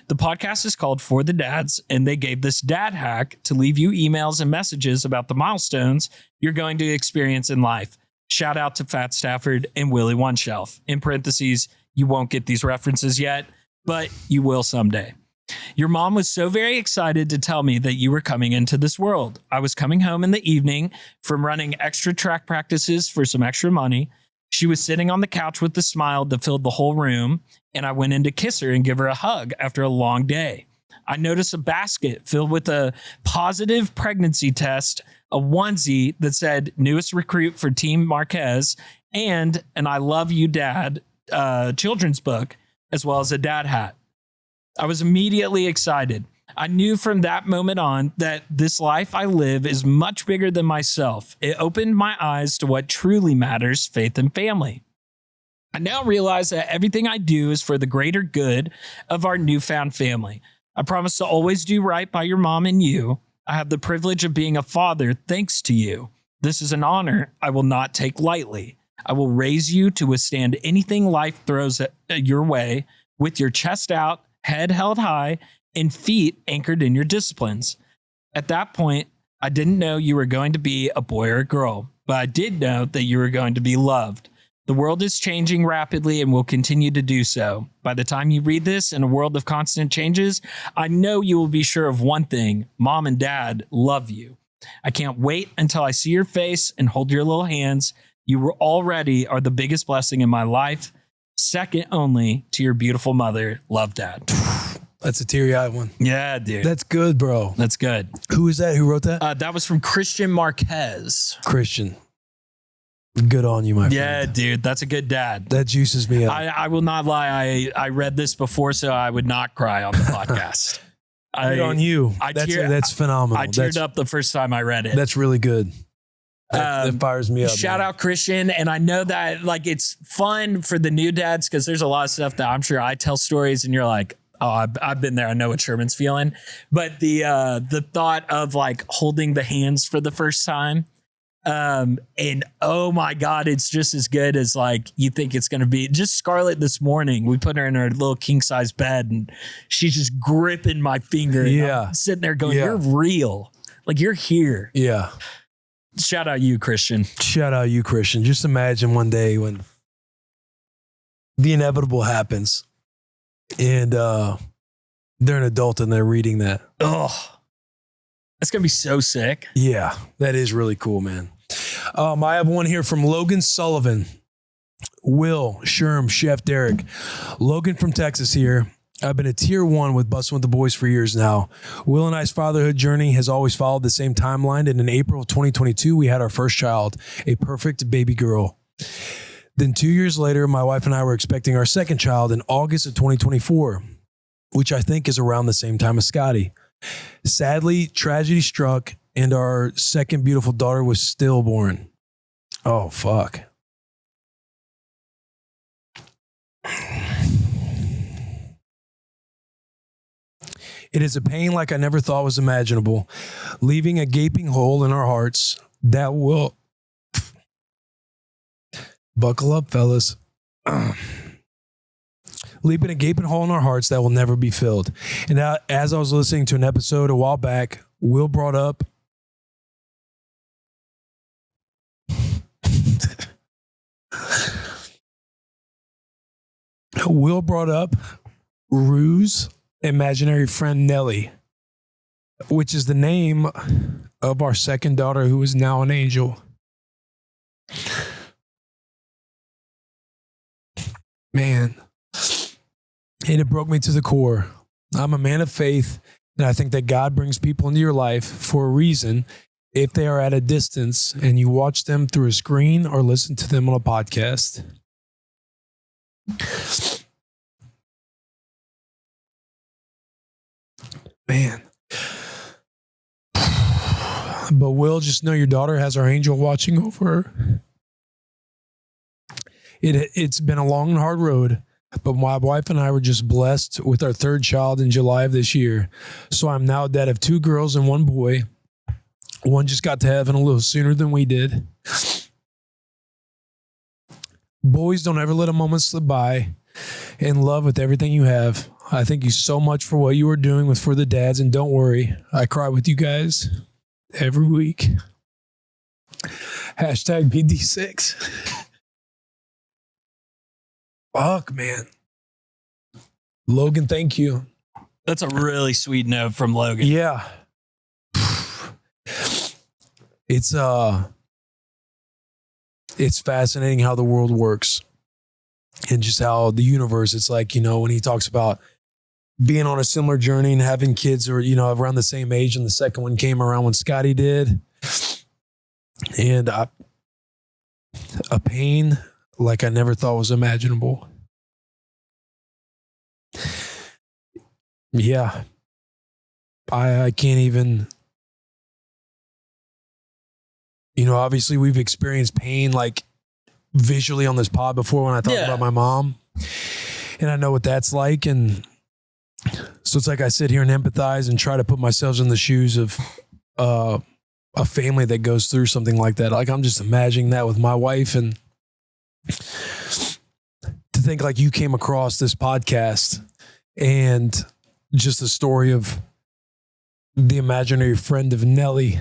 The podcast is called For the Dads, and they gave this dad hack to leave you emails and messages about the milestones you're going to experience in life. Shout out to Fat Stafford and Willie One Shelf. In parentheses, you won't get these references yet, but you will someday. Your mom was so very excited to tell me that you were coming into this world. I was coming home in the evening from running extra track practices for some extra money. She was sitting on the couch with a smile that filled the whole room, and I went in to kiss her and give her a hug after a long day. I noticed a basket filled with a positive pregnancy test, a onesie that said newest recruit for Team Marquez, and an I Love You Dad children's book, as well as a dad hat. I was immediately excited. I knew from that moment on that this life I live is much bigger than myself. It opened my eyes to what truly matters, faith and family. I now realize that everything I do is for the greater good of our newfound family. I promise to always do right by your mom and you. I have the privilege of being a father thanks to you. This is an honor I will not take lightly. I will raise you to withstand anything life throws your way with your chest out, head held high, and feet anchored in your disciplines. At that point, I didn't know you were going to be a boy or a girl, but I did know that you were going to be loved. The world is changing rapidly and will continue to do so. By the time you read this in a world of constant changes, I know you will be sure of one thing: Mom and Dad love you. I can't wait until I see your face and hold your little hands. You already are the biggest blessing in my life, second only to your beautiful mother. Love, Dad. That's a teary-eyed one. Yeah, dude. That's good, bro. That's good. Who is that? Who wrote that? That was from Christian Marquez. Christian. Good on you, my friend. Yeah, dude. That's a good dad. That juices me up. I will not lie. I read this before, so I would not cry on the podcast. Good on you. That's phenomenal. I teared up the first time I read it. That's really good. That fires me up. Shout out Christian. And I know that like it's fun for the new dads because there's a lot of stuff that I'm sure I tell stories and you're like, oh, I've been there. I know what Sherman's feeling. But the thought of like holding the hands for the first time, and oh my God, it's just as good as like you think it's going to be. Just Scarlett this morning, we put her in her little king size bed and she's just gripping my finger. Yeah. I'm sitting there going, you're real. Like, you're here. Yeah. Shout out you, Christian. Shout out you, Christian. Just imagine one day when the inevitable happens and they're an adult and they're reading that. Oh, that's going to be so sick. Yeah, that is really cool, man. I have one here from Logan Sullivan. Will, Sherm, Chef Derek. Logan from Texas here. I've been a tier 1 with Bustin' with the Boys for years now. Will and I's fatherhood journey has always followed the same timeline, and in April of 2022, we had our first child, a perfect baby girl. Then 2 years later, my wife and I were expecting our second child in August of 2024, which I think is around the same time as Scotty. Sadly, tragedy struck, and our second beautiful daughter was stillborn. Oh, fuck. It is a pain like I never thought was imaginable, leaving a gaping hole in our hearts that will... Buckle up, fellas. Leaving a gaping hole in our hearts that will never be filled. And as I was listening to an episode a while back, Will brought up... Rue's imaginary friend Nellie, which is the name of our second daughter, who is now an angel. Man, and it broke me to the core. I'm a man of faith, and I think that God brings people into your life for a reason if they are at a distance and you watch them through a screen or listen to them on a podcast. Man. But Will, just know your daughter has our angel watching over her. It's been a long and hard road, but my wife and I were just blessed with our third child in July of this year. So I'm now a dad of 2 girls and 1 boy. One just got to heaven a little sooner than we did. Boys, don't ever let a moment slip by, and love with everything you have. I thank you so much for what you are doing with For the Dads, and don't worry, I cry with you guys every week. Hashtag PT6. Fuck, man. Logan, thank you. That's a really sweet note from Logan. Yeah. It's fascinating how the world works and just how the universe, it's like, you know, when he talks about being on a similar journey and having kids or, you know, around the same age, and the second one came around when Scotty did. And a pain like I never thought was imaginable. Yeah. I can't even, you know, obviously we've experienced pain like visually on this pod before when I talk about my mom, and I know what that's like. And so it's like I sit here and empathize and try to put myself in the shoes of a family that goes through something like that. Like I'm just imagining that with my wife, and to think like you came across this podcast and just the story of the imaginary friend of Nellie.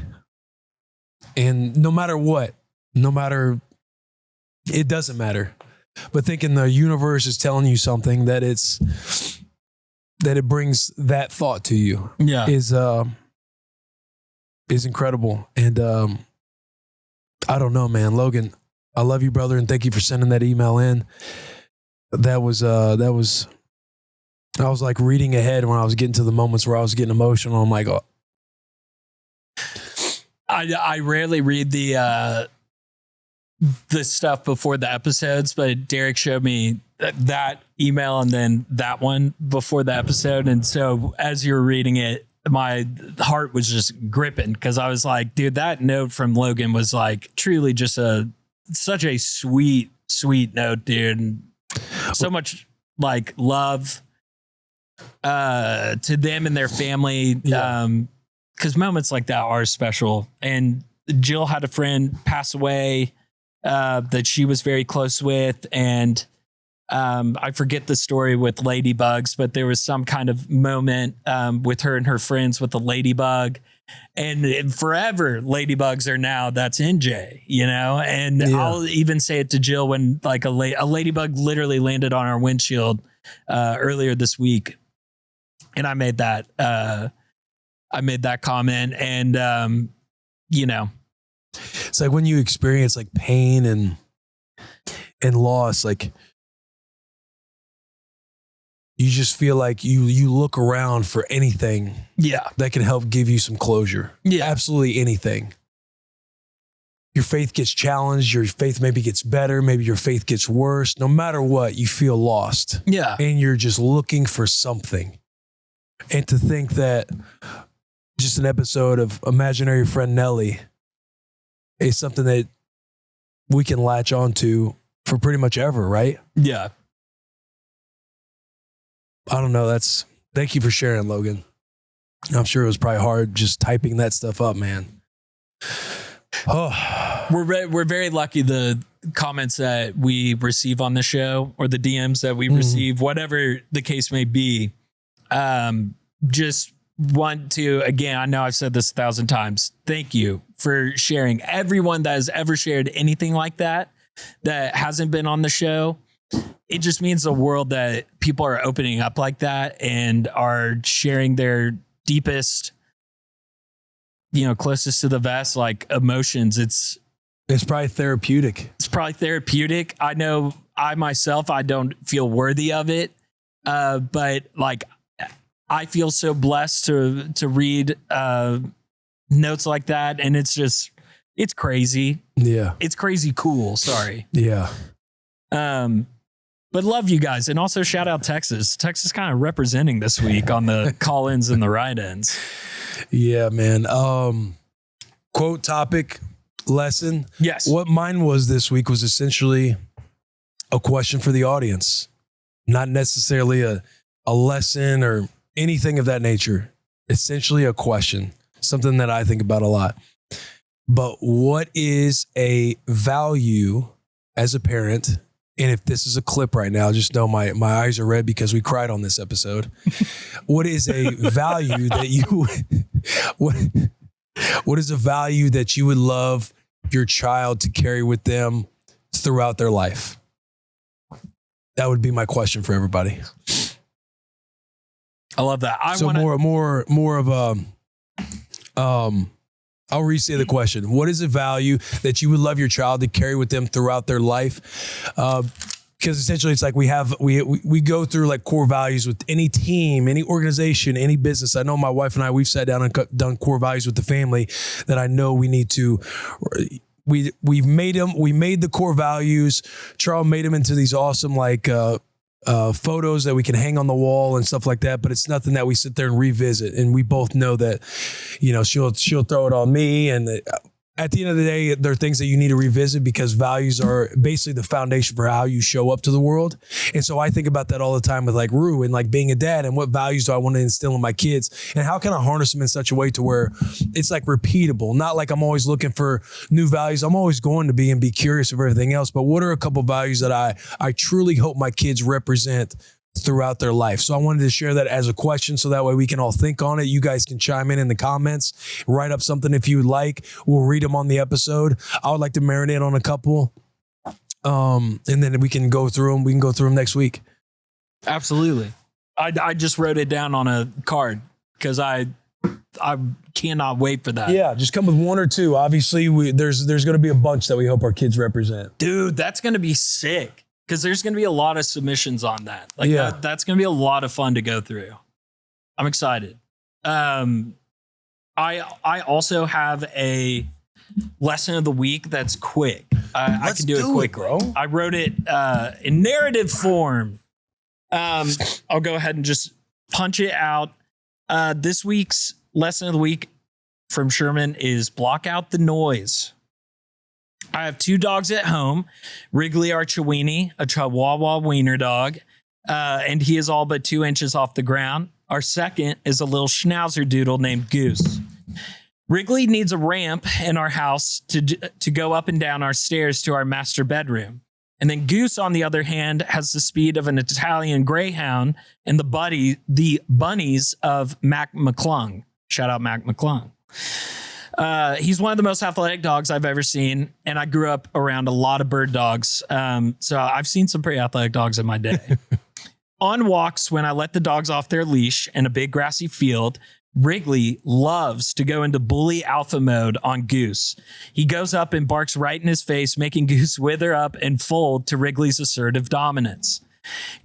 And no matter what, it doesn't matter. But thinking the universe is telling you something that it brings that thought to you is incredible. And I don't know, man. Logan, I love you, brother, and thank you for sending that email in. I was like reading ahead when I was getting to the moments where I was getting emotional. I'm like, oh. I rarely read the stuff before the episodes, but Derek showed me that email and then that one before the episode. And so as you were reading it, my heart was just gripping, because I was like, dude, that note from Logan was like truly just such a sweet note, dude. And so much like love to them and their family. Because moments like that are special. And Jill had a friend pass away that she was very close with. And I forget the story with ladybugs, but there was some kind of moment with her and her friends with the ladybug. And forever, ladybugs are now that's NJ, you know? And I'll even say it to Jill when like a ladybug literally landed on our windshield earlier this week. And I made that comment, and you know, it's like when you experience like pain and loss, like you just feel like you look around for anything that can help give you some closure. Yeah, absolutely anything. Your faith gets challenged, your faith maybe gets better, maybe your faith gets worse. No matter what, you feel lost. Yeah, and you're just looking for something. And to think that just an episode of Imaginary Friend Nelly is something that we can latch onto for pretty much ever, right? Yeah. I don't know. Thank you for sharing, Logan. I'm sure it was probably hard just typing that stuff up, man. Oh, we're very lucky. The comments that we receive on the show, or the DMs that we receive, whatever the case may be, just want to, again, I know I've said this 1,000 times. Thank you for sharing. Everyone that has ever shared anything like that hasn't been on the show. It just means the world that people are opening up like that and are sharing their deepest, you know, closest to the vest, like emotions. It's probably therapeutic. It's probably therapeutic. I know I myself, I don't feel worthy of it. But like, I feel so blessed to read notes like that. And it's crazy. Yeah. It's crazy cool. Sorry. Yeah. But love you guys. And also shout out Texas. Texas kind of representing this week on the call-ins and the write-ins. Yeah, man. Quote, topic, lesson. Yes. What mine was this week was essentially a question for the audience. Not necessarily a lesson or anything of that nature. Essentially a question. Something that I think about a lot. But what is a value as a parent? And if this is a clip right now, just know my eyes are red because we cried on this episode. What is a value that you what is a value that you would love your child to carry with them throughout their life? That would be my question for everybody. I love that. More of a I'll restate the question. What is a value that you would love your child to carry with them throughout their life? Because essentially it's like we go through like core values with any team, any organization, any business. I know my wife and I, we've sat down and done core values with the family that I know we need to, we made the core values. Charles made them into these awesome like photos that we can hang on the wall and stuff like that, but it's nothing that we sit there and revisit. And we both know that, you know, she'll throw it on me. And at the end of the day, there are things that you need to revisit because values are basically the foundation for how you show up to the world. And so I think about that all the time with like Rue and like being a dad and what values do I want to instill in my kids and how can I harness them in such a way to where it's like repeatable, not like I'm always looking for new values. I'm always going to be curious of everything else. But what are a couple values that I truly hope my kids represent throughout their life? So I wanted to share that as a question so that way we can all think on it. You guys can chime in the comments, write up something if you would like. We'll read them on the episode. I would like to marinate on a couple. And then we can go through them. We can go through them next week. Absolutely. I just wrote it down on a card because I cannot wait for that. Yeah, just come with one or two. Obviously, there's going to be a bunch that we hope our kids represent. Dude, that's going to be sick. Because there's going to be a lot of submissions on that. Like that's going to be a lot of fun to go through. I'm excited. I also have a lesson of the week that's quick. I can do it quick, bro. I wrote it in narrative form. I'll go ahead and just punch it out. This week's lesson of the week from Sherman is block out the noise. I have two dogs at home, Wrigley our Chiweenie, a Chihuahua wiener dog, and he is all but 2 inches off the ground. Our second is a little schnauzer doodle named Goose. Wrigley needs a ramp in our house to go up and down our stairs to our master bedroom. And then Goose, on the other hand, has the speed of an Italian greyhound and the bunnies of Mac McClung. Shout out Mac McClung. He's one of the most athletic dogs I've ever seen. And I grew up around a lot of bird dogs. So I've seen some pretty athletic dogs in my day. On walks, when I let the dogs off their leash in a big grassy field, Wrigley loves to go into bully alpha mode on Goose. He goes up and barks right in his face, making Goose wither up and fold to Wrigley's assertive dominance.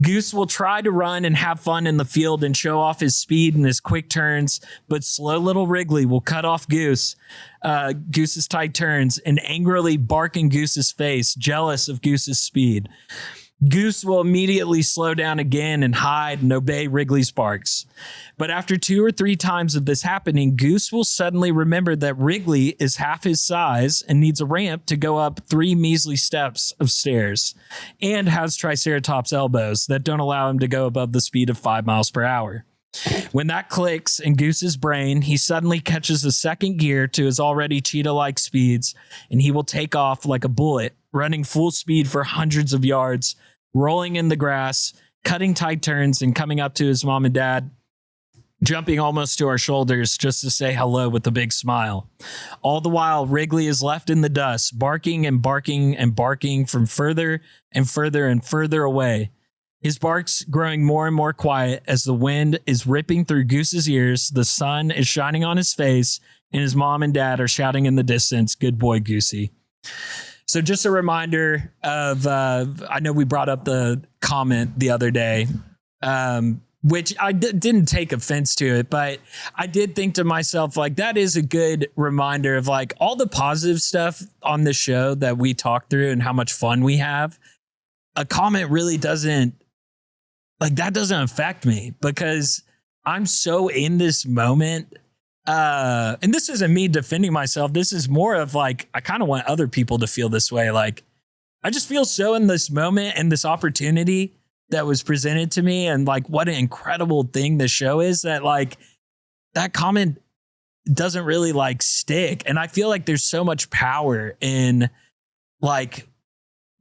Goose will try to run and have fun in the field and show off his speed and his quick turns, but slow little Wrigley will cut off Goose's tight turns and angrily bark in Goose's face, jealous of Goose's speed. Goose will immediately slow down again and hide and obey Wrigley's barks. But after 2 or 3 times of this happening, Goose will suddenly remember that Wrigley is half his size and needs a ramp to go up 3 measly steps of stairs, and has Triceratops elbows that don't allow him to go above the speed of 5 miles per hour. When that clicks in Goose's brain, he suddenly catches a second gear to his already cheetah-like speeds, and he will take off like a bullet, running full speed for hundreds of yards, rolling in the grass, cutting tight turns, and coming up to his mom and dad, jumping almost to our shoulders just to say hello with a big smile. All the while, Wrigley is left in the dust, barking and barking and barking from further and further and further away. His barks growing more and more quiet as the wind is ripping through Goose's ears, the sun is shining on his face, and his mom and dad are shouting in the distance, "Good boy, Goosey." So just a reminder of, I know we brought up the comment the other day, which I didn't take offense to it, but I did think to myself, like, that is a good reminder of like all the positive stuff on the show that we talk through and how much fun we have. A comment really doesn't affect me because I'm so in this moment. And this isn't me defending myself. This is more of like, I kind of want other people to feel this way. Like, I just feel so in this moment and this opportunity that was presented to me, and like what an incredible thing the show is, that like that comment doesn't really like stick. And I feel like there's so much power in like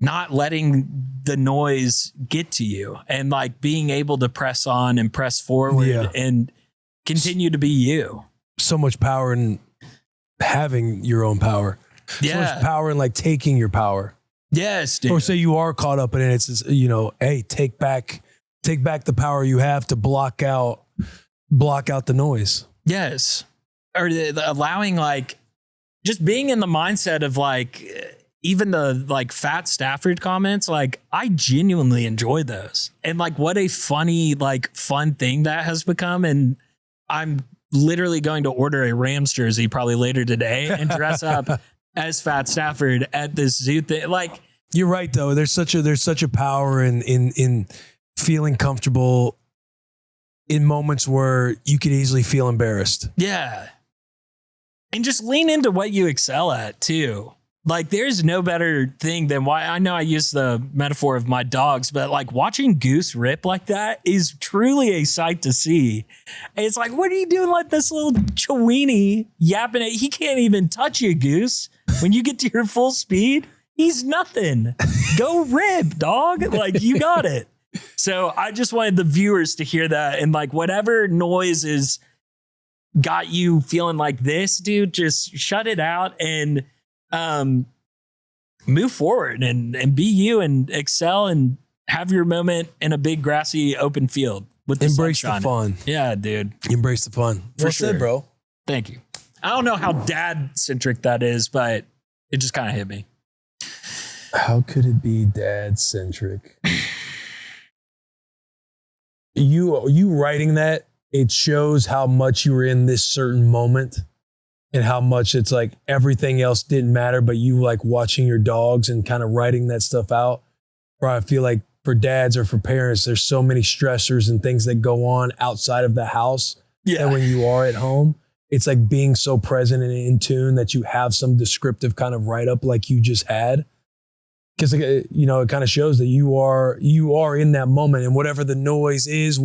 not letting the noise get to you and like being able to press on and press forward and continue to be you. So much power in having your own power. So much power in like taking your power. Yes, dude. Or say you are caught up in it. It's, you know, hey, take back the power you have to block out the noise. Yes. Or allowing like just being in the mindset of like, even the like Fat Stafford comments, like I genuinely enjoy those. And like what a funny, like fun thing that has become. And I'm literally going to order a Rams jersey probably later today and dress up as Fat Stafford at this zoo thing. Like, you're right though. There's such a power in feeling comfortable in moments where you could easily feel embarrassed. Yeah. And just lean into what you excel at too. Like there's no better thing than why I know I use the metaphor of my dogs, but like watching Goose rip like that is truly a sight to see. And it's like, what are you doing like this little Chewini yapping it? He can't even touch you, Goose. When you get to your full speed, he's nothing. Go rip, dog. Like you got it. So I just wanted the viewers to hear that, and like whatever noise is got you feeling like this, dude, just shut it out and move forward and be you and excel and have your moment in a big grassy open field with the embrace sunshine. the fun. Yeah, dude. Embrace the fun. For sure, said, bro. Thank you. I don't know how dad centric that is, but it just kind of hit me. How could it be dad centric? You writing that, it shows how much you were in this certain moment. And how much it's like everything else didn't matter, but you like watching your dogs and kind of writing that stuff out. Or I feel like for dads or for parents, there's so many stressors and things that go on outside of the house. Yeah. And when you are at home, it's like being so present and in tune that you have some descriptive kind of write up like you just had. Because, you know, it kind of shows that you are in that moment, and whatever the noise is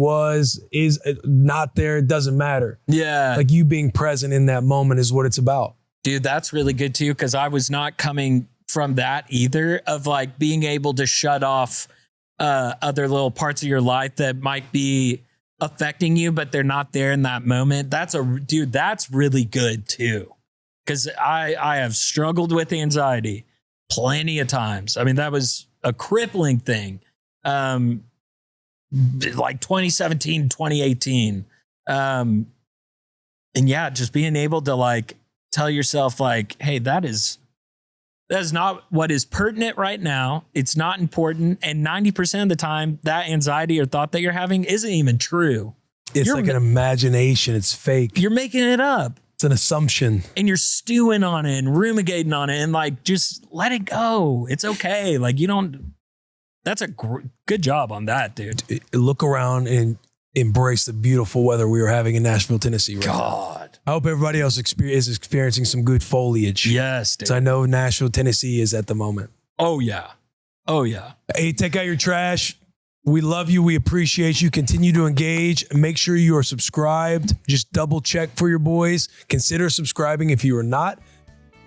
not there. It doesn't matter. Yeah. Like you being present in that moment is what it's about. Dude, that's really good too. Cause I was not coming from that either, of like being able to shut off other little parts of your life that might be affecting you, but they're not there in that moment. That's really good too. Cause I have struggled with anxiety plenty of times. I mean, that was a crippling thing. Like 2017, 2018. And yeah, just being able to like tell yourself like, hey, that is not what is pertinent right now. It's not important. And 90% of the time, that anxiety or thought that you're having isn't even true. It's like an imagination. It's fake. You're making it up. It's an assumption. And you're stewing on it and ruminating on it and like, just let it go. It's okay. Like that's a good job on that, dude. Look around and embrace the beautiful weather we were having in Nashville, Tennessee. Right now. I hope everybody else is experiencing some good foliage. Yes, dude. So I know Nashville, Tennessee is at the moment. Oh, yeah. Oh, yeah. Hey, take out your trash. We love you. We appreciate you. Continue to engage. Make sure you are subscribed. Just double check for your boys. Consider subscribing if you are not.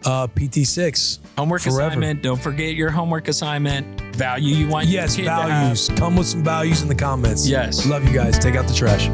PT6. Homework forever. Assignment. Don't forget your homework assignment. Value you want your kid values. to have. Come with some values in the comments. Yes. Love you guys. Take out the trash.